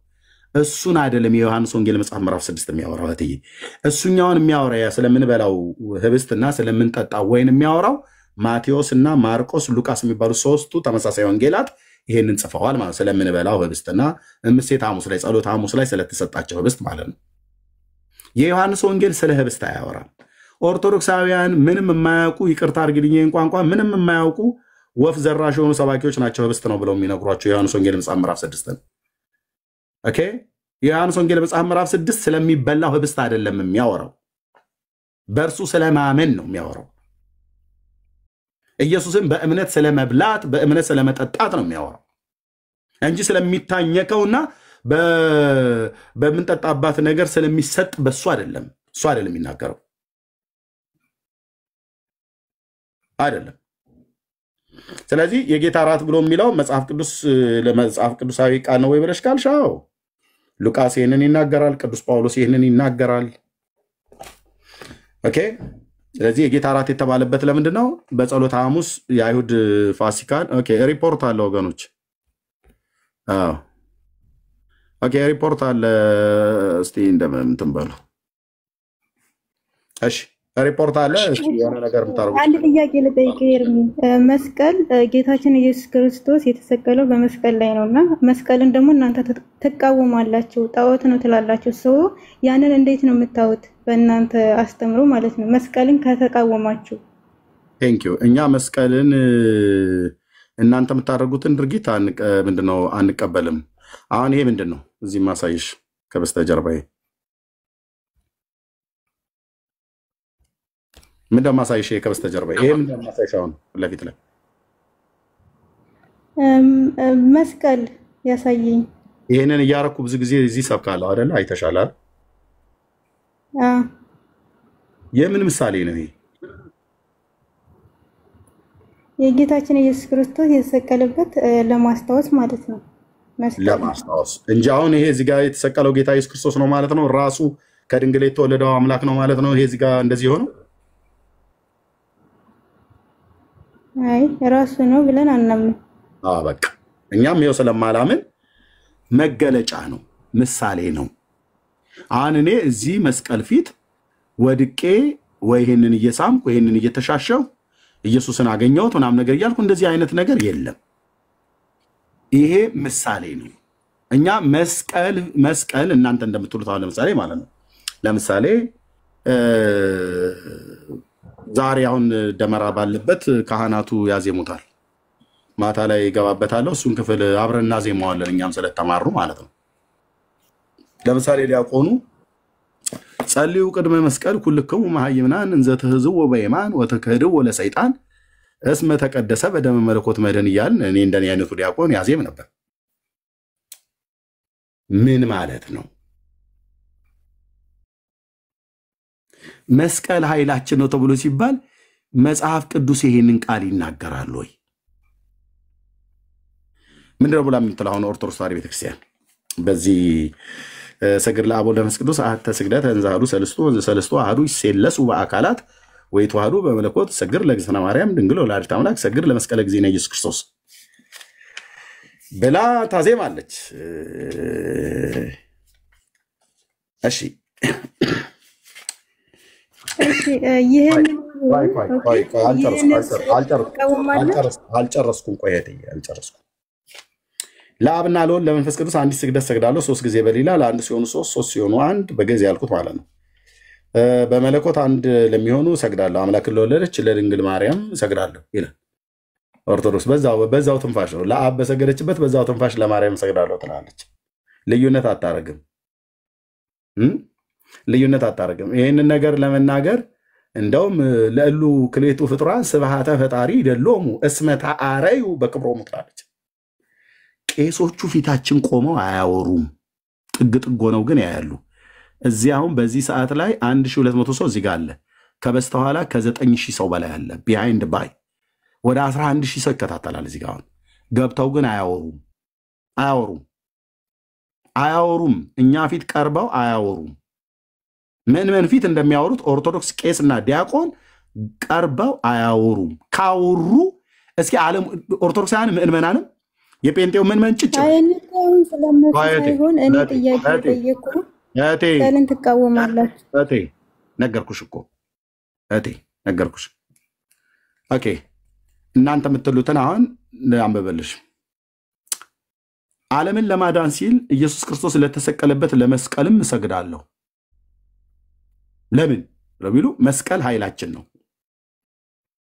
እሱን አይደለም የዮሐንስ ወንጌል ምዕራፍ 6 የሚያወራው እህትዬ። እሱኛውን የሚያወራ ስለምንበላው ህብስትና ስለምንጠጣው ወይን የሚያወራው ማቴዎስ እና ማርቆስ፣ ሉቃስ የሚባሉ 3ቱ ተመሳሳይ ወንጌላት ይሄንን ጽፈዋል ማለት ስለምንበላው ህብስትና ምሴተ ሐሙስ ላይ ጸሎተ ሐሙስ ላይ ስለተሰጣቸው ህብስት ማለት ነው። የዮሐንስ ወንጌል ስለ ህብስት አያወራም። ኦርቶዶክሳውያን ምንም የማያውቁ ይቅርታ አድርግልኝ ቋንቋ ምንም የማያውቁ ወፍ ዘራሽ የሆኑ ሰባኪዎች ናቸው ህብስት ነው ብለው የሚነግሯቸው የዮሐንስ ወንጌል ምዕራፍ 6። ኦኬ የዮሐንስ ወንጌል ምዕራፍ 6 ስለሚበላው ህብስት አይደለም የሚያወራው፣ በእርሱ ስለማመን ነው የሚያወራው። ኢየሱስን በእምነት ስለመብላት በእምነት ስለመጠጣት ነው የሚያወራው እንጂ ስለሚታኘከውና በምንጠጣባት ነገር ስለሚሰጥ በሱ አይደለም። እሱ አይደለም የሚናገረው አይደለም። ስለዚህ የጌታ እራት ብሎ የሚለው መጽሐፍ ቅዱሳዊ ቃል ነው ወይ ብለሽ ካልሽ አዎ፣ ሉቃስ ይህንን ይናገራል፣ ቅዱስ ጳውሎስ ይህንን ይናገራል። ኦኬ ስለዚህ የጌታ እራት የተባለበት ለምንድን ነው? በጸሎተ ሐሙስ የአይሁድ ፋሲካን ሪፖርት አለ ወገኖች። ሪፖርት አለ። እስቲ እንደምንትን በሉ እሺ። ሪፖርት አለ የሆነ ነገር የምታረጉት አንድ ጥያቄ ልጠይቅ ኤርሚ መስቀል ጌታችን ኢየሱስ ክርስቶስ የተሰቀለው በመስቀል ላይ ነውና መስቀልን ደግሞ እናንተ ተቃወማላችሁ ጣዖት ነው ትላላችሁ ሰው ያንን እንዴት ነው የምታዩት በእናንተ አስተምሮ ማለት ነው መስቀልን ከተቃወማችሁ ቴንክ ዩ እኛ መስቀልን እናንተ የምታደርጉትን ድርጊት ምንድነው አንቀበልም አሁን ይሄ ምንድነው እዚህ ማሳይሽ ከበስተጀርባዬ ምንድነው ማሳይሽ ከበስተጀርባዬ ይሄ ምንድነው ማሳይሽ አሁን ለፊት ላይ መስቀል ያሳየኝ ይሄንን እያረኩ ብዙ ጊዜ እዚህ ሰብካለሁ አይደል አይተሻል የምን ምሳሌ ነው ይሄ የጌታችን ኢየሱስ ክርስቶስ የተሰቀለበት ለማስታወስ ማለት ነው ለማስታወስ እንጂ አሁን ይሄ እዚህ ጋር የተሰቀለው ጌታ ኢየሱስ ክርስቶስ ነው ማለት ነው ራሱ ከድንግል የተወለደው አምላክ ነው ማለት ነው ይሄ እዚህ ጋር እንደዚህ ሆኖ አይ ራሱ ነው ብለን አናምን በቃ እኛም ይሄው ስለማላምን መገለጫ ነው ምሳሌ ነው አሁን እኔ እዚህ መስቀል ፊት ወድቄ ወይ ይሄንን እየሳምኩ ይሄንን እየተሻሸው ኢየሱስን አገኘሁት ምናምን ነገር እያልኩ እንደዚህ አይነት ነገር የለም ይሄ ምሳሌ ነው እኛ መስቀል እናንተ እንደምትሉት አሁን ለምሳሌ ማለት ነው ለምሳሌ ዛሬ አሁን ደመራ ባለበት ካህናቱ ያዜሙታል ማታ ላይ ይገባበታል እሱን ክፍል አብረን እናዜመዋለን እኛም ስለተማሩ ማለት ነው ለምሳሌ ዲያቆኑ ጸልዩ ቅድመ መስቀል ኩልክሙ መሃይምናን እንዘ ተህዝው በየማን ወተከህደው ለሰይጣን እስመ ተቀደሰ በደመ መለኮት መድን ይያል እኔ እንደኔ አይነቱ ዲያቆን ያዜም ነበር ምን ማለት ነው መስቀል ኃይላችን ነው ተብሎ ሲባል መጽሐፍ ቅዱስ ይሄንን ቃል ይናገራል ወይ ምንድነው ብላ የምትለው አሁን ኦርቶዶክስ ተዋሕዶ ቤተክርስቲያን በዚህ ሰግድ ለአብ ወልድ ወመንፈስ ቅዱስ አሐተ ስግደት እንዛሉ ሰለስቱ አሐዱ ይሴለሱ በአካላት ወይ ተዋሕዱ በመለኮት ሰግድ ለእግዝእትነ ማርያም ድንግል ወላዲተ አምላክ ሰግድ ለመስቀለ ጊዜነ ኢየሱስ ክርስቶስ ብላ ታዜማለች እሺ ይሄን አልጨረስኩም ለአብና ለወልድ ለመንፈስ ቅዱስ አንዲት ስግደት ሰግዳለሁ 3 ጊዜ በሌላ ለአንድ ሲሆኑ 3 ሲሆኑ 1 በግዕዝ ያልኩት ማለት ነው በመለኮት አንድ ለሚሆኑ ሰግዳለሁ አምላክ ለወለደች ለድንግል ማርያም ሰግዳለሁ ይላል ኦርቶዶክስ በዛው ትንፋሽ ነው ለአብ በሰገደችበት በዛው ትንፋሽ ለማርያም ሰግዳለሁ ትላለች ልዩነት አታረግም ይሄንን ነገር ለመናገር እንደውም ለእሉ ክሌቱ ፍጥሯን ስብሐተ ፈጣሪ ደሎሙ እስመ ተአረዩ በክብሮሙ ትላለች ቄሶቹ ፊታችን ቆመው አያወሩም ጥግ ሆነው ግን ያያሉ እዚህ አሁን በዚህ ሰዓት ላይ 1200 ሰው እዚህ ጋር አለ ከበስተኋላ ከ9000 ሰው በላይ አለ ቢሃይንድ ባይ ወደ 11000 ሰው ይከታተላል እዚህ ጋር አሁን ገብተው ግን አያወሩም እኛ ፊት ቀርበው አያወሩም ምን ፊት እንደሚያወሩት ኦርቶዶክስ ቄስና ዲያቆን ቀርበው አያወሩም ካወሩ እስኪ ዓለም ኦርቶዶክሳውያን ምእመናንም የጴንጤው ምን መንጭጭ አይነታውን ስለነሱ ሳይሆን እኔ ጥያቄ ጠየቅኩ ሰልን ትቃወማላችሁ ነገርኩሽ ኦኬ እናንተ የምትሉትን አሁን አንበበልሽ ዓለምን ለማዳን ሲል ኢየሱስ ክርስቶስ ለተሰቀለበት ለመስቀልም እሰግዳለሁ ለምን ለቢሉ መስቀል ኃይላችን ነው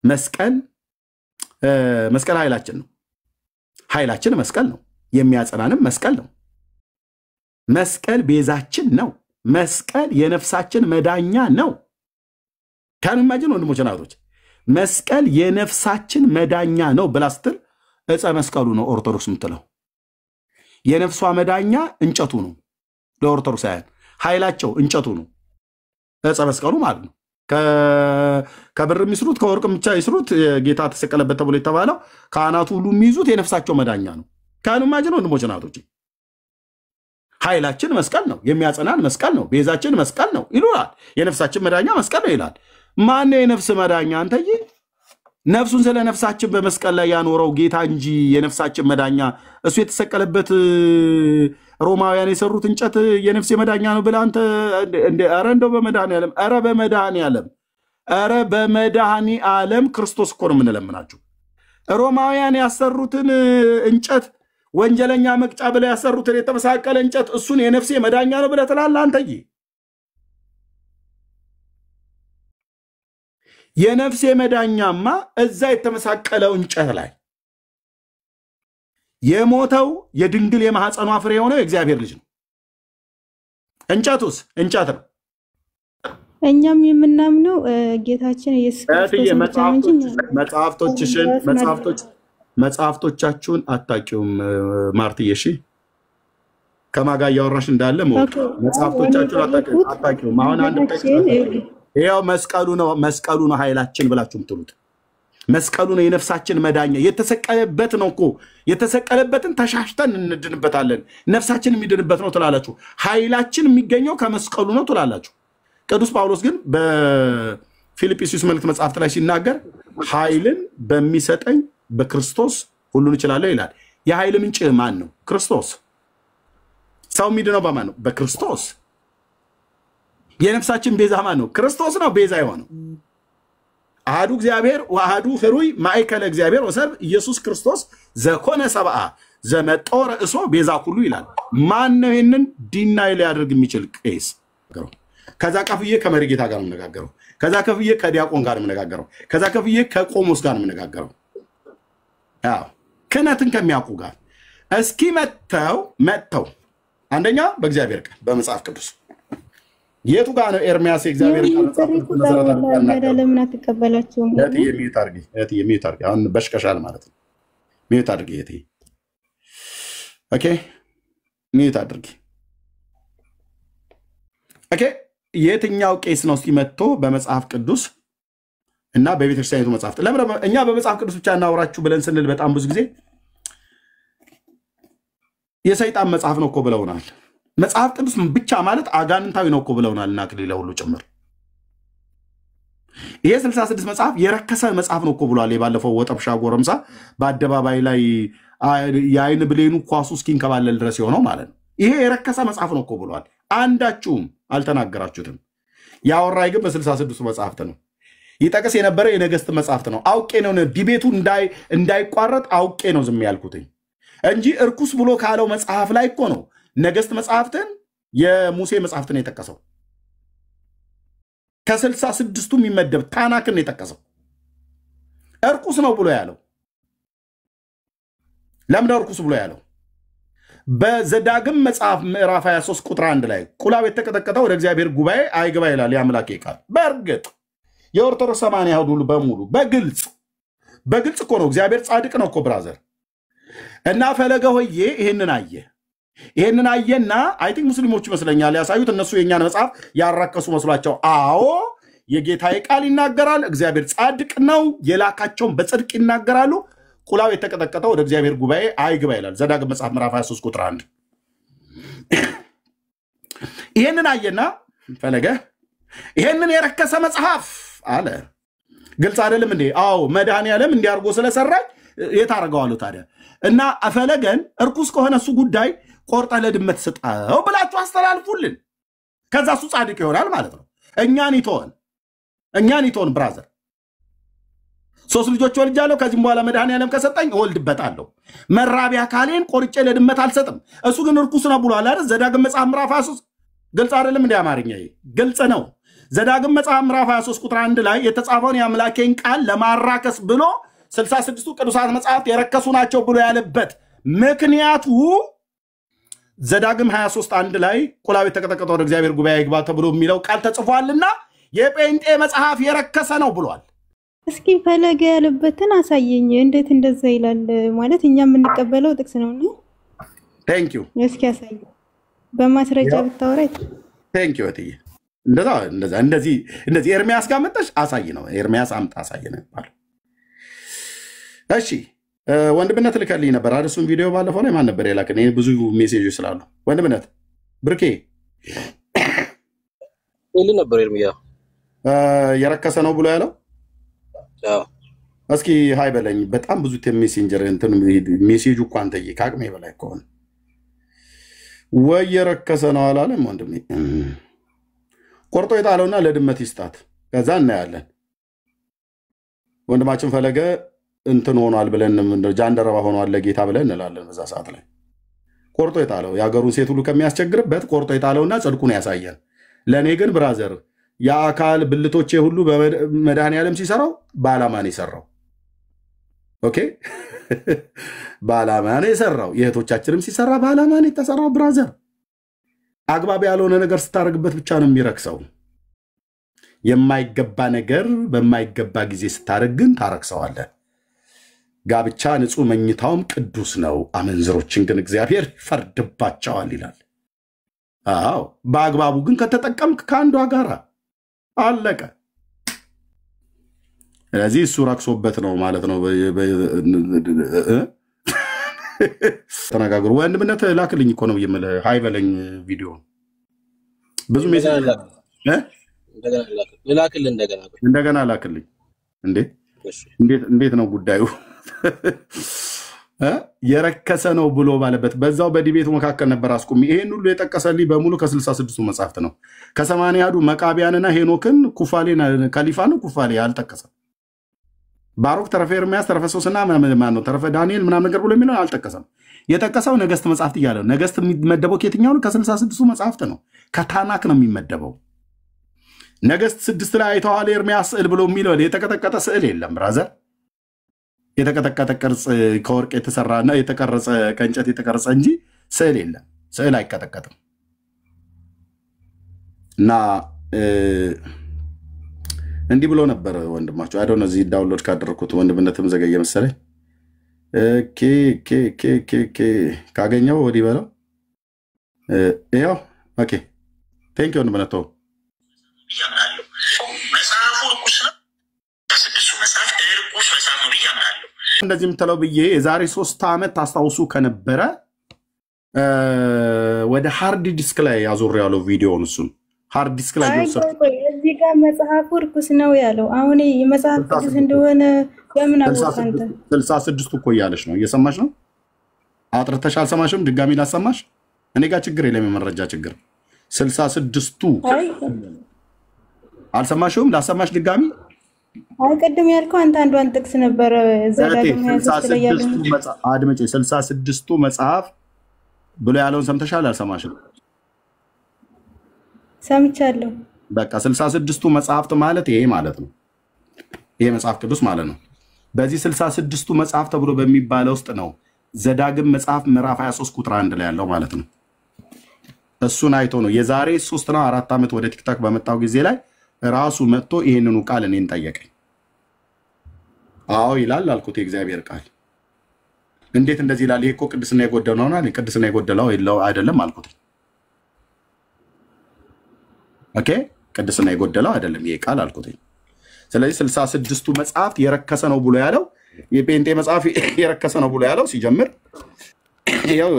መስቀል ኃይላችን ነው ኃይላችን መስቀል ነው የሚያጸናንም መስቀል ነው መስቀል ቤዛችን ነው መስቀል የነፍሳችን መዳኛ ነው ካንማጅን ወንድሞች ናቶች መስቀል የነፍሳችን መዳኛ ነው ብላስትል እፀ መስቀሉ ነው ኦርቶዶክስ ምትለው የነፍሷ መዳኛ እንጨቱ ነው ለኦርቶዶክሳውያን ኃይላቸው እንጨቱ ነው እፀ መስቀሉ ማለት ነው ከብር የሚስሩት ከወርቅ ብቻ ይስሩት ጌታ ተሰቀለበት ተብሎ የተባለው ካህናቱ ሁሉ የሚይዙት የነፍሳቸው መዳኛ ነው ካንማጅን ወንድሞች ናቶች ኃይላችን መስቀል ነው የሚያጸናን መስቀል ነው ቤዛችን መስቀል ነው ይሉናል የነፍሳችን መዳኛ መስቀል ነው ይላል ማን ነው የነፍስ መዳኛ አንተዬ ነፍሱን ስለ ነፍሳችን በመስቀል ላይ ያኖረው ጌታ እንጂ የነፍሳችን መዳኛ እሱ የተሰቀለበት ሮማውያን የሰሩት እንጨት የነፍስ መዳኛ ነው ብለህ አንተ ኧረ እንደው በመድኃኒዓለም ኧረ በመድኃኒ ዓለም ክርስቶስ እኮ ነው የምንለምናችሁ። ሮማውያን ያሰሩትን እንጨት ወንጀለኛ መቅጫ ብለው ያሰሩትን የተመሳቀለ እንጨት እሱን የነፍሴ መዳኛ ነው ብለህ ትላለህ አንተዬ። የነፍሴ መዳኛማ እዛ የተመሳቀለው እንጨት ላይ የሞተው የድንግል የማህፀኗ ፍሬ የሆነው የእግዚአብሔር ልጅ ነው። እንጨቱስ እንጨት ነው። እኛም የምናምነው ጌታችን ኢየሱስ ክርስቶስ መጽሐፍቶቻችሁን አታውቂውም ማርትዬ። እሺ ከማጋ እያወራሽ እንዳለ መጽሐፍቶቻችሁን አታውቂውም። አሁን አንድ ይኸው መስቀሉ ነው ኃይላችን ብላችሁ የምትሉት መስቀሉ ነው የነፍሳችን መዳኛ። የተሰቀለበት ነው እኮ የተሰቀለበትን ተሻሽተን እንድንበታለን። ነፍሳችን የሚድንበት ነው ትላላችሁ። ኃይላችን የሚገኘው ከመስቀሉ ነው ትላላችሁ። ቅዱስ ጳውሎስ ግን በፊልጵስዩስ መልእክት መጽሐፍት ላይ ሲናገር ኃይልን በሚሰጠኝ በክርስቶስ ሁሉን እችላለሁ ይላል። የኃይል ምንጭ ማን ነው? ክርስቶስ። ሰው የሚድነው በማን ነው? በክርስቶስ። የነፍሳችን ቤዛ ማን ነው? ክርስቶስ ነው ቤዛ የሆነው። አሐዱ እግዚአብሔር ወአሐዱ ኅሩይ ማእከለ እግዚአብሔር ወሰብ ኢየሱስ ክርስቶስ ዘኮነ ሰብአ ዘመጦ ርእሶ ቤዛ ሁሉ ይላል። ማን ነው ይሄንን ዲናይ ሊያደርግ የሚችል? ቄስ። ከዛ ከፍዬ ከመሪጌታ ጋር የምነጋገረው፣ ከዛ ከፍዬ ከዲያቆን ጋር የምነጋገረው፣ ከዛ ከፍዬ ከቆሞስ ጋር የምነጋገረው። አዎ ክህነትን ከሚያውቁ ጋር እስኪ መጥተው አንደኛ በእግዚአብሔር ቃል በመጽሐፍ ቅዱስ የቱ ጋር ነው ኤርሚያስ እግዚአብሔር ቃል መጽሐፍ ቅዱስ መሰረታዊ ለምን አትቀበላችሁም? የሚዩት አድርጊ። አሁን በሽቀሻል ማለት ነው። ሚዩት አድርጊ እህቴ። ኦኬ ሚዩት አድርጊ። ኦኬ የትኛው ቄስ ነው እስቲ መጥቶ በመጽሐፍ ቅዱስ እና በቤተክርስቲያኒቱ መጽሐፍት ለምን እኛ በመጽሐፍ ቅዱስ ብቻ እናወራችሁ ብለን ስንል በጣም ብዙ ጊዜ የሰይጣን መጽሐፍ ነው እኮ ብለውናል። መጽሐፍ ቅዱስ ብቻ ማለት አጋንንታዊ ነው እኮ ብለውናል። እና ክሊለ ሁሉ ጭምር ይሄ 66 መጽሐፍ የረከሰ መጽሐፍ ነው እኮ ብሏል። የባለፈው ወጠብሻ ጎረምሳ በአደባባይ ላይ የአይን ብሌኑ ኳሱ እስኪንከባለል ድረስ የሆነው ማለት ነው። ይሄ የረከሰ መጽሐፍ ነው እኮ ብሏል። አንዳችሁም አልተናገራችሁትም። ያወራይ ግን በ66 መጽሐፍት ነው። ይጠቅስ የነበረ የነገስት መጽሐፍት ነው። አውቄ ነው ዲቤቱ እንዳይቋረጥ አውቄ ነው ዝም ያልኩትኝ እንጂ እርኩስ ብሎ ካለው መጽሐፍ ላይ እኮ ነው ነገስት መጽሐፍትን የሙሴ መጽሐፍትን የጠቀሰው። ከ66ቱ የሚመደብ ታናክን የጠቀሰው እርኩስ ነው ብሎ ያለው። ለምን እርኩስ ብሎ ያለው? በዘዳግም መጽሐፍ ምዕራፍ 23 ቁጥር 1 ላይ ቁላው የተቀጠቀጠው ወደ እግዚአብሔር ጉባኤ አይግባ ይላል የአምላኬ ቃል። በእርግጥ የኦርቶዶክስ ሰማንያ ሁሉ በሙሉ በግልጽ እኮ ነው። እግዚአብሔር ጻድቅ ነው እኮ ብራዘር። እና ፈለገ ሆዬ ይሄንን አየና አይ ቲንክ ሙስሊሞች ይመስለኛል ያሳዩት እነሱ የኛን መጽሐፍ ያራከሱ መስሏቸው። አዎ የጌታዬ ቃል ይናገራል። እግዚአብሔር ጻድቅ ነው፣ የላካቸውን በጽድቅ ይናገራሉ። ቁላው የተቀጠቀጠው ወደ እግዚአብሔር ጉባኤ አይግባ ይላል ዘዳግም መጽሐፍ ምዕራፍ 23 ቁጥር 1። ይሄንን አየና ፈለገ ይሄንን የረከሰ መጽሐፍ አለ። ግልጽ አይደለም እንዴ? አዎ መድኃኔዓለም እንዲያርጎ ስለሰራኝ የታረጋዋለሁ ታዲያ። እና ፈለገን እርኩስ ከሆነ እሱ ጉዳይ ቆርጠ ለድመት ስጠው ብላችሁ አስተላልፉልን። ከዛ እሱ ጻድቅ ይሆናል ማለት ነው። እኛን ይቶን ብራዘር 3 ልጆች ወልጃለሁ። ከዚህም በኋላ መድኃኔዓለም ከሰጠኝ እወልድበታለሁ። መራቢያ ካሌን ቆርጬ ለድመት አልሰጥም። እሱ ግን እርኩስ ነው ብሏል አይደል? ዘዳግም መጽሐፍ ምዕራፍ 23 ግልጽ አይደለም እንዴ? አማርኛ ግልጽ ነው። ዘዳግም መጽሐፍ ምዕራፍ 23 ቁጥር 1 ላይ የተጻፈውን የአምላኬን ቃል ለማራከስ ብሎ 66ቱ ቅዱሳት መጽሐፍት የረከሱ ናቸው ብሎ ያለበት ምክንያቱ ዘዳግም 23 1 ላይ ቁላው የተቀጠቀጠው ወደ እግዚአብሔር ጉባኤ ይግባ ተብሎ የሚለው ቃል ተጽፏልና የጴንጤ መጽሐፍ የረከሰ ነው ብሏል። እስኪ ፈለገ ያለበትን አሳየኝ። እንዴት እንደዛ ይላል ማለት እኛ የምንቀበለው ጥቅስ ነውና ቴንክ ዩ። እስኪ አሳየኝ በማስረጃ ብታወራይ። ቴንክ ዩ እትዬ። እንደዚህ ኤርሚያስ ጋር መጣሽ አሳይ ነው። ኤርሚያስ አምጣ አሳይ ነው ማለት። እሺ ወንድምነት ልከልኝ ነበር አርሱን ቪዲዮ ባለፈው ላይ ማን ነበር የላከኝ? ብዙ ሜሴጆች ስላሉ ወንድምነት ብርኬ ይል ነበር ኤርሚያ የረከሰ ነው ብሎ ያለው። እስኪ ሃይ በለኝ። በጣም ብዙ ሜሴንጀር እንትን ሜሴጁ እኮ አንተዬ ከአቅሜ በላይ ከሆነ ወይ የረከሰ ነው አላለም ወንድሜ። ቆርጦ የጣለውና ለድመት ይስጣት። ከዛ እናያለን። ወንድማችን ፈለገ እንትን ሆኗል ብለን ጃንደረባ ሆኗል ለጌታ ብለን እንላለን። በዛ ሰዓት ላይ ቆርጦ የጣለው የሀገሩን ሴት ሁሉ ከሚያስቸግርበት ቆርጦ የጣለውና ጽድቁን ያሳየን። ለእኔ ግን ብራዘር የአካል ብልቶቼ ሁሉ በመድኃኔዓለም ሲሰራው በዓላማ ነው የሰራው። ኦኬ በዓላማ ነው የሰራው። የእህቶቻችንም ሲሰራ በዓላማ ነው የተሰራው። ብራዘር አግባብ ያልሆነ ነገር ስታደርግበት ብቻ ነው የሚረክሰው። የማይገባ ነገር በማይገባ ጊዜ ስታደርግ ግን ታረክሰዋለህ። ጋብቻ ንጹህ መኝታውም ቅዱስ ነው፣ አመንዝሮችን ግን እግዚአብሔር ይፈርድባቸዋል ይላል። አዎ በአግባቡ ግን ከተጠቀምክ ከአንዷ ጋር አለቀ። ስለዚህ እሱ ረክሶበት ነው ማለት ነው። ተነጋግሩ። ወንድምነት ላክልኝ እኮ ነው የምልህ። ሃይ በለኝ ቪዲዮ ብዙ ሜሴጅ እንደገና ላክልኝ። እንዴት ነው ጉዳዩ? የረከሰ ነው ብሎ ባለበት በዛው በዲቤቱ መካከል ነበር አስቁሚ። ይሄን ሁሉ የጠቀሰልኝ በሙሉ ከ66ቱ መጽሐፍት ነው። ከ80 መቃቢያንና ሄኖክን ኩፋሌን ከሊፋን ኩፋሌ አልጠቀሰም። ባሮክ ተረፈ ኤርምያስ ተረፈ ሶስና ማን ነው ተረፈ ዳንኤል ምናምን ነገር ብሎ የሚለው አልጠቀሰም። የጠቀሰው ነገስት መጽሐፍት እያለ ነው። ነገስት የሚመደበው ከየትኛው ነው? ከ66ቱ መጽሐፍት ነው። ከታናክ ነው የሚመደበው። ነገስት 6 ላይ አይተዋል ኤርምያስ ስዕል ብሎ የሚለው የተቀጠቀጠ ስዕል የለም ብራዘር። የተቀጠቀጠ ቅርጽ ከወርቅ የተሰራና የተቀረጸ ከእንጨት የተቀረጸ እንጂ ስዕል የለም። ስዕል አይቀጠቀጥም። እና እንዲህ ብሎ ነበር ወንድማቸው። አይ ዶንት ኖ እዚህ ዳውንሎድ ካደረኩት ወንድምነትም ዘገየ መሰለኝ። ካገኘው ወዲህ በለው። ይኸው ኦኬ ቴንክ ዩ ወንድምነት ያምናለሁ። መጽሐፉ ርኩስ ነው። ከስድስቱ መጽሐፍ ርኩስ መጽሐፍ ነው ብዬ አምናለሁ። እንደዚህ የምትለው ብዬ የዛሬ 3 ዓመት ታስታውሱ ከነበረ ወደ ሃርድ ዲስክ ላይ ያዞር ያለው ቪዲዮውን እሱን ሃርድ ዲስክ ላይ ይወሰድ። እዚህ ጋር መጽሐፉ ርኩስ ነው ያለው። አሁን የመጽሐፍ ቅዱስ እንደሆነ በምን አወቃንተ? 66 እኮ እያለች ነው። እየሰማሽ ነው? አጥርተሽ አልሰማሽም? ድጋሚ ላሰማሽ? እኔ ጋር ችግር የለም፣ የመረጃ ችግር። 66ቱ አልሰማሽውም? ላሰማሽ ድጋሚ? አይ ቅድም ያልከው አንተ አንዷን ጥቅስ ነበር ዘዳግም 23 ላይ ያለው። አድምጪ። 66ቱ መጽሐፍ ብሎ ያለውን ሰምተሻል? አልሰማሽም? ሰምቻለሁ። በቃ 66ቱ መጽሐፍት ማለት ይሄ ማለት ነው። ይሄ መጽሐፍ ቅዱስ ማለት ነው። በዚህ 66ቱ መጽሐፍ ተብሎ በሚባለው ውስጥ ነው ዘዳግም መጽሐፍ ምዕራፍ 23 ቁጥር 1 ላይ ያለው ማለት ነው። እሱን አይቶ ነው የዛሬ 3 እና 4 ዓመት ወደ ቲክታክ በመጣው ጊዜ ላይ ራሱ መጥቶ ይሄንኑ ቃል እኔን ጠየቀኝ። አዎ ይላል አልኩት። የእግዚአብሔር ቃል እንዴት እንደዚህ ይላል? ይሄ እኮ ቅድስና የጎደለው ነው አይደል? ቅድስና የጎደለው አይደለም አልኩት። ኦኬ ቅድስና የጎደለው አይደለም ይሄ ቃል አልኩት። ስለዚህ 66ቱ መጽሐፍት የረከሰ ነው ብሎ ያለው የጴንጤ መጽሐፍ የረከሰ ነው ብሎ ያለው ሲጀምር ያው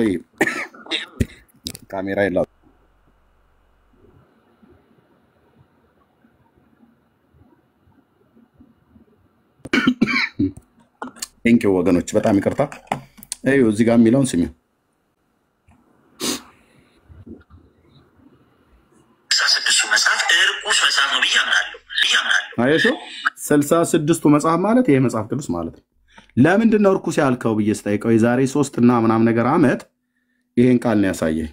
ካሜራ ይላል። ቴንኪው ወገኖች፣ በጣም ይቅርታ። እዩ እዚህ ጋር የሚለውን ስሚ። 66ቱ መጽሐፍ ርኩስ መጽሐፍ ነው ብዬ አምናለሁ። አየሽ 66ቱ መጽሐፍ ማለት ይሄ መጽሐፍ ቅዱስ ማለት ነው። ለምንድን ነው ርኩስ ያልከው ብዬ ስጠይቀው የዛሬ 3 እና ምናምን ነገር ዓመት ይሄን ቃል ነው ያሳየኝ።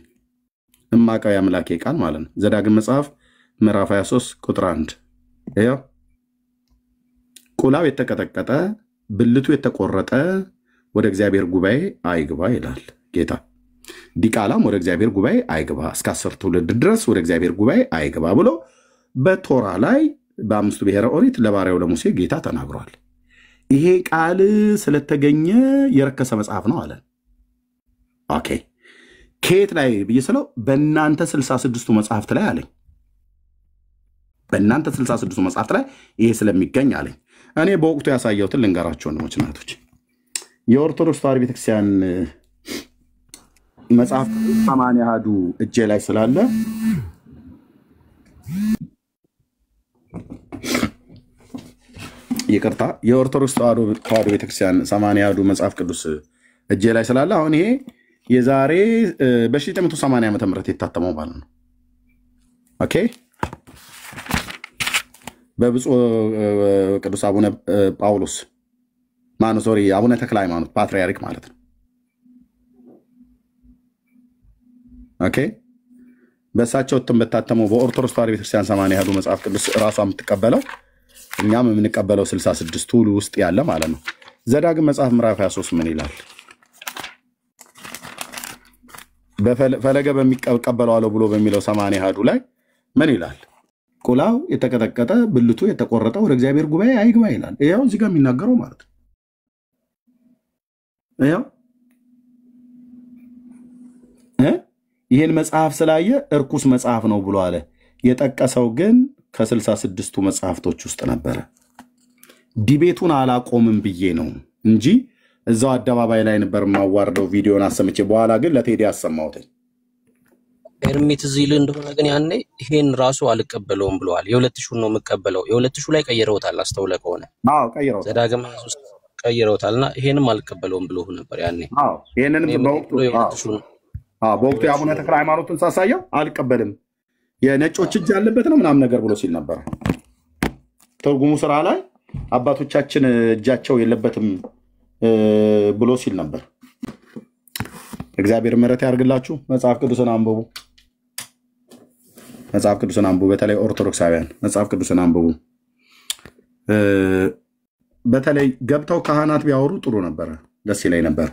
እማቃው የአምላኬ ቃል ማለት ነው። ዘዳግም መጽሐፍ ምዕራፍ 23 ቁጥር 1 ይኸው ቁላው የተቀጠቀጠ ብልቱ የተቆረጠ ወደ እግዚአብሔር ጉባኤ አይግባ ይላል ጌታ። ዲቃላም ወደ እግዚአብሔር ጉባኤ አይግባ፣ እስከ 10 ትውልድ ድረስ ወደ እግዚአብሔር ጉባኤ አይግባ ብሎ በቶራ ላይ በ5ቱ ብሔረ ኦሪት ለባሪያው ለሙሴ ጌታ ተናግሯል። ይሄ ቃል ስለተገኘ የረከሰ መጽሐፍ ነው አለ። ኦኬ ከየት ላይ ብዬ ስለው በእናንተ 66ቱ መጽሐፍት ላይ አለኝ። በእናንተ 66ቱ መጽሐፍት ላይ ይሄ ስለሚገኝ አለኝ። እኔ በወቅቱ ያሳየሁትን ልንገራቸው ወንድሞች እና እህቶች። የኦርቶዶክስ ተዋሕዶ ቤተክርስቲያን መጽሐፍ 80 አሐዱ እጄ ላይ ስላለ ይቅርታ፣ የኦርቶዶክስ ተዋሕዶ ቤተክርስቲያን 80 አሐዱ መጽሐፍ ቅዱስ እጄ ላይ ስላለ አሁን ይሄ የዛሬ በ1980 ዓመተ ምህረት የታተመው ማለት ነው። ኦኬ በብፁዕ ቅዱስ አቡነ ጳውሎስ ማነው ሶሪ አቡነ ተክለ ሃይማኖት ፓትርያርክ ማለት ነው። ኦኬ በሳቸው ተመታተመው በኦርቶዶክስ ተዋሕዶ ቤተክርስቲያን 80 ያህሉ መጽሐፍ ቅዱስ ራሷ የምትቀበለው እኛም የምንቀበለው 66 ሁሉ ውስጥ ያለ ማለት ነው። ዘዳግም መጽሐፍ ምዕራፍ 23 ምን ይላል? በፈለገ በሚቀበለው አለው ብሎ በሚለው 80 ያህሉ ላይ ምን ይላል? ቁላው የተቀጠቀጠ ብልቱ የተቆረጠ ወደ እግዚአብሔር ጉባኤ አይግባ ይላል። ይሄው እዚህ ጋር የሚናገረው ማለት ነው። ይሄው ይሄን መጽሐፍ ስላየ እርኩስ መጽሐፍ ነው ብሎ አለ። የጠቀሰው ግን ከ66ቱ መጽሐፍቶች ውስጥ ነበረ። ዲቤቱን አላቆምም ብዬ ነው እንጂ እዛው አደባባይ ላይ ነበር ማዋርደው ቪዲዮን አሰምቼ በኋላ ግን ለቴዲ አሰማሁት። ኤርሚት ዚል እንደሆነ ግን ያኔ ይሄን ራሱ አልቀበለውም ብለዋል። የ2000 ነው የምቀበለው። የ2000 ላይ ቀይረውታል። አስተውለ ከሆነ አዎ ቀይረውታል። ዘዳግም 23 ቀይረውታልና ይሄንም አልቀበለውም ብሎ ነበር ያኔ። አዎ ይሄንንም በወቅቱ የአቡነ ተክለ ሃይማኖትን ሳሳየው አልቀበልም የነጮች እጅ ያለበት ነው ምናምን ነገር ብሎ ሲል ነበር። ትርጉሙ ስራ ላይ አባቶቻችን እጃቸው የለበትም ብሎ ሲል ነበር። እግዚአብሔር ምሕረት ያርግላችሁ። መጽሐፍ ቅዱስን አንብቡ። መጽሐፍ ቅዱስን አንብቡ። በተለይ ኦርቶዶክሳውያን መጽሐፍ ቅዱስን አንብቡ። በተለይ ገብተው ካህናት ቢያወሩ ጥሩ ነበር፣ ደስ ይለኝ ነበር።